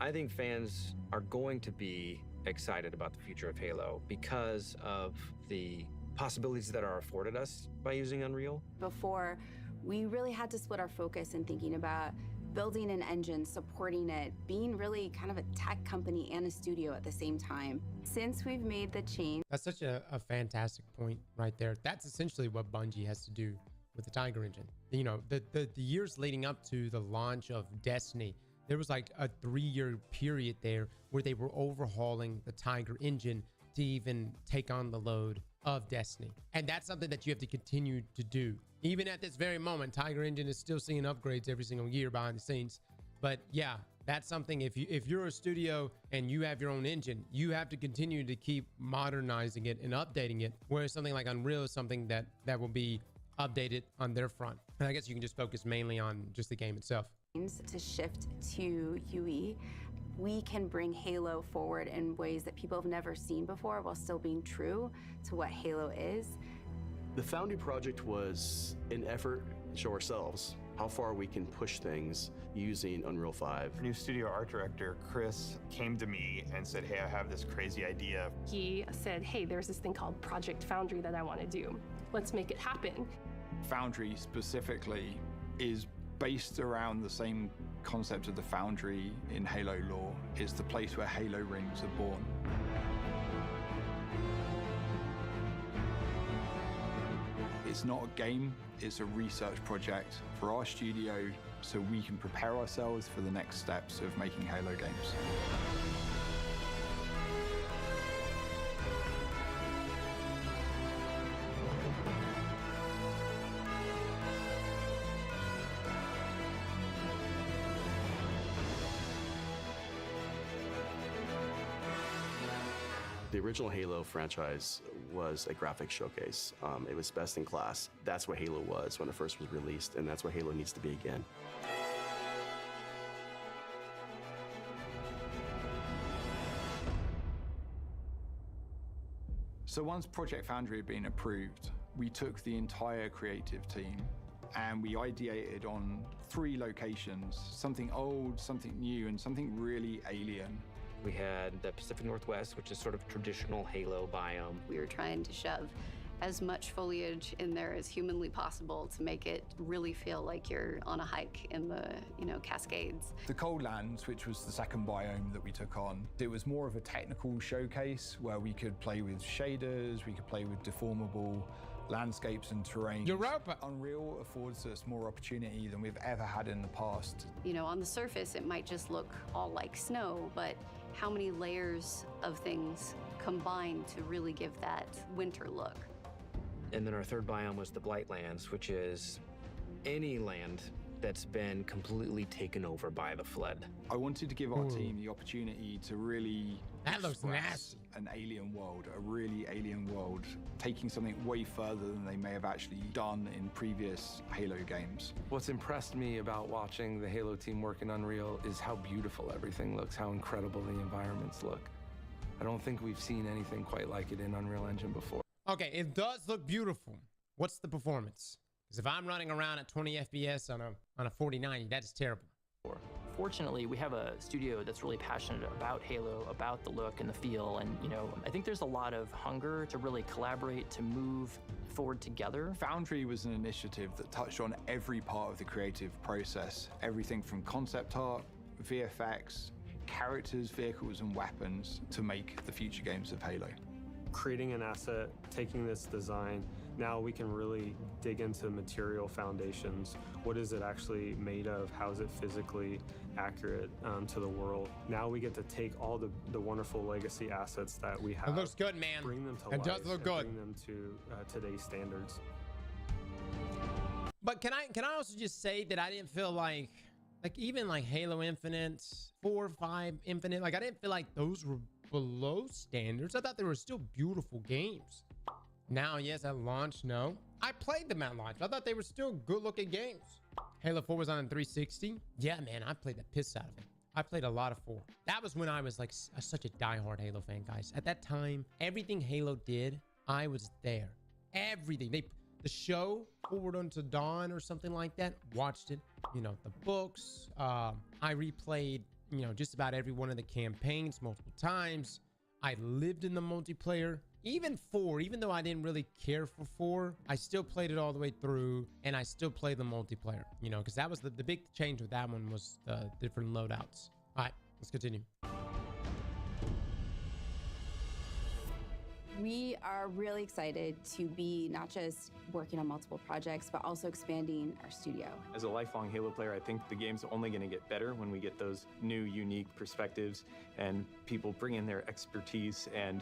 I think fans are going to be excited about the future of Halo because of the possibilities that are afforded us by using Unreal. Before, we really had to split our focus in thinking about building an engine, supporting it, being really kind of a tech company and a studio at the same time. Since we've made the change. That's such a fantastic point right there. That's essentially what Bungie has to do with the Tiger engine. You know, the years leading up to the launch of Destiny, there was like a 3-year period there where they were overhauling the Tiger engine to even take on the load of Destiny. And that's something that you have to continue to do. Even at this very moment, Tiger engine is still seeing upgrades every single year behind the scenes. But yeah, that's something, if you're a studio and you have your own engine, you have to continue to keep modernizing it and updating it. Whereas something like Unreal is something that will be updated on their front. And I guess you can just focus mainly on just the game itself. To shift to UE, we can bring Halo forward in ways that people have never seen before while still being true to what Halo is. The Foundry project was an effort to show ourselves how far we can push things using Unreal 5. Our new studio art director, Chris, came to me and said, hey, I have this crazy idea. He said, hey, there's this thing called Project Foundry that I want to do. Let's make it happen. Foundry specifically is based around the same concept of the Foundry in Halo lore. It's the place where Halo rings are born. It's not a game, it's a research project for our studio so we can prepare ourselves for the next steps of making Halo games. The original Halo franchise was a graphics showcase. It was best in class. That's what Halo was when it first was released, and that's what Halo needs to be again. So once Project Foundry had been approved, we took the entire creative team and we ideated on 3 locations, something old, something new, and something really alien. We had the Pacific Northwest, which is sort of traditional Halo biome. We were trying to shove as much foliage in there as humanly possible to make it really feel like you're on a hike in the, Cascades. The Cold Lands, which was the second biome that we took on, it was more of a technical showcase where we could play with shaders, we could play with deformable landscapes and terrain. Europa. Unreal affords us more opportunity than we've ever had in the past. You know, on the surface, it might just look all like snow, but how many layers of things combine to really give that winter look? And then our third biome was the Blightlands, which is any land that's been completely taken over by the flood. I wanted to give our team the opportunity to really that looks express nasty. An alien world, a really alien world, taking something way further than they may have actually done in previous Halo games. What's impressed me about watching the Halo team work in Unreal is how beautiful everything looks, how incredible the environments look. I don't think we've seen anything quite like it in Unreal Engine before. Okay, it does look beautiful. What's the performance? Because if I'm running around at 20 FPS on a 4090, that's terrible. Fortunately, we have a studio that's really passionate about Halo, about the look and the feel, and you know, I think there's a lot of hunger to really collaborate, to move forward together. Foundry was an initiative that touched on every part of the creative process, everything from concept art, VFX, characters, vehicles, and weapons to make the future games of Halo. Creating an asset, taking this design, now we can really dig into material foundations. What is it actually made of? How is it physically accurate to the world? Now we get to take all the wonderful legacy assets that we have. It looks good, man. Bring them to it life. Does look good. Bring them to today's standards. But can I also just say that I didn't feel like even like Halo Infinite, 4, 5 Infinite, like I didn't feel like those were below standards. I thought they were still beautiful games. Now, yes, at launch, no. I played them at launch. I thought they were still good-looking games. Halo 4 was on 360. Yeah, man, I played the piss out of it. I played a lot of 4. That was when I was like such a diehard Halo fan, guys. At that time, everything Halo did, I was there. Everything. The show, Forward Unto Dawn or something like that, watched it. You know, the books. I replayed, you know, just about every one of the campaigns multiple times. I lived in the multiplayer. Even 4, even though I didn't really care for 4, I still played it all the way through, and I still play the multiplayer, you know, because that was the big change with that one was the different loadouts. All right, let's continue. We are really excited to be not just working on multiple projects, but also expanding our studio. As a lifelong Halo player, I think the game's only going to get better when we get those new, unique perspectives and people bring in their expertise and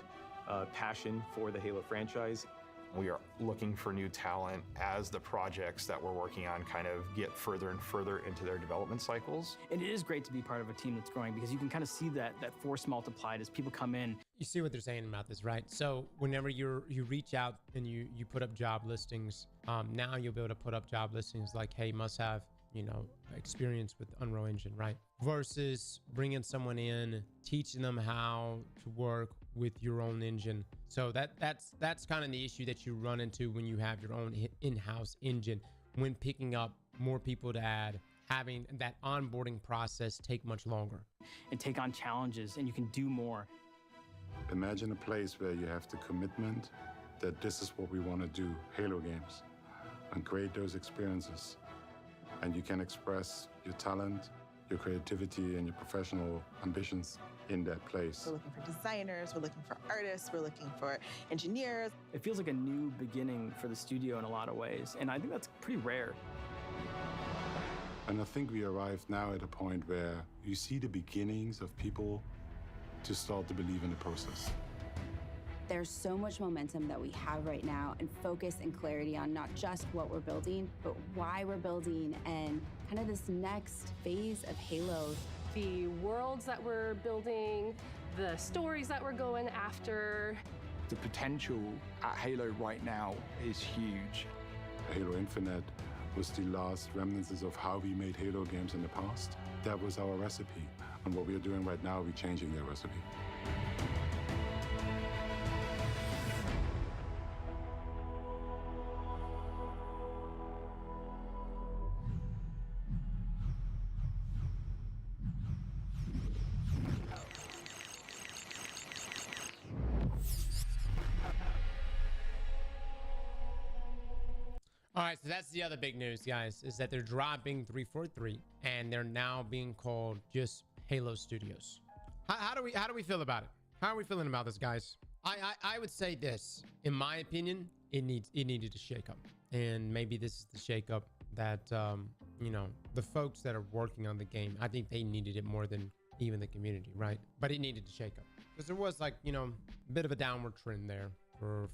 passion for the Halo franchise. We are looking for new talent as the projects that we're working on kind of get further and further into their development cycles. And it is great to be part of a team that's growing because you can kind of see that force multiplied as people come in. You see what they're saying about this, right? So whenever you reach out and you put up job listings, now you'll be able to put up job listings like, hey, must have, you know, experience with Unreal Engine, right? Versus bringing someone in, teaching them how to work with your own engine. So that's kind of the issue that you run into when you have your own in-house engine, when picking up more people to add, having that onboarding process take much longer. And take on challenges, and you can do more. Imagine a place where you have the commitment that this is what we want to do, Halo games, and create those experiences. And you can express your talent, your creativity, and your professional ambitions in that place. We're looking for designers, we're looking for artists, we're looking for engineers. It feels like a new beginning for the studio in a lot of ways, and I think that's pretty rare. And I think we arrived now at a point where you see the beginnings of people to start to believe in the process. There's so much momentum that we have right now, and focus and clarity on not just what we're building, but why we're building and kind of this next phase of Halo. The worlds that we're building, the stories that we're going after. The potential at Halo right now is huge. Halo Infinite was the last remnants of how we made Halo games in the past. That was our recipe. And what we're doing right now, we're changing that recipe. All right, so that's the other big news, guys, is that they're dropping 343, and they're now being called just Halo Studios. How do we feel about it? How are we feeling about this, guys? I would say this, in my opinion, it needed to shake up, and maybe this is the shake up that you know, the folks that are working on the game, I think they needed it more than even the community, right? But it needed to shake up because there was, like, you know, a bit of a downward trend there for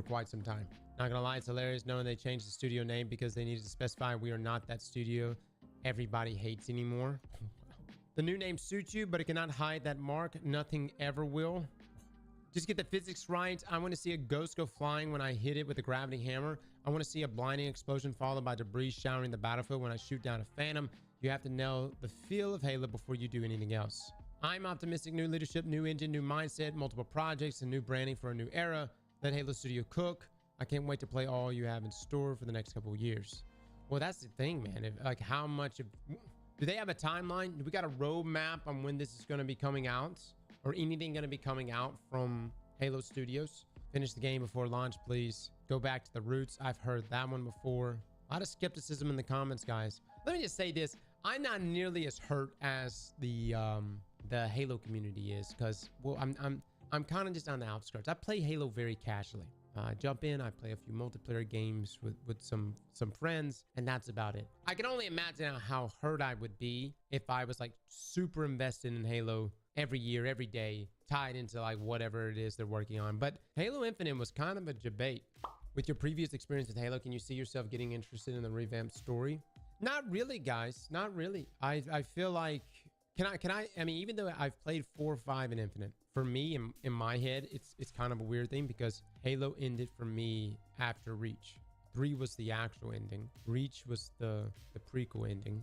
quite some time. Not gonna lie, it's hilarious knowing they changed the studio name because they needed to specify we are not that studio everybody hates anymore. The new name suits you, but it cannot hide that mark. Nothing ever will. Just get the physics right. I want to see a ghost go flying when I hit it with a gravity hammer. I want to see a blinding explosion followed by debris showering the battlefield when I shoot down a phantom. You have to know the feel of Halo before you do anything else. I'm optimistic. New leadership, new engine, new mindset, multiple projects, and new branding for a new era. Let Halo Studio cook. I can't wait to play all you have in store for the next couple of years. Well, that's the thing, man. If, like, how much of... Do they have a timeline? Do we got a roadmap on when this is going to be coming out? Or anything going to be coming out from Halo Studios? Finish the game before launch, please. Go back to the roots. I've heard that one before. A lot of skepticism in the comments, guys. Let me just say this. I'm not nearly as hurt as the Halo community is, because, well, I'm kind of just on the outskirts. I play Halo very casually. I jump in, I play a few multiplayer games with some friends, and that's about it. I can only imagine how hurt I would be if I was, like, super invested in Halo every year, every day, tied into, like, whatever it is they're working on. But Halo Infinite was kind of a debate. With your previous experience with Halo, can you see yourself getting interested in the revamped story? Not really, guys. Not really. I feel like... I mean, even though I've played 4 or 5 in Infinite, for me, in my head, it's kind of a weird thing because Halo ended for me after Reach. 3 was the actual ending. Reach was the prequel ending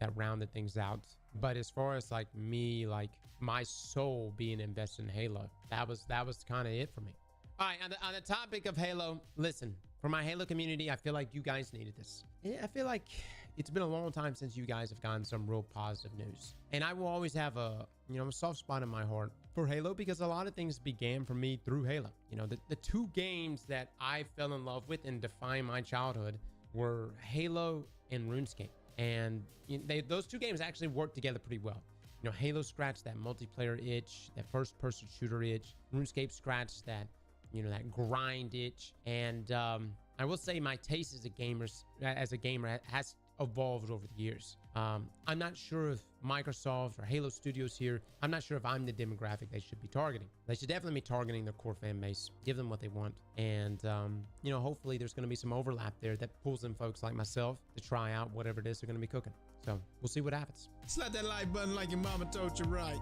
that rounded things out. But as far as, like, me, like, my soul being invested in Halo, that was kind of it for me. All right, on the topic of Halo, listen, for my Halo community, I feel like you guys needed this. I feel like it's been a long time since you guys have gotten some real positive news. And I will always have a soft spot in my heart for Halo because a lot of things began for me through Halo. You know, the 2 games that I fell in love with and defined my childhood were Halo and RuneScape. And those 2 games actually work together pretty well. You know, Halo scratched that multiplayer itch, that first-person shooter itch. RuneScape scratched that, that grind itch. And I will say my taste as a gamer has evolved over the years. I'm not sure if Microsoft or Halo Studios here, I'm not sure if I'm the demographic they should be targeting. They should definitely be targeting their core fan base, give them what they want. And, hopefully there's going to be some overlap there that pulls in folks like myself to try out whatever it is they're going to be cooking. So we'll see what happens. Slap that like button like your mama told you right.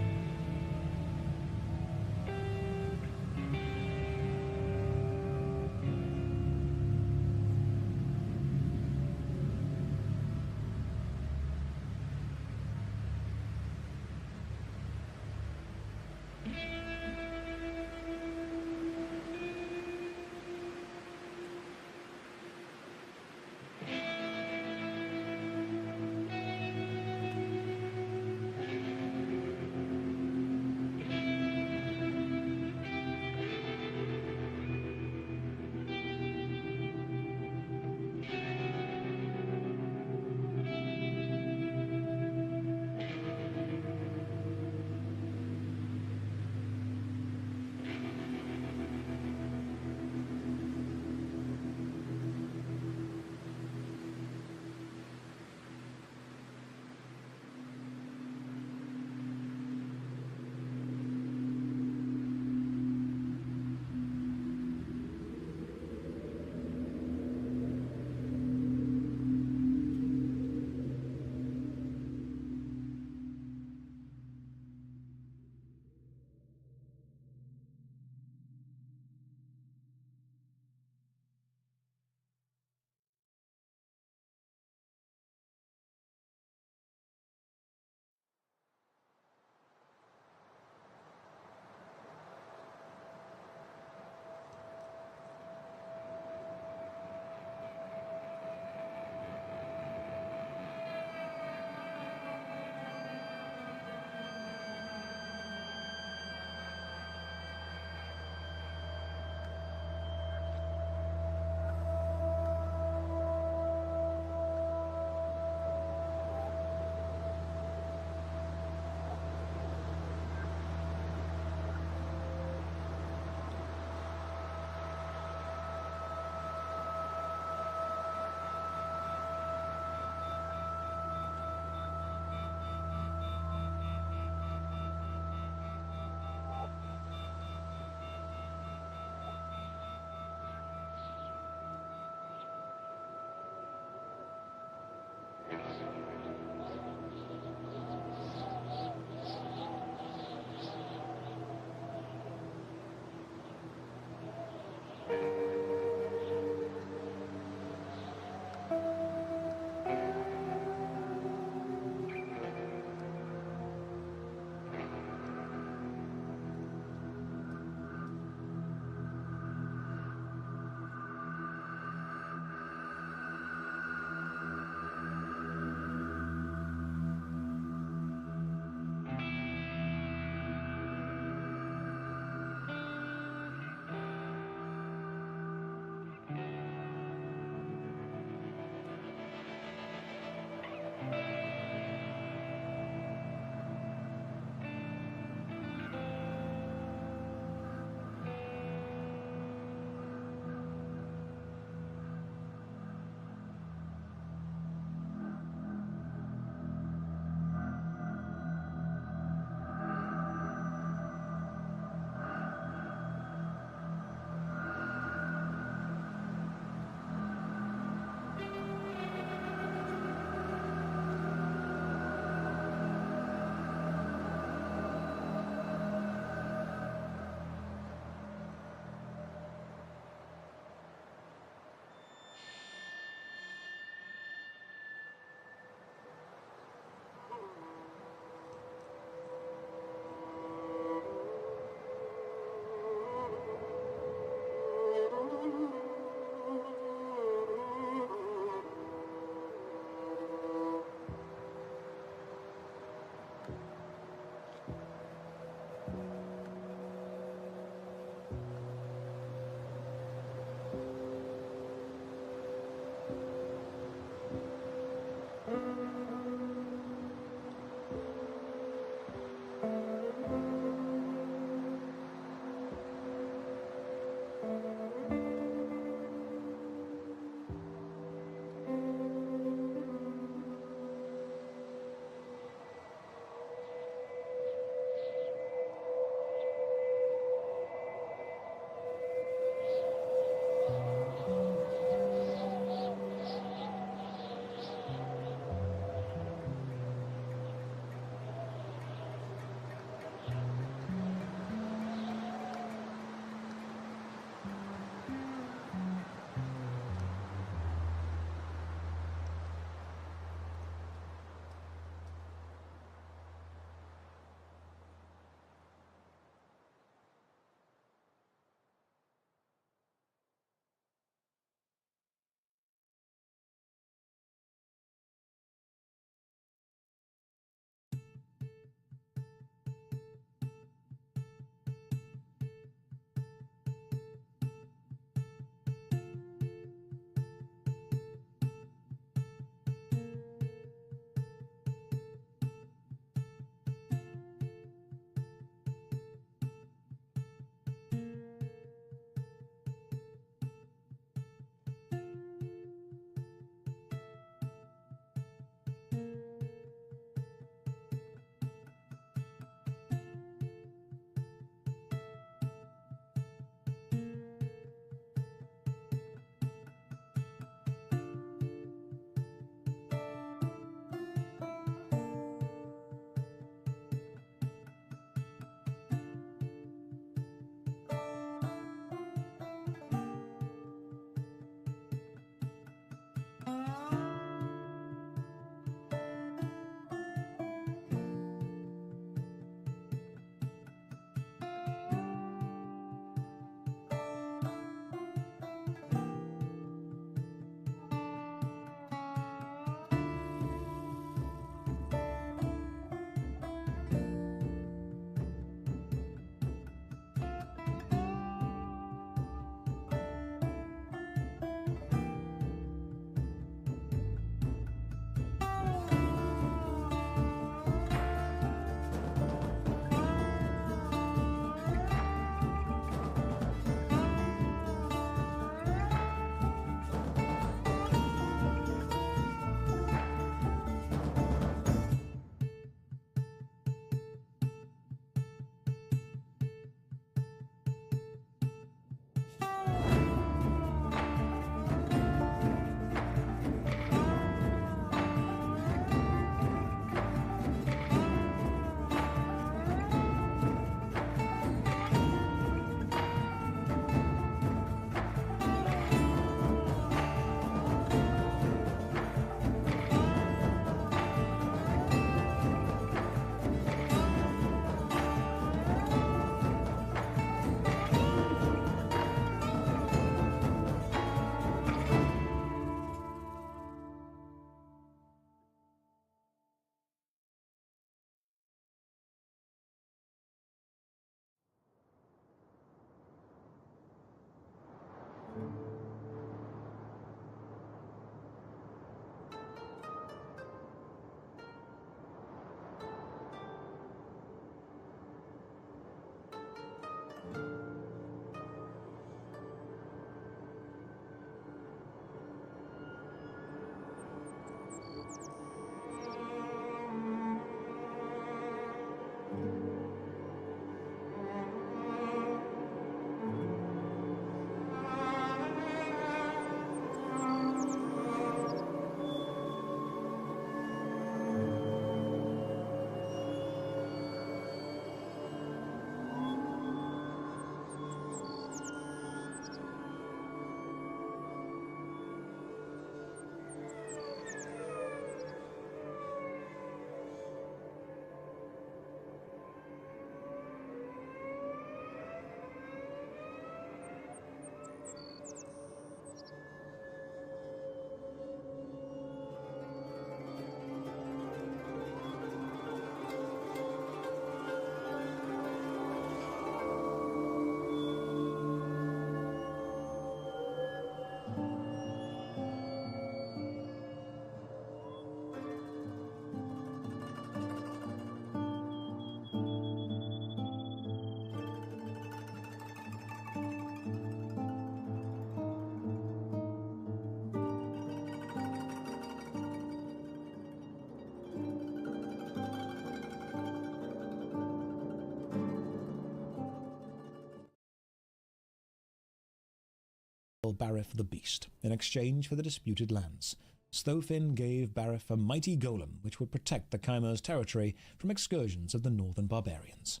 Barif the Beast in exchange for the disputed lands. Stofin gave Barif a mighty golem which would protect the Chimera's territory from excursions of the northern barbarians.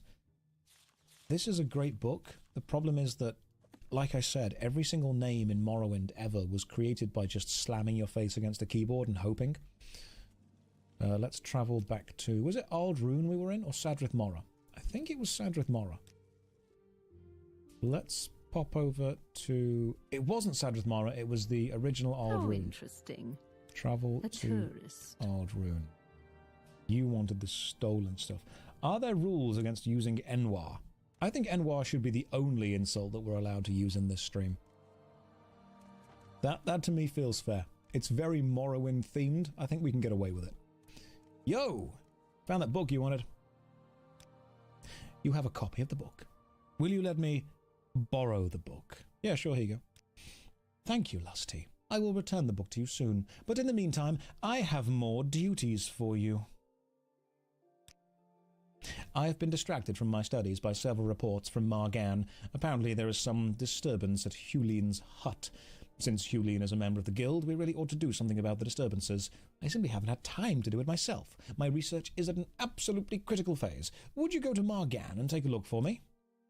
This is a great book. The problem is that, like I said, every single name in Morrowind ever was created by just slamming your face against a keyboard and hoping. Let's travel back to... Was it Aldrune we were in, or Sadrith Mora? I think it was Sadrith Mora. Let's pop over to... It wasn't Sadrith Mora, it was the original Aldrune. How interesting. Travel A to tourist. Aldrune. You wanted the stolen stuff. Are there rules against using Enwar? I think Enwar should be the only insult that we're allowed to use in this stream. That to me feels fair. It's very Morrowind themed. I think we can get away with it. Yo! Found that book you wanted. You have a copy of the book. Will you let me borrow the book? Yeah, sure, here you go. Thank you, Lusty. I will return the book to you soon, but in the meantime, I have more duties for you. I have been distracted from my studies by several reports from Margan. Apparently there is some disturbance at Huline's hut. Since Huline is a member of the guild, we really ought to do something about the disturbances. I simply haven't had time to do it myself. My research is at an absolutely critical phase. Would you go to Margan and take a look for me?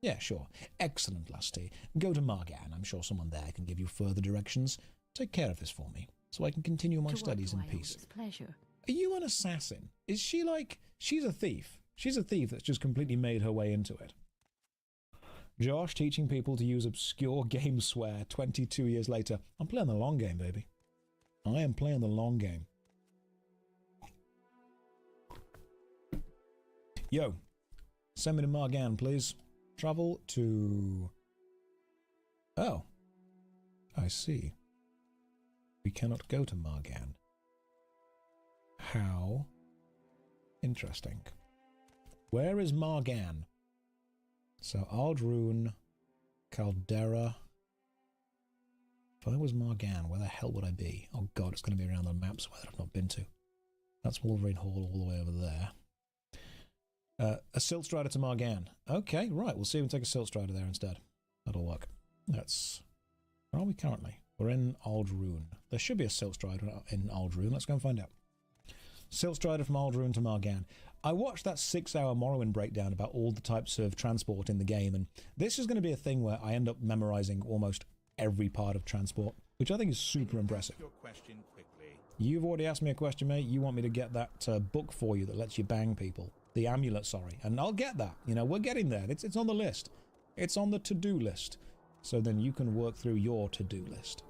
Yeah, sure. Excellent, Lusty. Go to Margan. I'm sure someone there can give you further directions. Take care of this for me, so I can continue my studies in peace. Pleasure. Are you an assassin? Is she like... She's a thief. She's a thief that's just completely made her way into it. Josh teaching people to use obscure game swear 22 years later. I'm playing the long game, baby. I am playing the long game. Yo, send me to Margan, please. Travel to... Oh. I see. We cannot go to Margan. How interesting. Where is Margan? So Aldrune, Caldera. If I was Margan, where the hell would I be? Oh god, it's going to be around the maps where I've not been to. That's Wolverine Hall all the way over there. A Silt Strider to Margan. Okay, right, we'll see if we can take a Silt Strider there instead. That'll work. That's... Where are we currently? We're in Aldrune. There should be a Silt Strider in Aldrune. Let's go and find out. Silt Strider from Aldrune to Margan. I watched that 6-hour Morrowind breakdown about all the types of transport in the game, and this is going to be a thing where I end up memorizing almost every part of transport, which I think is super impressive. Your question quickly. You've already asked me a question, mate. You want me to get that book for you that lets you bang people. The amulet, sorry. And I'll get that. You know, we're getting there. It's on the list. It's on the to-do list. So then you can work through your to-do list.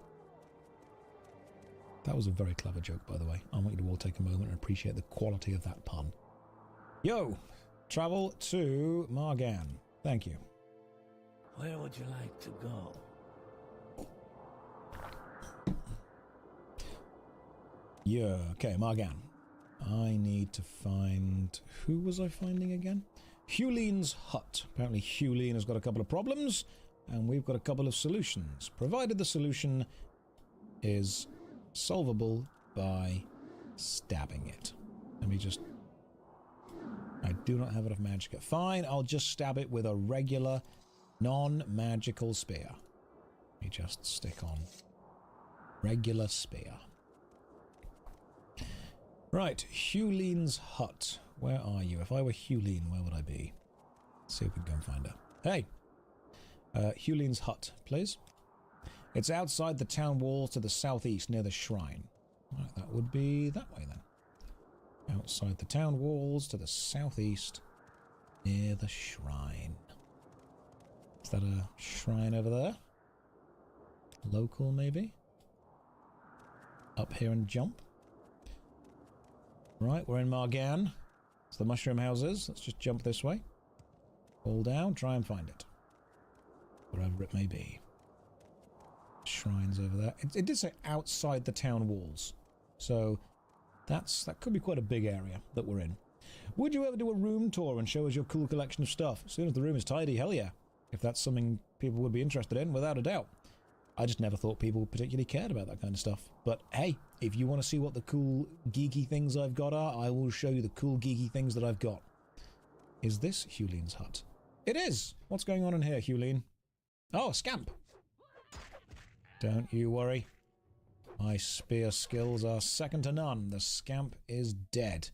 That was a very clever joke, by the way. I want you to all take a moment and appreciate the quality of that pun. Yo! Travel to Margan. Thank you. Where would you like to go? Yeah, okay, Margan. I need to find... Who was I finding again? Huline's hut. Apparently Huline has got a couple of problems, and we've got a couple of solutions, provided the solution is solvable by stabbing it. Let me just... I do not have enough magic. Fine, I'll just stab it with a regular, non-magical spear. Let me just stick on regular spear. Right, Huline's hut. Where are you? If I were Huline, where would I be? Let's see if we can go and find her. Hey! Huline's hut, please. It's outside the town walls to the southeast, near the shrine. Right, that would be that way then. Outside the town walls to the southeast, near the shrine. Is that a shrine over there? Local, maybe? Up here and jump. Right, we're in Margan. It's the mushroom houses. Let's just jump this way. Fall down, try and find it. Wherever it may be. Shrines over there. It did say outside the town walls. So that could be quite a big area that we're in. Would you ever do a room tour and show us your cool collection of stuff? As soon as the room is tidy, hell yeah. If that's something people would be interested in, without a doubt. I just never thought people particularly cared about that kind of stuff. But hey, if you want to see what the cool geeky things I've got are, I will show you the cool geeky things that I've got. Is this Huline's hut? It is! What's going on in here, Huline? Oh, a scamp! Don't you worry. My spear skills are second to none. The scamp is dead.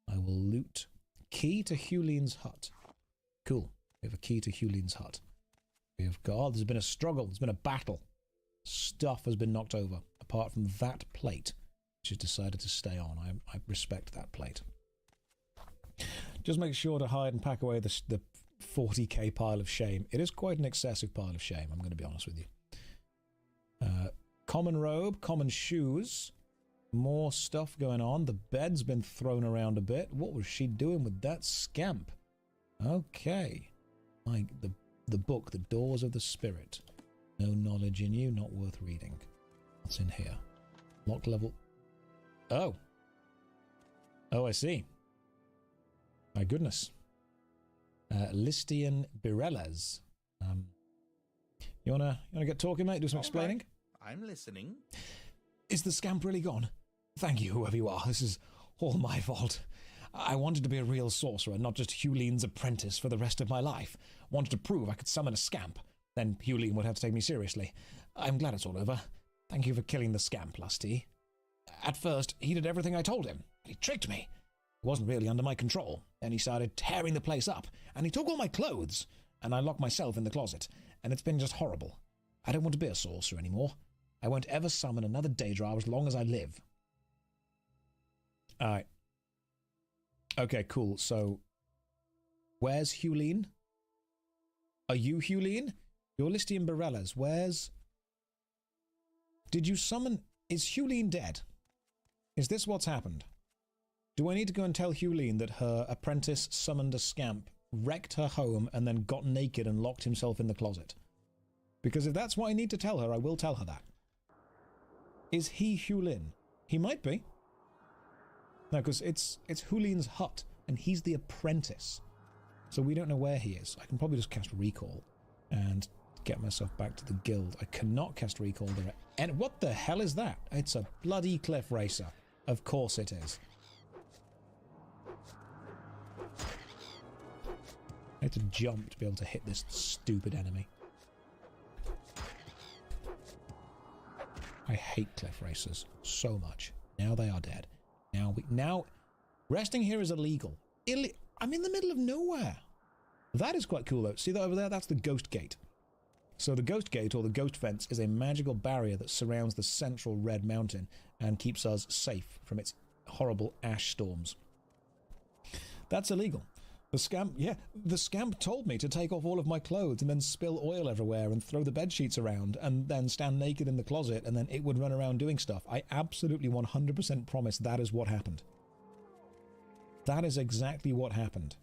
I will loot. Key to Huline's hut. Cool. We have a key to Huline's hut. We have got... Oh, there's been a struggle. There's been a battle. Stuff has been knocked over. Apart from that plate, which has decided to stay on. I respect that plate. Just make sure to hide and pack away the 40k pile of shame. It is quite an excessive pile of shame, I'm going to be honest with you. Common robe, common shoes. More stuff going on. The bed's been thrown around a bit. What was she doing with that scamp? Okay. Like the book, The Doors of the Spirit. No knowledge in you, not worth reading. What's in here? Lock level. Oh. Oh, I see. My goodness. Listian Birelles. You wanna get talking, mate? Do some explaining? Right. I'm listening. Is the scamp really gone? Thank you, whoever you are. This is all my fault. I wanted to be a real sorcerer, not just Huline's apprentice for the rest of my life. Wanted to prove I could summon a scamp. Then Huline would have to take me seriously. I'm glad it's all over. Thank you for killing the scamp, Lusty. At first, he did everything I told him. He tricked me. It wasn't really under my control. Then he started tearing the place up, and he took all my clothes, and I locked myself in the closet, and it's been just horrible. I don't want to be a sorcerer anymore. I won't ever summon another Daedra as long as I live. Alright. Okay, cool. So, where's Huline? Are you Huline? You're Listian Birelles. Where's... Did you summon... Is Huline dead? Is this what's happened? Do I need to go and tell Huline that her apprentice summoned a scamp, wrecked her home, and then got naked and locked himself in the closet? Because if that's what I need to tell her, I will tell her that. Is he Huline? He might be. No, because it's Huline's hut, and he's the apprentice. So we don't know where he is. I can probably just cast Recall and get myself back to the guild. I cannot cast Recall there. And what the hell is that? It's a bloody cliff racer. Of course it is. I had to jump to be able to hit this stupid enemy. I hate cliff racers so much. Now they are dead. Now resting here is illegal. I'm in the middle of nowhere. That is quite cool though. See that over there? That's the Ghost Gate. So the Ghost Gate, or the Ghost Fence, is a magical barrier that surrounds the central Red Mountain and keeps us safe from its horrible ash storms. That's illegal. The scamp told me to take off all of my clothes and then spill oil everywhere and throw the bedsheets around and then stand naked in the closet and then it would run around doing stuff. I absolutely 100% promise that is what happened. That is exactly what happened.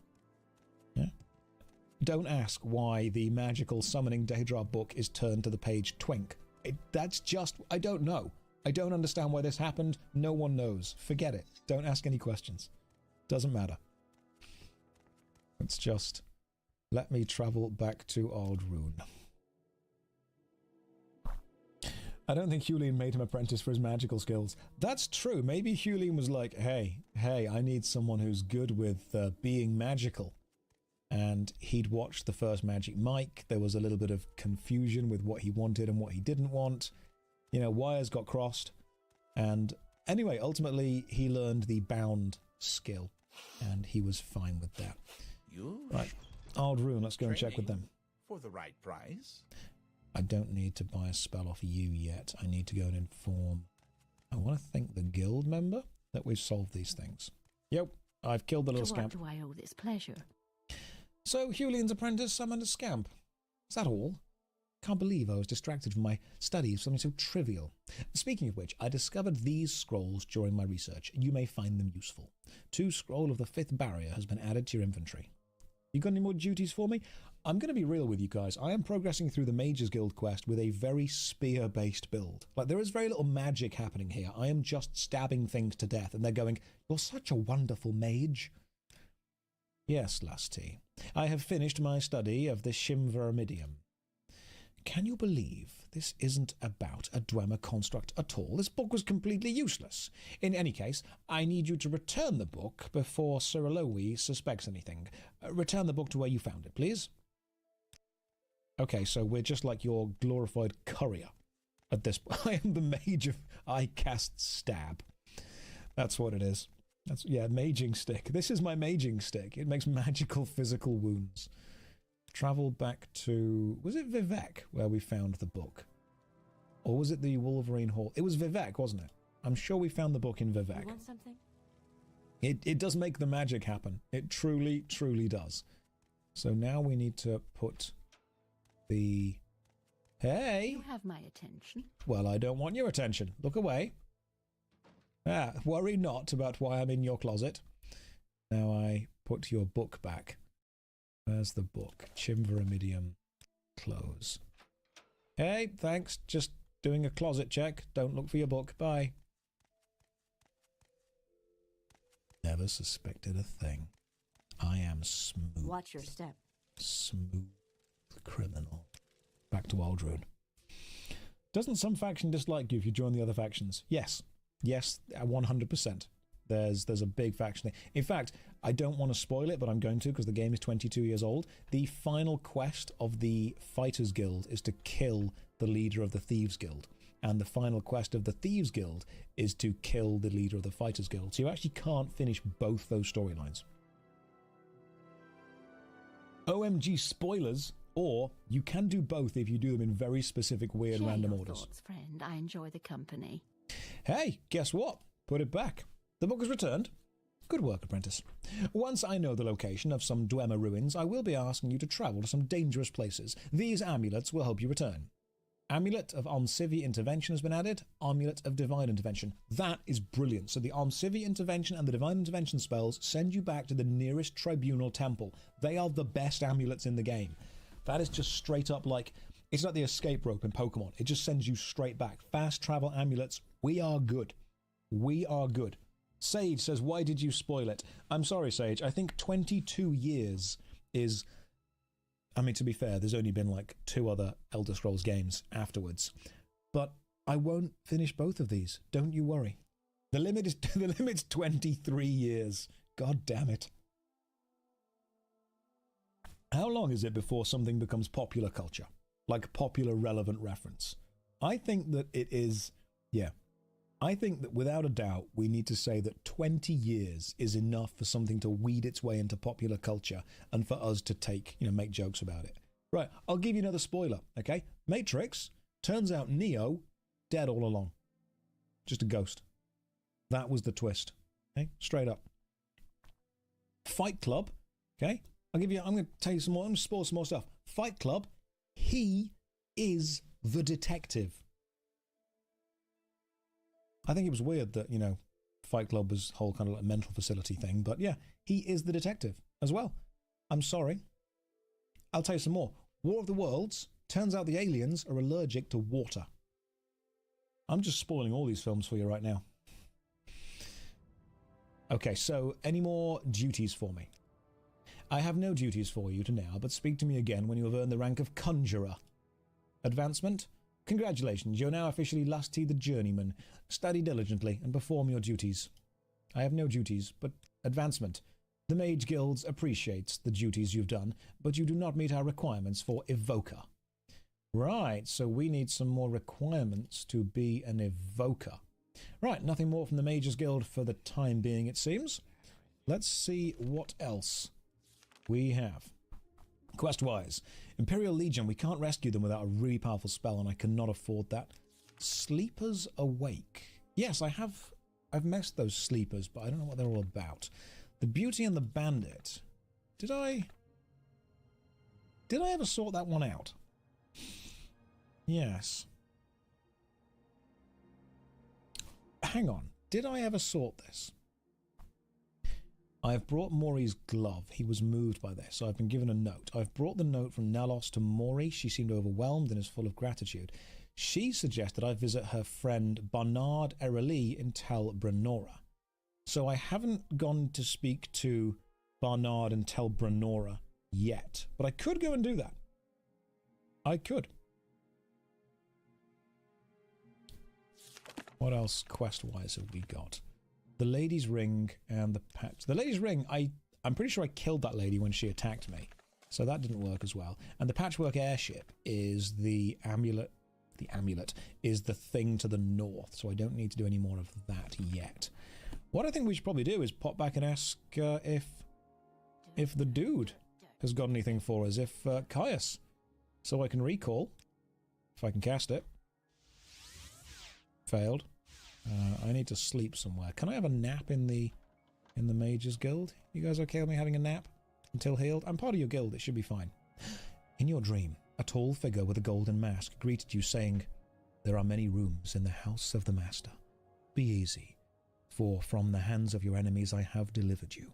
Yeah? Don't ask why the magical summoning Daedra book is turned to the page twink. That's just... I don't know. I don't understand why this happened. No one knows. Forget it. Don't ask any questions. Doesn't matter. It's just, let me travel back to Aldrune. I don't think Huline made him apprentice for his magical skills. That's true. Maybe Huline was like, hey, I need someone who's good with being magical. And he'd watched the first Magic Mike. There was a little bit of confusion with what he wanted and what he didn't want. You know, wires got crossed. And anyway, ultimately, he learned the bound skill. And he was fine with that. Right, Aldrune, let's go and check with them. For the right price. I don't need to buy a spell off you yet. I need to go and inform. I want to thank the guild member that we've solved these things. Yep, I've killed the little scamp. To what do I owe this pleasure? So Huline's apprentice summoned a scamp. Is that all? Can't believe I was distracted from my study of something so trivial. Speaking of which, I discovered these scrolls during my research. You may find them useful. 2 scroll of the 5th barrier has been added to your inventory. You got any more duties for me? I'm going to be real with you guys. I am progressing through the Mages Guild quest with a very spear-based build. Like, there is very little magic happening here. I am just stabbing things to death, and they're going, "You're such a wonderful mage." Yes, Lusty. I have finished my study of the Shimvermidium. Can you believe this isn't about a Dwemer construct at all? This book was completely useless. In any case, I need you to return the book before Cyriloe suspects anything. Return the book to where you found it, please. Okay, so we're just like your glorified courier. at this point. I am the mage of... I cast stab. That's what it is. That's, yeah, maging stick. This is my maging stick. It makes magical physical wounds. Travel back to... Was it Vivek where we found the book? Or was it the Wolverine Hall? It was Vivek, wasn't it? I'm sure we found the book in Vivek. You want something? It does make the magic happen. It truly, truly does. So now we need to put the... Hey! You have my attention. Well, I don't want your attention. Look away. Ah, worry not about why I'm in your closet. Now I put your book back. Where's the book? Chimveramidium. Close. Hey, thanks. Just doing a closet check. Don't look for your book. Bye. Never suspected a thing. I am smooth. Watch your step. Smooth criminal. Back to Aldrune. Doesn't some faction dislike you if you join the other factions? Yes. Yes, 100%. There's a big faction. In fact, I don't want to spoil it, but I'm going to because the game is 22 years old. The final quest of the Fighters Guild is to kill the leader of the Thieves Guild. And the final quest of the Thieves Guild is to kill the leader of the Fighters Guild. So you actually can't finish both those storylines. OMG spoilers, or you can do both if you do them in very specific, weird, Share random your orders. thoughts, friend. I enjoy the company. Hey, guess what? Put it back. The book is returned. Good work, apprentice. Once I know the location of some Dwemer ruins, I will be asking you to travel to some dangerous places. These amulets will help you return. Amulet of Omsivi Intervention has been added. Amulet of Divine Intervention. That is brilliant. So the Omsivi Intervention and the Divine Intervention spells send you back to the nearest Tribunal Temple. They are the best amulets in the game. That is just straight up like... It's like the escape rope in Pokemon. It just sends you straight back. Fast travel amulets. We are good. We are good. Sage says, why did you spoil it? I'm sorry, Sage. I think 22 years is... I mean, to be fair, there's only been like 2 other Elder Scrolls games afterwards. But I won't finish both of these. Don't you worry. The limit's 23 years. God damn it. How long is it before something becomes popular culture? Like popular relevant reference? I think that it is... Yeah. I think that without a doubt, we need to say that 20 years is enough for something to weed its way into popular culture and for us to make jokes about it. Right, I'll give you another spoiler, okay? Matrix, turns out Neo, dead all along. Just a ghost. That was the twist, okay? Straight up. Fight Club, okay? I'm going to tell you some more, I'm going to spoil some more stuff. Fight Club, he is the detective. I think it was weird that, Fight Club was a whole kind of like mental facility thing, but yeah, he is the detective as well. I'm sorry. I'll tell you some more. War of the Worlds, turns out the aliens are allergic to water. I'm just spoiling all these films for you right now. Okay, so any more duties for me? I have no duties for you to now, but speak to me again when you have earned the rank of Conjurer. Advancement? Congratulations, you're now officially Lusty the Journeyman. Study diligently and perform your duties. I have no duties, but advancement. The Mage Guilds appreciates the duties you've done, but you do not meet our requirements for Evoker. Right, so we need some more requirements to be an Evoker. Right, nothing more from the Mages Guild for the time being, it seems. Let's see what else we have. Quest-wise, Imperial Legion, we can't rescue them without a really powerful spell, and I cannot afford that. Sleepers Awake. Yes, I've messed those sleepers, but I don't know what they're all about. The Beauty and the Bandit. Did I ever sort that one out? Yes. Hang on. Did I ever sort this? I have brought Maury's glove. He was moved by this, so I've been given a note. I've brought the note from Nelos to Maury. She seemed overwhelmed and is full of gratitude. She suggested I visit her friend Barnard Ereli in Tel Brenora. So I haven't gone to speak to Barnard and Tel Brenora yet, but I could go and do that. I could. What else quest-wise have we got? The Lady's Ring and the Patch. The Lady's Ring, I'm pretty sure I killed that lady when she attacked me, so that didn't work as well. And the Patchwork Airship is the amulet the amulet, is the thing to the north, so I don't need to do any more of that yet. What I think we should probably do is pop back and ask if the dude has got anything for us, if Caius, so I can recall, if I can cast it. Failed. I need to sleep somewhere. Can I have a nap in the Mages Guild? You guys okay with me having a nap until healed? I'm part of your guild, it should be fine. In your dream, a tall figure with a golden mask greeted you, saying, "There are many rooms in the house of the Master. Be easy, for from the hands of your enemies I have delivered you."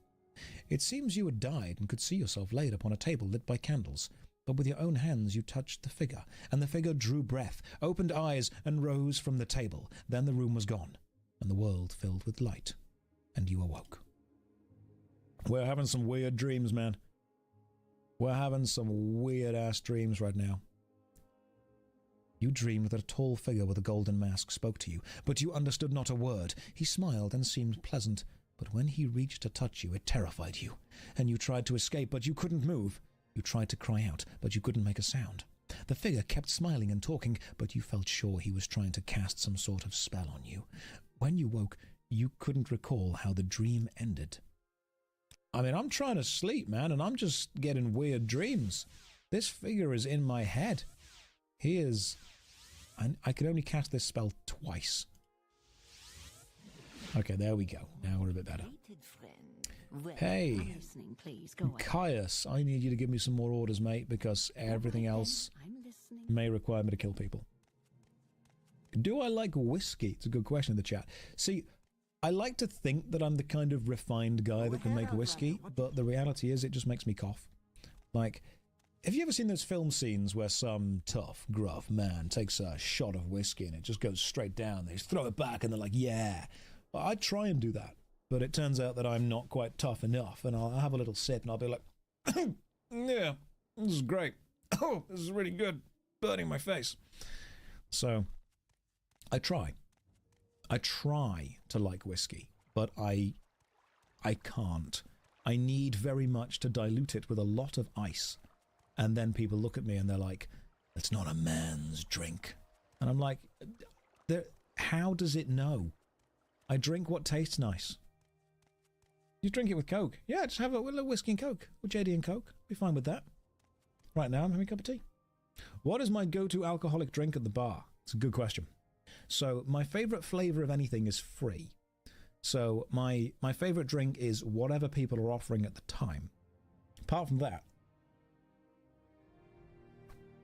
It seems you had died and could see yourself laid upon a table lit by candles, but with your own hands you touched the figure, and the figure drew breath, opened eyes, and rose from the table. Then the room was gone, and the world filled with light, and you awoke. We're having some weird dreams, man. We're having some weird-ass dreams right now. You dreamed that a tall figure with a golden mask spoke to you, but you understood not a word. He smiled and seemed pleasant, but when he reached to touch you, it terrified you, and you tried to escape, but you couldn't move. You tried to cry out, but you couldn't make a sound. The figure kept smiling and talking, but you felt sure he was trying to cast some sort of spell on you. When you woke, you couldn't recall how the dream ended. I mean, I'm trying to sleep, man, and I'm just getting weird dreams. This figure is in my head. He is... I could only cast this spell twice. Okay, there we go. Now we're a bit better. Hey, Caius, I need you to give me some more orders, mate, because everything else may require me to kill people. Do I like whiskey? It's a good question in the chat. See, I like to think that I'm the kind of refined guy that can make whiskey, but the reality is it just makes me cough. Like, have you ever seen those film scenes where some tough, gruff man takes a shot of whiskey and it just goes straight down? They just throw it back and they're like, yeah. Well, I'd try and do that, but it turns out that I'm not quite tough enough, and I'll have a little sip and I'll be like, yeah, this is great. Oh, this is really good. Burning my face. So, I try to like whiskey, but I can't. I need very much to dilute it with a lot of ice. And then people look at me and they're like, "That's not a man's drink." And I'm like, how does it know? I drink what tastes nice. You drink it with Coke. Yeah, just have a little whiskey and Coke. Or JD and Coke. Be fine with that. Right now, I'm having a cup of tea. What is my go-to alcoholic drink at the bar? It's a good question. So my favorite flavor of anything is free. So my favorite drink is whatever people are offering at the time. Apart from that,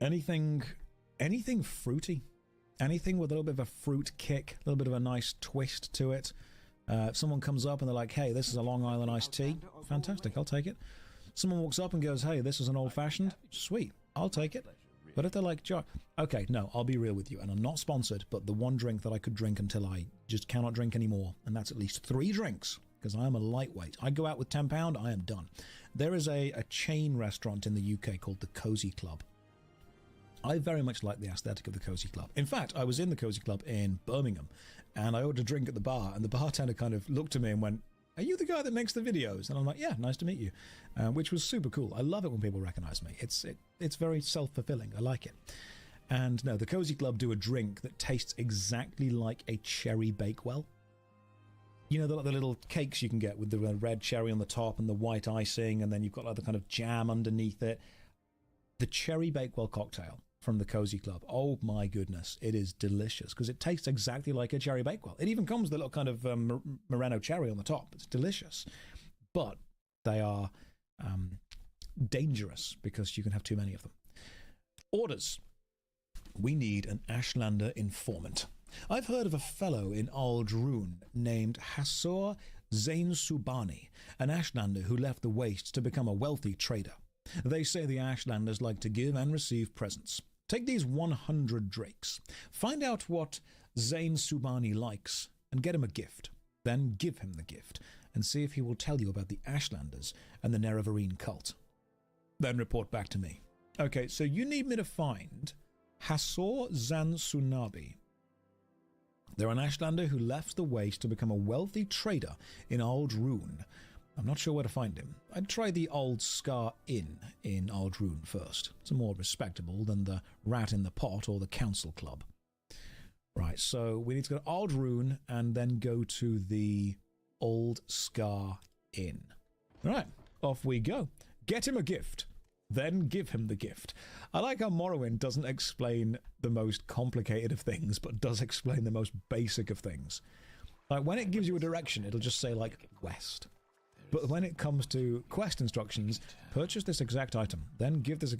anything fruity. Anything with a little bit of a fruit kick, a little bit of a nice twist to it. If someone comes up and they're like, "Hey, this is a Long Island iced tea," fantastic, I'll take it. Someone walks up and goes, "Hey, this is an old-fashioned," sweet, I'll take it. But if they're like, okay, no, I'll be real with you, and I'm not sponsored, but the one drink that I could drink until I just cannot drink anymore, and that's at least 3 drinks, because I am a lightweight. I go out with £10, I am done. There is a chain restaurant in the UK called the Cozy Club. I very much like the aesthetic of the Cozy Club. In fact, I was in the Cozy Club in Birmingham, and I ordered a drink at the bar, and the bartender kind of looked at me and went, "Are you the guy that makes the videos?" And I'm like, "Yeah, nice to meet you," which was super cool. I love it when people recognize me. It's very self-fulfilling. I like it. And no, the Cozy Club do a drink that tastes exactly like a cherry Bakewell. You know, the little cakes you can get with the red cherry on the top and the white icing, and then you've got like the kind of jam underneath it. The cherry Bakewell cocktail from the Cozy Club, oh my goodness, it is delicious because it tastes exactly like a cherry Bakewell. It even comes with a little kind of Moreno cherry on the top. It's delicious, but they are dangerous because you can have too many of them. Orders. We need an Ashlander informant. I've heard of a fellow in Aldrune named Hassor Zainsubani, an Ashlander who left the Wastes to become a wealthy trader. They say the Ashlanders like to give and receive presents. Take these 100 drakes. Find out what Zainsubani likes and get him a gift. Then give him the gift and see if he will tell you about the Ashlanders and the Nerevarine cult. Then report back to me. Okay, so you need me to find Hassor Zansunabi. They're an Ashlander who left the Waste to become a wealthy trader in Aldrune. I'm not sure where to find him. I'd try the Old Scar Inn in Aldrune first. It's more respectable than the Rat in the Pot or the Council Club. Right, so we need to go to Old Rune and then go to the Old Scar Inn. All right, off we go. Get him a gift, then give him the gift. I like how Morrowind doesn't explain the most complicated of things, but does explain the most basic of things. Like, when it gives you a direction, it'll just say, like, west. But when it comes to quest instructions, purchase this exact item, then give this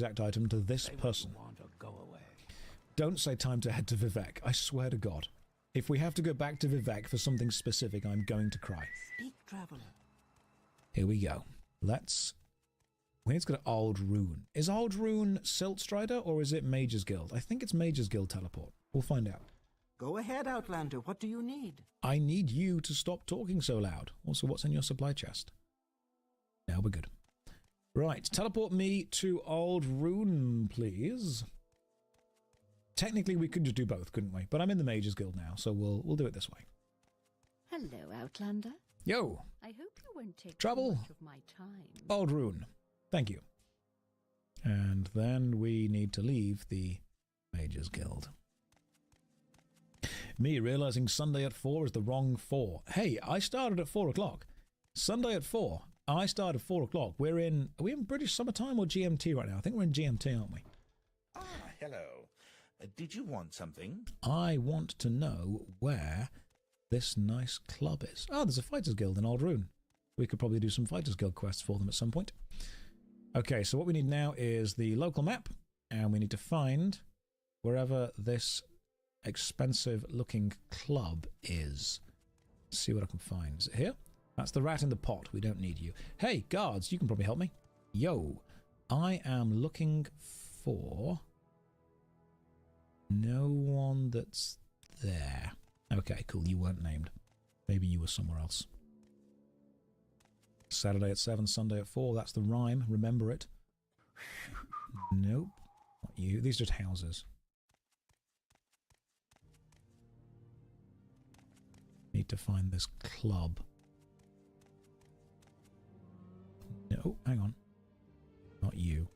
exact item to this person. Want to go away. Don't say time to head to Vivek. I swear to God. If we have to go back to Vivek for something specific, I'm going to cry. Speak, traveler. Here we go. We need to go to Old Rune. Is Old Rune Silt Strider or is it Mage's Guild? I think it's Mage's Guild teleport. We'll find out. Go ahead, Outlander. What do you need? I need you to stop talking so loud. Also, what's in your supply chest? Now we're good. Right, teleport me to Old Rune, please. Technically, we could just do both, couldn't we? But I'm in the Mage's Guild now, so we'll do it this way. Hello, Outlander. Yo. I hope you won't take Trouble. too much of my time. Old Rune. Thank you. And then we need to leave the Mage's Guild. Me realizing Sunday at 4 is the wrong 4. Hey, I started at 4 o'clock. Sunday at 4. I started at 4 o'clock. Are we in British summertime or GMT right now? I think we're in GMT, aren't we? Ah, hello. Did you want something? I want to know where this nice club is. Oh, there's a Fighters Guild in Old Rune. We could probably do some Fighters Guild quests for them at some point. Okay, so what we need now is the local map, and we need to find wherever this expensive-looking club is. Let's see what I can find. Is it here? That's the rat in the pot. We don't need you. Hey, guards, you can probably help me. Yo, I am looking for... no one that's there. Okay, cool. You weren't named. Maybe you were somewhere else. Saturday at 7, Sunday at 4. That's the rhyme. Remember it. Nope. Not you. These are just houses. Need to find this club. No, hang on. Not you.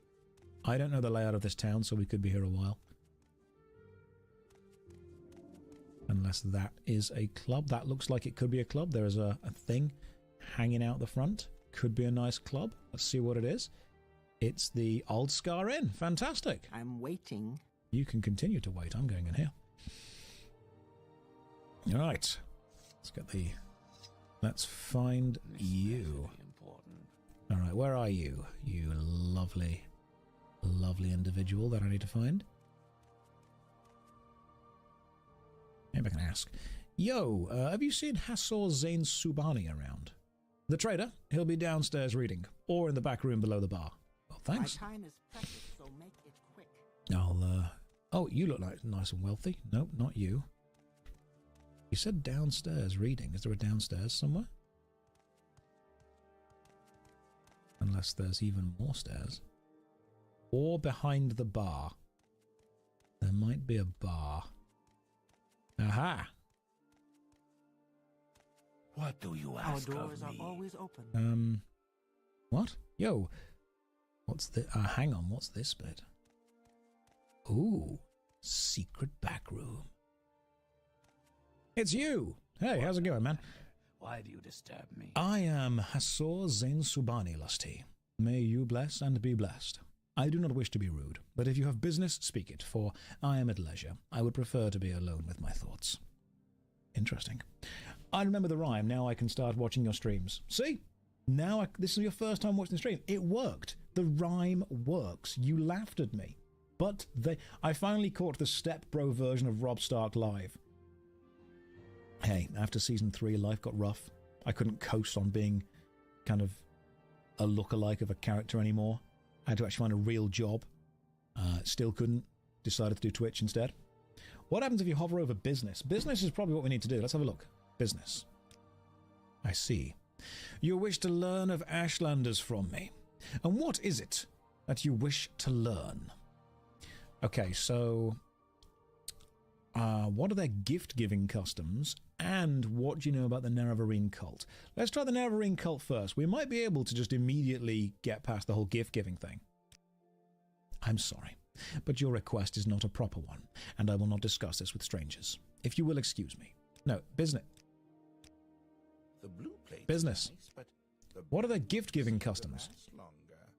I don't know the layout of this town, so we could be here a while. Unless that is a club. That looks like it could be a club. There is a thing hanging out the front. Could be a nice club. Let's see what it is. It's the Old Scar Inn. Fantastic. I'm waiting. You can continue to wait. I'm going in here. All right. Let's find you. All right, where are you? You lovely, lovely individual that I need to find. Maybe I can ask. Yo, have you seen Hassor Zain Subani around? The trader. He'll be downstairs reading, or in the back room below the bar. Well, thanks. My time is precious, so make it quick. Oh, you look like nice and wealthy. Nope, not you. You said downstairs reading. Is there a downstairs somewhere? Unless there's even more stairs. Or behind the bar. There might be a bar. Aha! What do you ask Our doors of me? are always open. What? Yo. What's the... hang on, what's this bit? Ooh. Secret back room. It's you! Hey, how's it going, man? Why do you disturb me? I am Hassor Zain Subani, Lusty. May you bless and be blessed. I do not wish to be rude, but if you have business, speak it, for I am at leisure. I would prefer to be alone with my thoughts. Interesting. I remember the rhyme. Now I can start watching your streams. See? Now this is your first time watching the stream. It worked. The rhyme works. You laughed at me. But I finally caught the Step Bro version of Rob Stark live. Hey, after Season 3, life got rough. I couldn't coast on being kind of a lookalike of a character anymore. I had to actually find a real job. Still couldn't. Decided to do Twitch instead. What happens if you hover over business? Business is probably what we need to do. Let's have a look. Business. I see. You wish to learn of Ashlanders from me. And what is it that you wish to learn? Okay, so... what are their gift-giving customs, and what do you know about the Nerevarine cult? Let's try the Nerevarine cult first. We might be able to just immediately get past the whole gift-giving thing. I'm sorry, but your request is not a proper one, and I will not discuss this with strangers. If you will excuse me. No, business. The blue plate business. Nice, but what are their gift-giving customs?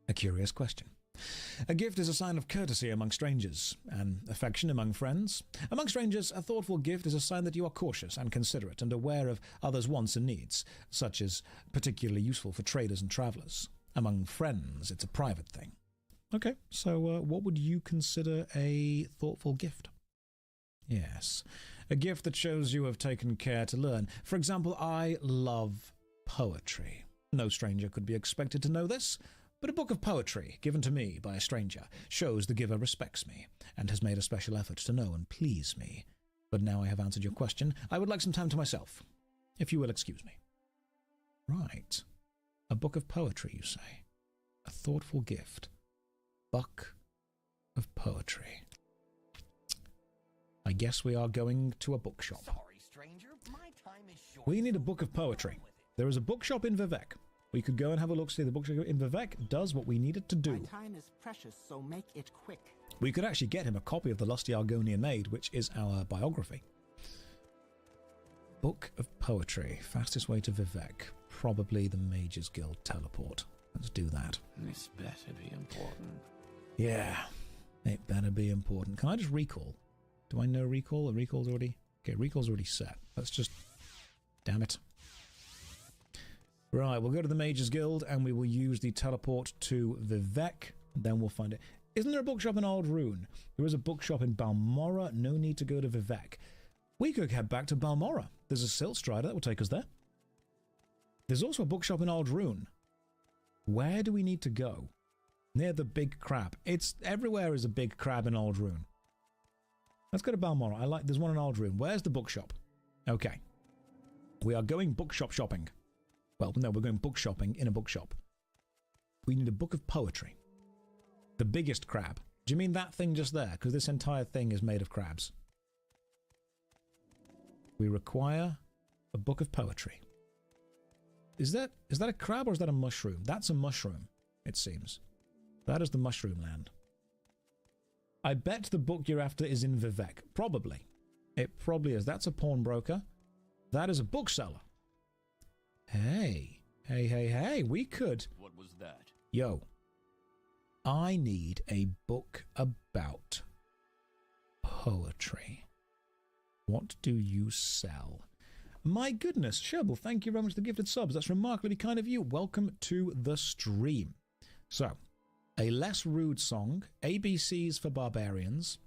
A curious question. A gift is a sign of courtesy among strangers, and affection among friends. Among strangers, a thoughtful gift is a sign that you are cautious and considerate and aware of others' wants and needs, such as particularly useful for traders and travellers. Among friends, it's a private thing. Okay, so what would you consider a thoughtful gift? Yes, a gift that shows you have taken care to learn. For example, I love poetry. No stranger could be expected to know this, but a book of poetry given to me by a stranger shows the giver respects me and has made a special effort to know and please me. But now I have answered your question, I would like some time to myself, if you will excuse me. Right. A book of poetry, you say? A thoughtful gift. Book of poetry. I guess we are going to a bookshop. Sorry, stranger. My time is short. We need a book of poetry. There is a bookshop in Vivek. We could go and have a look, see the bookshop in Vivek does what we need it to do. My time is precious, so make it quick. We could actually get him a copy of The Lusty Argonian Maid, which is our biography. Book of poetry. Fastest way to Vivek. Probably the Mages Guild teleport. Let's do that. This better be important. Yeah, it better be important. Can I just recall? Do I know recall? Recall's already... Okay, recall's already set. Let's just... Damn it. Right, we'll go to the Mages Guild and we will use the teleport to Vivek. Then we'll find it. Isn't there a bookshop in Old Rune? There is a bookshop in Balmora. No need to go to Vivek. We could head back to Balmora. There's a Silt Strider that will take us there. There's also a bookshop in Old Rune. Where do we need to go? Near the big crab. It's everywhere is a big crab in Old Rune. Let's go to Balmora. There's one in Old Rune. Where's the bookshop? Okay. We are going bookshop shopping. Well, no, we're going book shopping in a bookshop. We need a book of poetry. The biggest crab. Do you mean that thing just there? Because this entire thing is made of crabs. We require a book of poetry. Is that a crab or is that a mushroom? That's a mushroom, it seems. That is the mushroom land. I bet the book you're after is in Vivek. Probably. It probably is. That's a pawnbroker. That is a bookseller. Hey. Hey, we could... What was that? Yo. I need a book about poetry. What do you sell? My goodness, Sherble, thank you very much for the gifted subs. That's remarkably kind of you. Welcome to the stream. So, a less rude song, ABCs for barbarians.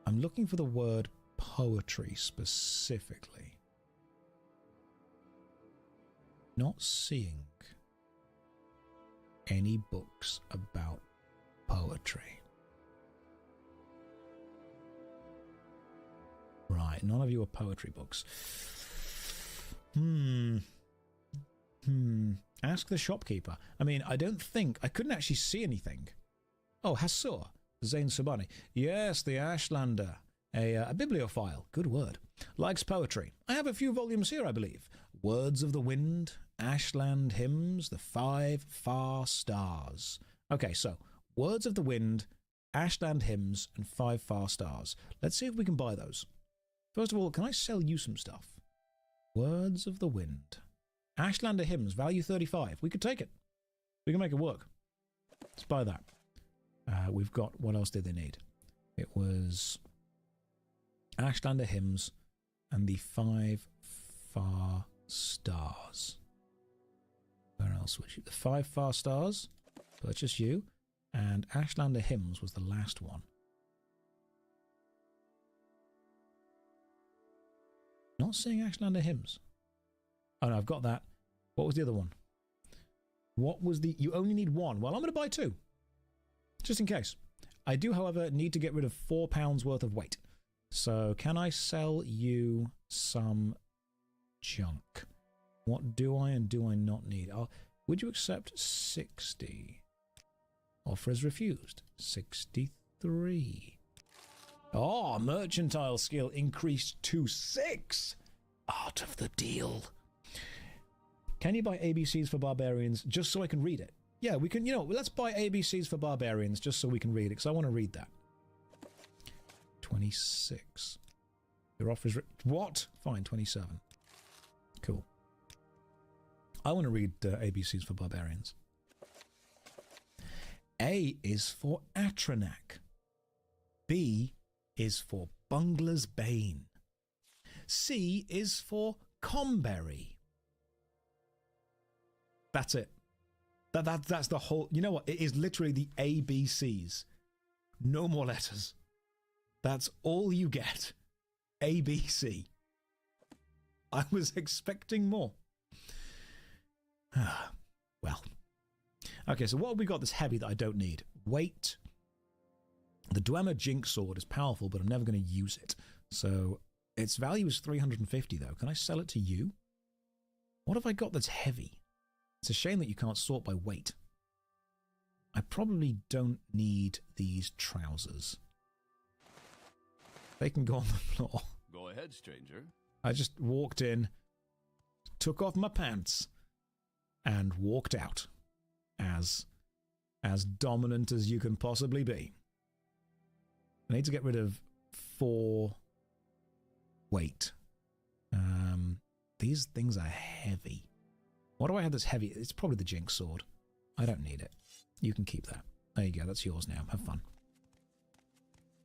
I'm looking for the word poetry specifically. Not seeing any books about poetry. Right, none of you are poetry books. Ask the shopkeeper. I mean, I couldn't actually see anything. Oh, Hassur, Zain Subani. Yes, the Ashlander. A bibliophile, good word. Likes poetry. I have a few volumes here, I believe. Words of the Wind, Ashland Hymns, The 5 Far Stars. Okay, so, Words of the Wind, Ashland Hymns, and 5 Far Stars. Let's see if we can buy those. First of all, can I sell you some stuff? Words of the Wind. Ashlander Hymns, value 35. We could take it. We can make it work. Let's buy that. We've got... What else did they need? It was... Ashlander Hymns and the 5 Far Stars. Where else would you... The 5 Far Stars. Purchase you. And Ashlander Hymns was the last one. Not seeing Ashlander Hymns. Oh no, I've got that. What was the other one? What was the... You only need one. Well, I'm going to buy 2. Just in case. I do, however, need to get rid of £4 worth of weight. So, can I sell you some junk? What do I and do I not need? Would you accept 60? Offer is refused. 63. Oh, mercantile skill increased to 6. Art of the deal. Can you buy ABCs for barbarians just so I can read it? Yeah, we can, let's buy ABCs for barbarians just so we can read it, because I want to read that. 26. Your offer is... What? Fine, 27. Cool. I want to read ABCs for barbarians. A is for Atronak. B is for Bungler's Bane. C is for Comberry. That's it. That's the whole... You know what? It is literally the ABCs. No more letters. That's all you get. ABC. I was expecting more. Well. Okay, so what have we got that's heavy that I don't need? Weight. The Dwemer Jinx Sword is powerful, but I'm never going to use it. So its value is 350, though. Can I sell it to you? What have I got that's heavy? It's a shame that you can't sort by weight. I probably don't need these trousers. They can go on the floor. Go ahead, stranger. I just walked in, took off my pants, and walked out. As dominant as you can possibly be. I need to get rid of 4 weight. These things are heavy. What do I have that's heavy? It's probably the Jinx Sword. I don't need it. You can keep that. There you go. That's yours now. Have fun.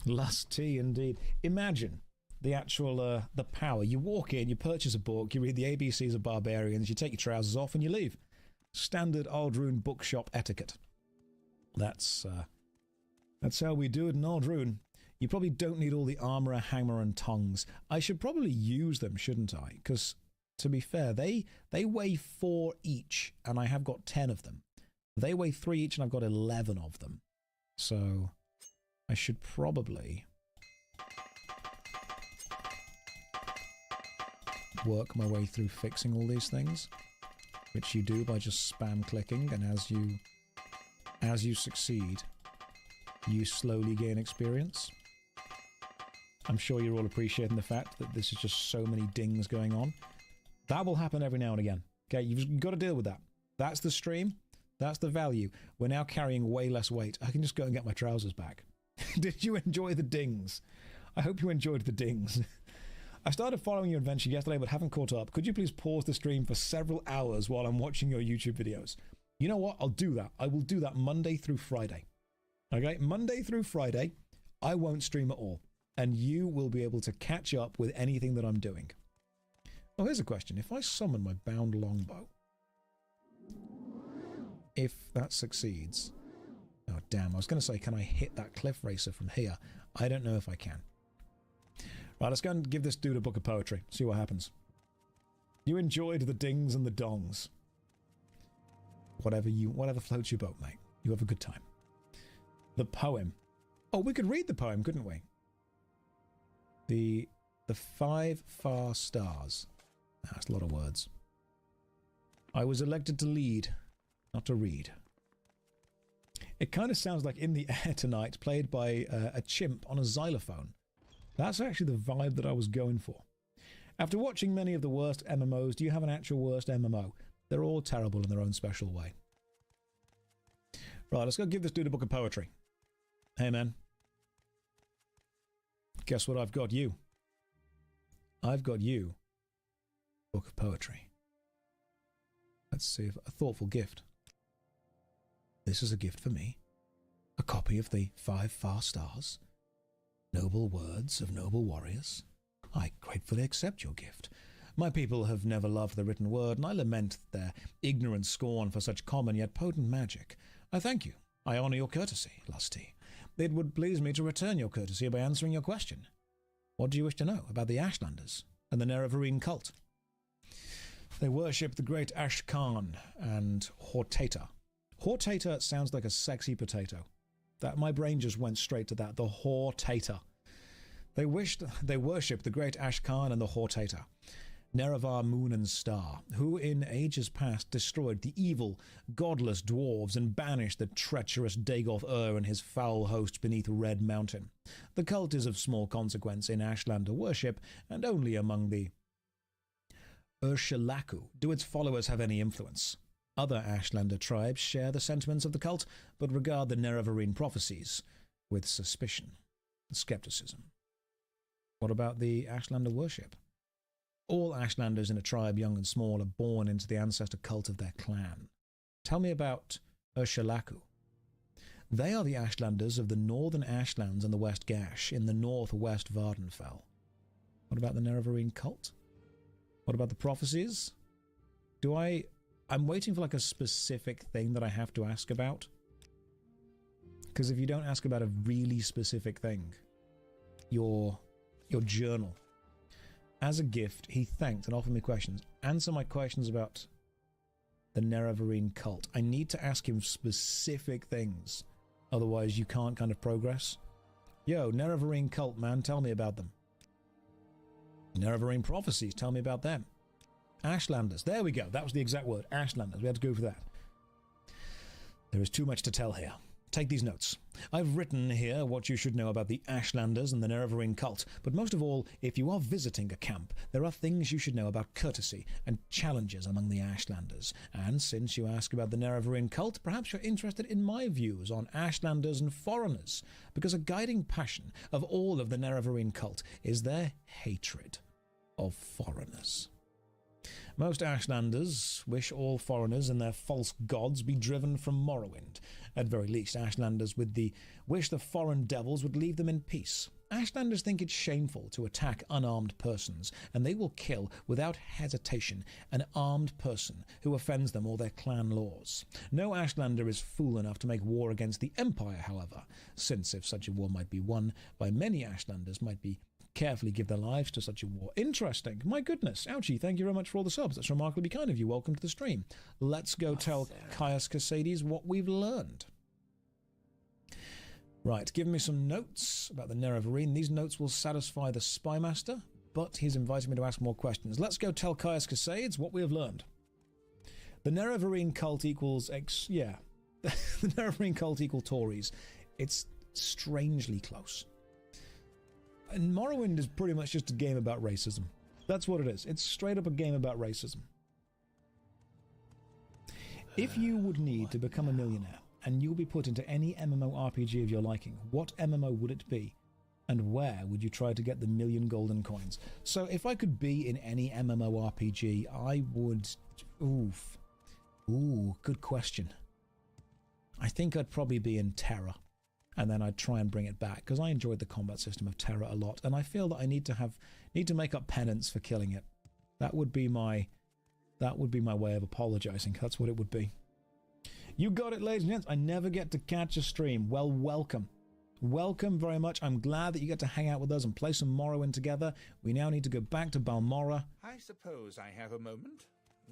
Lust tea, indeed. Imagine the actual the power. You walk in, you purchase a book, you read the ABCs of Barbarians, you take your trousers off, and you leave. Standard Aldrune bookshop etiquette. That's how we do it in Aldrune. You probably don't need all the armourer, hammer, and tongs. I should probably use them, shouldn't I? Because, to be fair, they weigh 4 each, and I have got 10 of them. They weigh 3 each, and I've got 11 of them. So, I should probably work my way through fixing all these things, which you do by just spam clicking, and as you succeed, you slowly gain experience. I'm sure you're all appreciating the fact that this is just so many dings going on. That will happen every now and again. Okay, you've got to deal with that. That's the stream. That's the value. We're now carrying way less weight. I can just go and get my trousers back. Did you enjoy the dings? I hope you enjoyed the dings. I started following your adventure yesterday but haven't caught up. Could you please pause the stream for several hours while I'm watching your YouTube videos? You know what? I'll do that. I will do that Monday through Friday. Okay? Monday through Friday, I won't stream at all. And you will be able to catch up with anything that I'm doing. Oh, here's a question. If I summon my bound longbow, if that succeeds... Oh, damn. I was going to say, can I hit that cliff racer from here? I don't know if I can. Right, let's go and give this dude a book of poetry. See what happens. You enjoyed the dings and the dongs. Whatever floats your boat, mate. You have a good time. The poem. Oh, we could read the poem, couldn't we? The 5 far stars. That's a lot of words. I was elected to lead, not to read. It kind of sounds like In the Air Tonight, played by a chimp on a xylophone. That's actually the vibe that I was going for. After watching many of the worst MMOs, do you have an actual worst MMO? They're all terrible in their own special way. Right, let's go give this dude a book of poetry. Hey, man. Guess what I've got you? I've got you a book of poetry. Let's see if a thoughtful gift. This is a gift for me. A copy of the 5 far stars. Noble words of noble warriors. I gratefully accept your gift. My people have never loved the written word, and I lament their ignorant scorn for such common yet potent magic. I thank you. I honour your courtesy, Lusty. It would please me to return your courtesy by answering your question. What do you wish to know about the Ashlanders and the Nerevarine cult? They worship the great Ashkan and Hortata. Hortata sounds like a sexy potato. That my brain just went straight to that. The Hortata. They worship the great Ashkan and the Hortata, Nerevar moon and star, who in ages past destroyed the evil, godless dwarves and banished the treacherous Dagoth and his foul host beneath Red Mountain. The cult is of small consequence in Ashlander worship, and only among the Urshilaku do its followers have any influence. Other Ashlander tribes share the sentiments of the cult, but regard the Nerevarine prophecies with suspicion and skepticism. What about the Ashlander worship? All Ashlanders in a tribe, young and small, are born into the ancestor cult of their clan. Tell me about Urshilaku. They are the Ashlanders of the northern Ashlands and the West Gash in the northwest Vardenfell. What about the Nerevarine cult? What about the prophecies? Do I I'm waiting for like a specific thing that I have to ask about. Because if you don't ask about a really specific thing, your journal. As a gift, he thanked and offered me questions. Answer my questions about the Nerevarine cult. I need to ask him specific things. Otherwise, you can't kind of progress. Yo, Nerevarine cult, man, tell me about them. Nerevarine prophecies, tell me about them. Ashlanders, there we go. That was the exact word. Ashlanders, we had to go for that. There is too much to tell here. Take these notes. I've written here what you should know about the Ashlanders and the Nerevarine cult, but most of all, if you are visiting a camp, there are things you should know about courtesy and challenges among the Ashlanders. And since you ask about the Nerevarine cult, perhaps you're interested in my views on Ashlanders and foreigners, because a guiding passion of all of the Nerevarine cult is their hatred of foreigners. Most Ashlanders wish all foreigners and their false gods be driven from Morrowind. At very least, Ashlanders wish the foreign devils would leave them in peace. Ashlanders think it's shameful to attack unarmed persons, and they will kill, without hesitation, an armed person who offends them or their clan laws. No Ashlander is fool enough to make war against the Empire, however, since if such a war might be won by many Ashlanders might be carefully give their lives to such a war. Interesting. My goodness. Ouchie, thank you very much for all the subs. That's remarkably kind of you. Welcome to the stream. Let's go tell Caius Casades what we've learned. Right, give me some notes about the Nerevarine. These notes will satisfy the Spymaster, but he's invited me to ask more questions. Let's go tell Caius Casades what we have learned. The Nerevarine cult equals... the Nerevarine cult equal Tories. It's strangely close. And Morrowind is pretty much just a game about racism. That's what it is. It's straight up a game about racism. If you would need to become a millionaire, and you'll be put into any MMORPG of your liking, what MMO would it be? And where would you try to get the 1,000,000 golden coins? So if I could be in any MMORPG, I would... Ooh, good question. I think I'd probably be in Terra. And then I'd try and bring it back, because I enjoyed the combat system of Terra a lot, and I feel that I need to make up penance for killing it. That would be my way of apologizing. That's what it would be. You got it, ladies and gents. I never get to catch a stream. Well, welcome. Welcome very much. I'm glad that you get to hang out with us and play some Morrowind together. We now need to go back to Balmorra. I suppose I have a moment.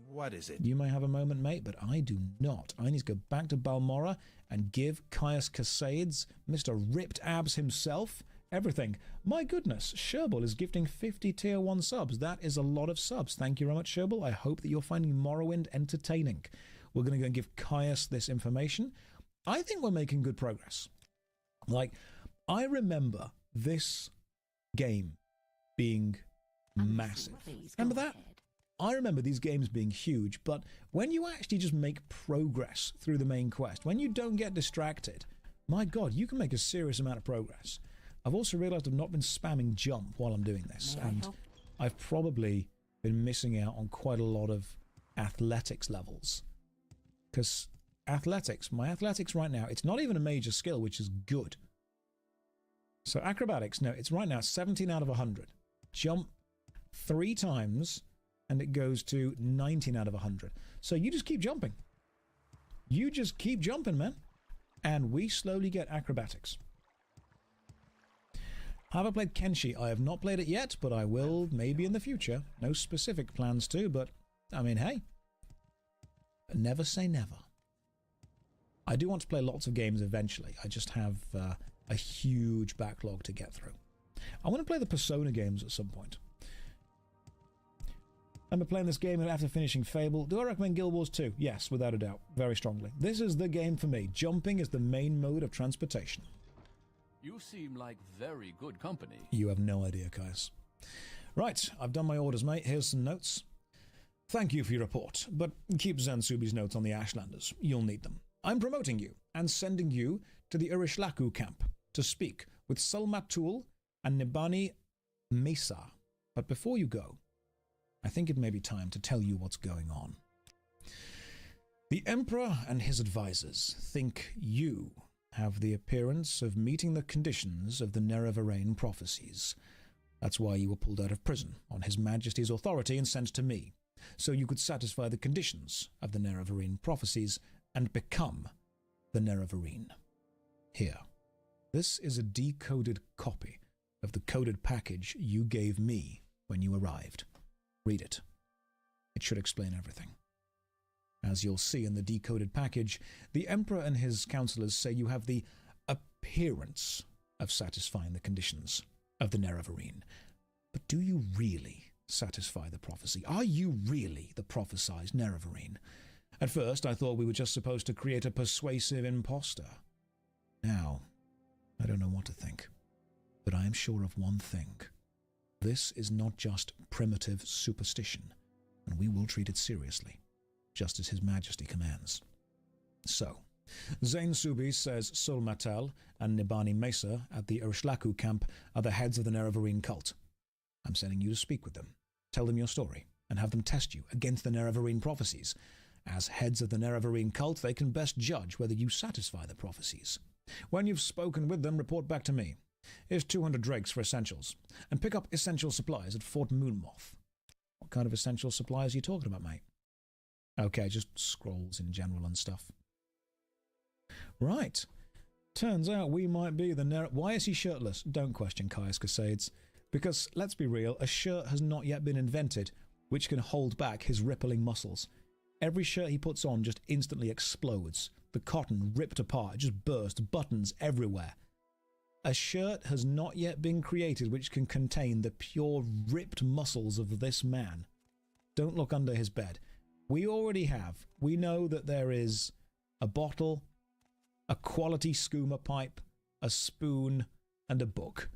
What is it? You may have a moment, mate, but I do not. I need to go back to Balmorra and give Caius Casades, Mr. Ripped Abs himself, everything. My goodness, Sherbal is gifting 50 tier 1 subs. That is a lot of subs. Thank you very much, Sherbal. I hope that you're finding Morrowind entertaining. We're going to go and give Caius this information. I think we're making good progress. Like, I remember this game being massive. Remember that? I remember these games being huge, but when you actually just make progress through the main quest, when you don't get distracted, my God, you can make a serious amount of progress. I've also realized I've not been spamming jump while I'm doing this, and I've probably been missing out on quite a lot of athletics levels. Because my athletics right now, it's not even a major skill, which is good. So acrobatics, no, it's right now 17 out of 100. Jump 3 times... and it goes to 19 out of 100. So you just keep jumping. You just keep jumping, man. And we slowly get acrobatics. Have I played Kenshi? I have not played it yet, but I will maybe in the future. No specific plans to, but I mean, hey. Never say never. I do want to play lots of games eventually. I just have a huge backlog to get through. I want to play the Persona games at some point. I remember playing this game after finishing Fable. Do I recommend Guild Wars 2? Yes, without a doubt. Very strongly. This is the game for me. Jumping is the main mode of transportation. You seem like very good company. You have no idea, Caius. Right, I've done my orders, mate. Here's some notes. Thank you for your report, but keep Zansubi's notes on the Ashlanders. You'll need them. I'm promoting you and sending you to the Urishlaku camp to speak with Sulmatul and Nibani Mesa. But before you go, I think it may be time to tell you what's going on. The Emperor and his advisors think you have the appearance of meeting the conditions of the Nerevarine prophecies. That's why you were pulled out of prison on His Majesty's authority and sent to me. so you could satisfy the conditions of the Nerevarine prophecies and become the Nerevarine. Here, this is a decoded copy of the coded package you gave me when you arrived. Read it. It should explain everything. As you'll see in the decoded package, the Emperor and his counselors say you have the appearance of satisfying the conditions of the Nerevarine. But do you really satisfy the prophecy? Are you really the prophesied Nerevarine? At first, I thought we were just supposed to create a persuasive imposter. Now, I don't know what to think. But I am sure of one thing. This is not just primitive superstition, and we will treat it seriously, just as His Majesty commands. So, Zain Subi says Sol Matel and Nibani Mesa at the Urshlaku camp are the heads of the Nerevarine cult. I'm sending you to speak with them, tell them your story, and have them test you against the Nerevarine prophecies. As heads of the Nerevarine cult, they can best judge whether you satisfy the prophecies. When you've spoken with them, report back to me. Here's 200 drakes for essentials, and pick up essential supplies at Fort Moonmoth. What kind of essential supplies are you talking about, mate? Okay, just scrolls in general and stuff. Right. Turns out we might be the Why is he shirtless? Don't question Caius Casades. Because, let's be real, a shirt has not yet been invented which can hold back his rippling muscles. Every shirt he puts on just instantly explodes. The cotton ripped apart, just burst, buttons everywhere. A shirt has not yet been created which can contain the pure ripped muscles of this man. Don't look under his bed. We already have. We know that there is a bottle, a quality skooma pipe, a spoon, and a book.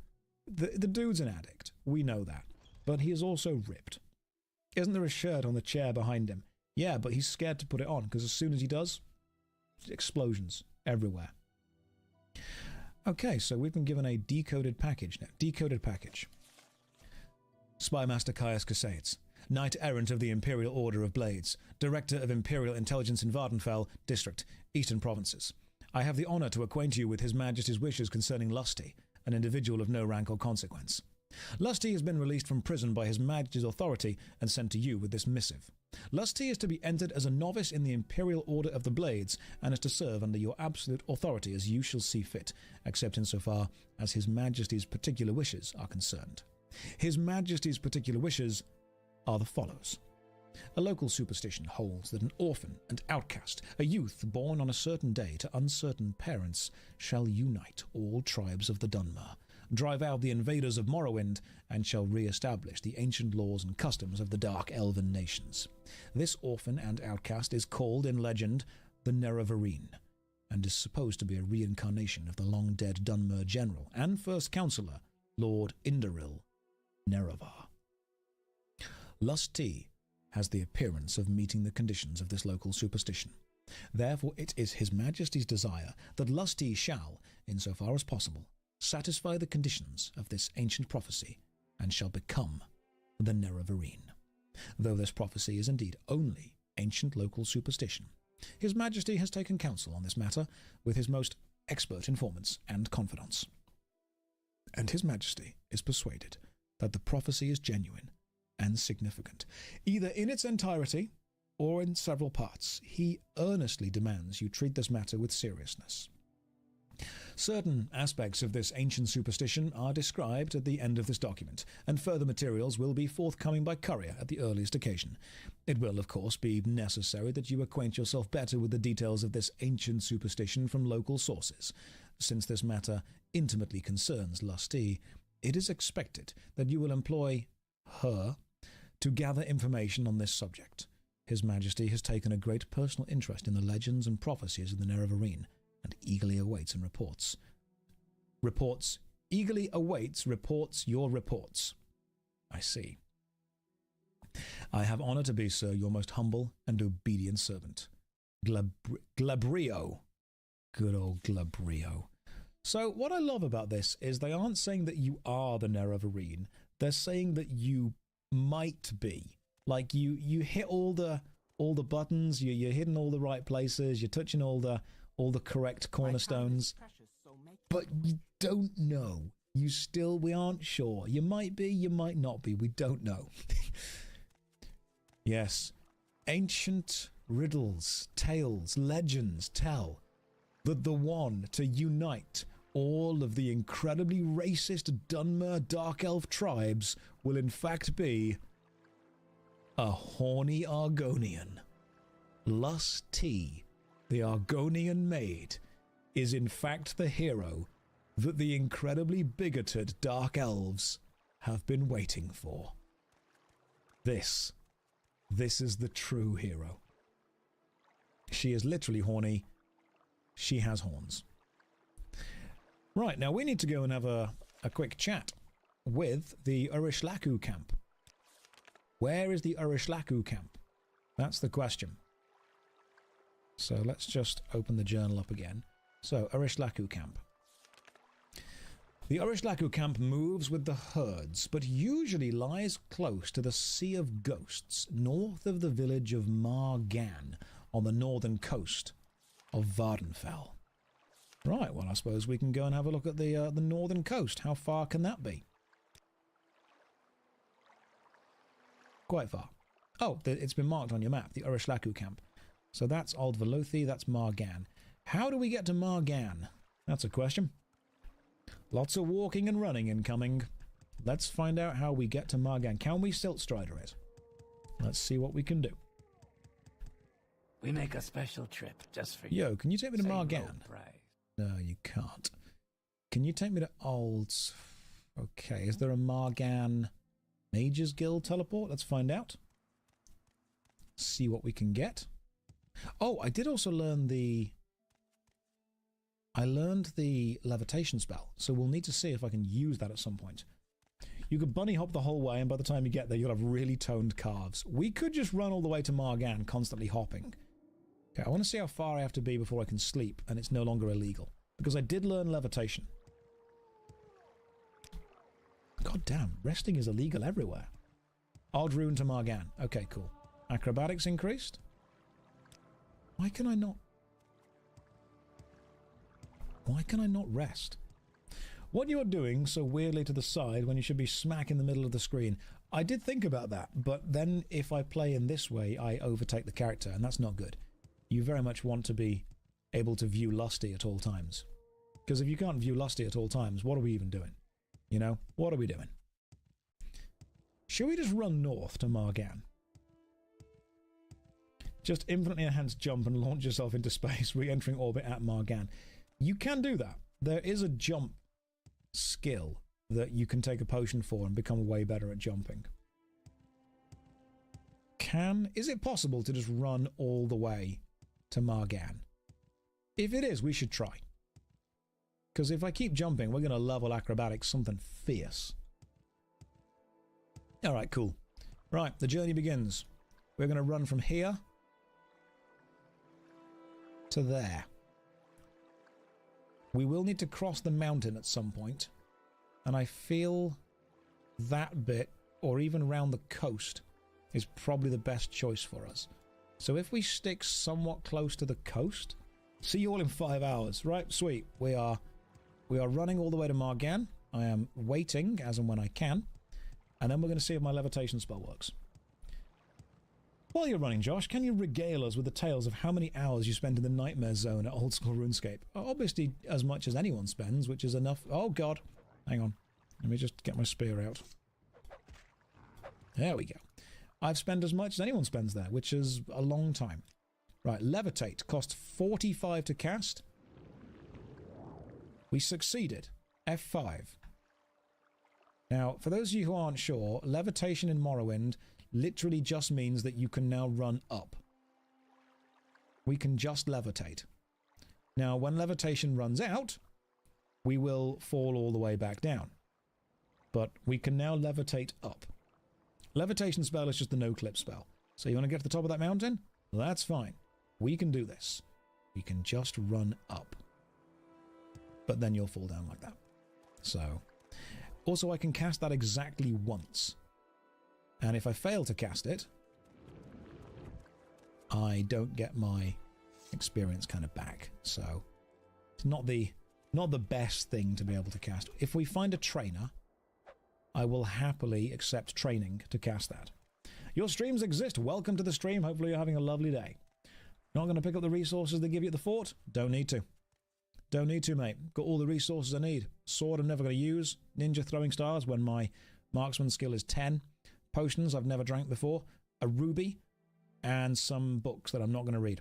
The dude's an addict. We know that. But he is also ripped. Isn't there a shirt on the chair behind him? Yeah, but he's scared to put it on, because as soon as he does, explosions everywhere. Okay, so we've been given a decoded package now. Decoded package. Spymaster Caius Casades, Knight Errant of the Imperial Order of Blades, Director of Imperial Intelligence in Vardenfell District, Eastern Provinces. I have the honor to acquaint you with His Majesty's wishes concerning Lusty, an individual of no rank or consequence. Lusty has been released from prison by His Majesty's authority and sent to you with this missive. Lusty is to be entered as a novice in the Imperial Order of the Blades and is to serve under your absolute authority as you shall see fit, except insofar as His Majesty's particular wishes are concerned. His Majesty's particular wishes are the follows. A local superstition holds that an orphan and outcast, a youth born on a certain day to uncertain parents, shall unite all tribes of the Dunmer, drive out the invaders of Morrowind, and shall re-establish the ancient laws and customs of the Dark Elven nations. This orphan and outcast is called in legend the Nerevarine, and is supposed to be a reincarnation of the long-dead Dunmer general and first councillor, Lord Indaril Nerevar. Lusty has the appearance of meeting the conditions of this local superstition. Therefore it is His Majesty's desire that Lusty shall, insofar as possible, satisfy the conditions of this ancient prophecy, and shall become the Nerevarine. Though this prophecy is indeed only ancient local superstition, His Majesty has taken counsel on this matter with his most expert informants and confidants. And His Majesty is persuaded that the prophecy is genuine and significant, either in its entirety or in several parts. He earnestly demands you treat this matter with seriousness. Certain aspects of this ancient superstition are described at the end of this document, and further materials will be forthcoming by courier at the earliest occasion. It will, of course, be necessary that you acquaint yourself better with the details of this ancient superstition from local sources. Since this matter intimately concerns Lusty, it is expected that you will employ her to gather information on this subject. His Majesty has taken a great personal interest in the legends and prophecies of the Nerevarine, and eagerly awaits and reports. Eagerly awaits your reports. I see. I have honor to be, sir, your most humble and obedient servant. Glabrio. Good old Glabrio. So what I love about this is they aren't saying that you are the Nerevarine. They're saying that you might be. Like you hit all the buttons, you're hitting all the right places, you're touching all the correct cornerstones, but you don't know. We aren't sure. You might be, you might not be. We don't know. Yes, ancient riddles, tales, legends tell that the one to unite all of the incredibly racist Dunmer Dark Elf tribes will in fact be a horny Argonian. Lus T, the Argonian maid, is in fact the hero that the incredibly bigoted Dark Elves have been waiting for. This is the true hero. She is literally horny. She has horns. Right, now we need to go and have a quick chat with the Urishlaku camp. Where is the Urishlaku camp? That's the question. So let's just open the journal up again. So, Urishlaku camp. The Urishlaku camp moves with the herds, but usually lies close to the Sea of Ghosts, north of the village of Margan, on the northern coast of Vardenfell. Right, well I suppose we can go and have a look at the northern coast. How far can that be? Quite far. Oh, it's been marked on your map, the Urishlaku camp. So that's Old Velothi, that's Margan. How do we get to Margan? That's a question. Lots of walking and running incoming. Let's find out how we get to Margan. Can we Silt Strider it? Let's see what we can do. We make a special trip just for you. Yo, can you take me to Say Margan? low price. No, you can't. Can you take me to Old... Okay, is there a Margan Mages Guild teleport? Let's find out. See what we can get. Oh, I did also learn the... I learned the levitation spell, so we'll need to see if I can use that at some point. You could bunny hop the whole way, and by the time you get there, you'll have really toned calves. We could just run all the way to Margan, constantly hopping. Okay, I want to see how far I have to be before I can sleep, and it's no longer illegal. Because I did learn levitation. God damn, resting is illegal everywhere. Odd Rune to Margan. Okay, cool. Acrobatics increased? Why can I not... Why can I not rest? What you're doing so weirdly to the side when you should be smack in the middle of the screen. I did think about that, but then if I play in this way, I overtake the character, and that's not good. You very much want to be able to view Lusty at all times. Because if you can't view Lusty at all times, what are we even doing? You know, what are we doing? Should we just run north to Margan? Just infinitely enhanced jump and launch yourself into space, re-entering orbit at Margan. You can do that. There is a jump skill that you can take a potion for and become way better at jumping. Is it possible to just run all the way to Margan? If it is, we should try. Because if I keep jumping, we're going to level acrobatics something fierce. Alright, cool. Right, the journey begins. We're going to run from here to there. We will need to cross the mountain at some point, and I feel that bit, or even around the coast, is probably the best choice for us. So if we stick somewhat close to the coast, see you all in 5 hours. Right, sweet. We are running all the way to Margan. I am waiting as and when I can, and then we're going to see if my levitation spell works. While you're running, Josh, can you regale us with the tales of how many hours you spent in the Nightmare Zone at Old School RuneScape? Obviously, as much as anyone spends, which is enough... Oh, God. Hang on. Let me just get my spear out. There we go. I've spent as much as anyone spends there, which is a long time. Right, Levitate cost 45 to cast. We succeeded. F5. Now, for those of you who aren't sure, Levitation in Morrowind literally just means that you can now run up. We can just levitate. Now, when levitation runs out, we will fall all the way back down. But we can now levitate up. Levitation spell is just the no-clip spell. So you want to get to the top of that mountain? That's fine. We can do this. We can just run up. But then you'll fall down like that. So, also I can cast that exactly once. And if I fail to cast it, I don't get my experience kind of back. So it's not the best thing to be able to cast. If we find a trainer, I will happily accept training to cast that. Your streams exist. Welcome to the stream. Hopefully you're having a lovely day. Not going to pick up the resources they give you at the fort? Don't need to. Don't need to, mate. Got all the resources I need. Sword I'm never going to use. Ninja throwing stars when my marksman skill is 10. Potions I've never drank before. A ruby. And some books that I'm not going to read.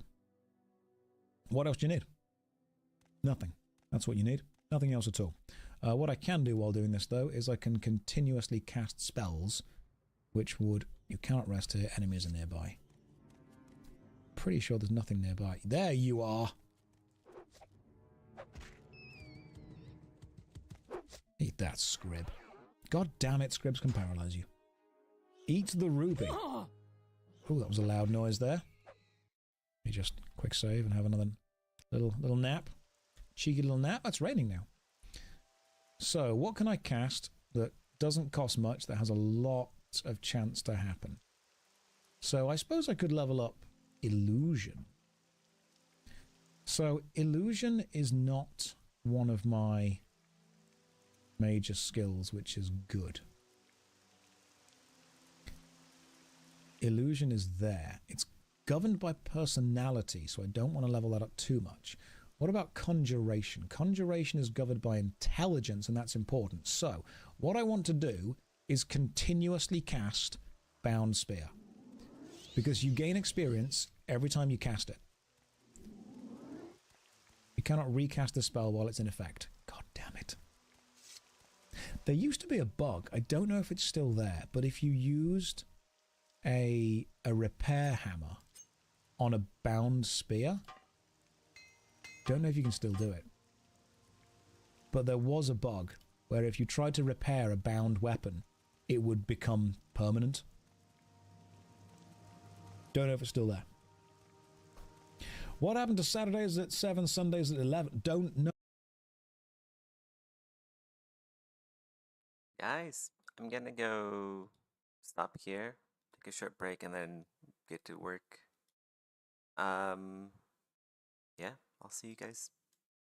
What else do you need? Nothing. That's what you need. Nothing else at all. What I can do while doing this, though, is I can continuously cast spells, which would... You cannot rest here. Enemies are nearby. Pretty sure there's nothing nearby. There you are! Eat that, Scrib. God damn it, Scribs can paralyze you. Eat the ruby. Oh, that was a loud noise there. Let me just quick save and have another little nap. Cheeky little nap. That's raining now. So, what can I cast that doesn't cost much, that has a lot of chance to happen? So, I suppose I could level up Illusion. So, Illusion is not one of my major skills, which is good. Illusion is there. It's governed by personality, so I don't want to level that up too much. What about Conjuration? Conjuration is governed by intelligence, and that's important. So, what I want to do is continuously cast Bound Spear. Because you gain experience every time you cast it. You cannot recast the spell while it's in effect. God damn it. There used to be a bug. I don't know if it's still there, but if you used a repair hammer on a bound spear, don't know if you can still do it, but there was a bug where if you tried to repair a bound weapon, it would become permanent. Don't know if it's still there. What happened to Saturdays at 7, Sundays at 11? Don't know. Guys, I'm gonna go stop here, take a short break, and then get to work. Yeah, I'll see you guys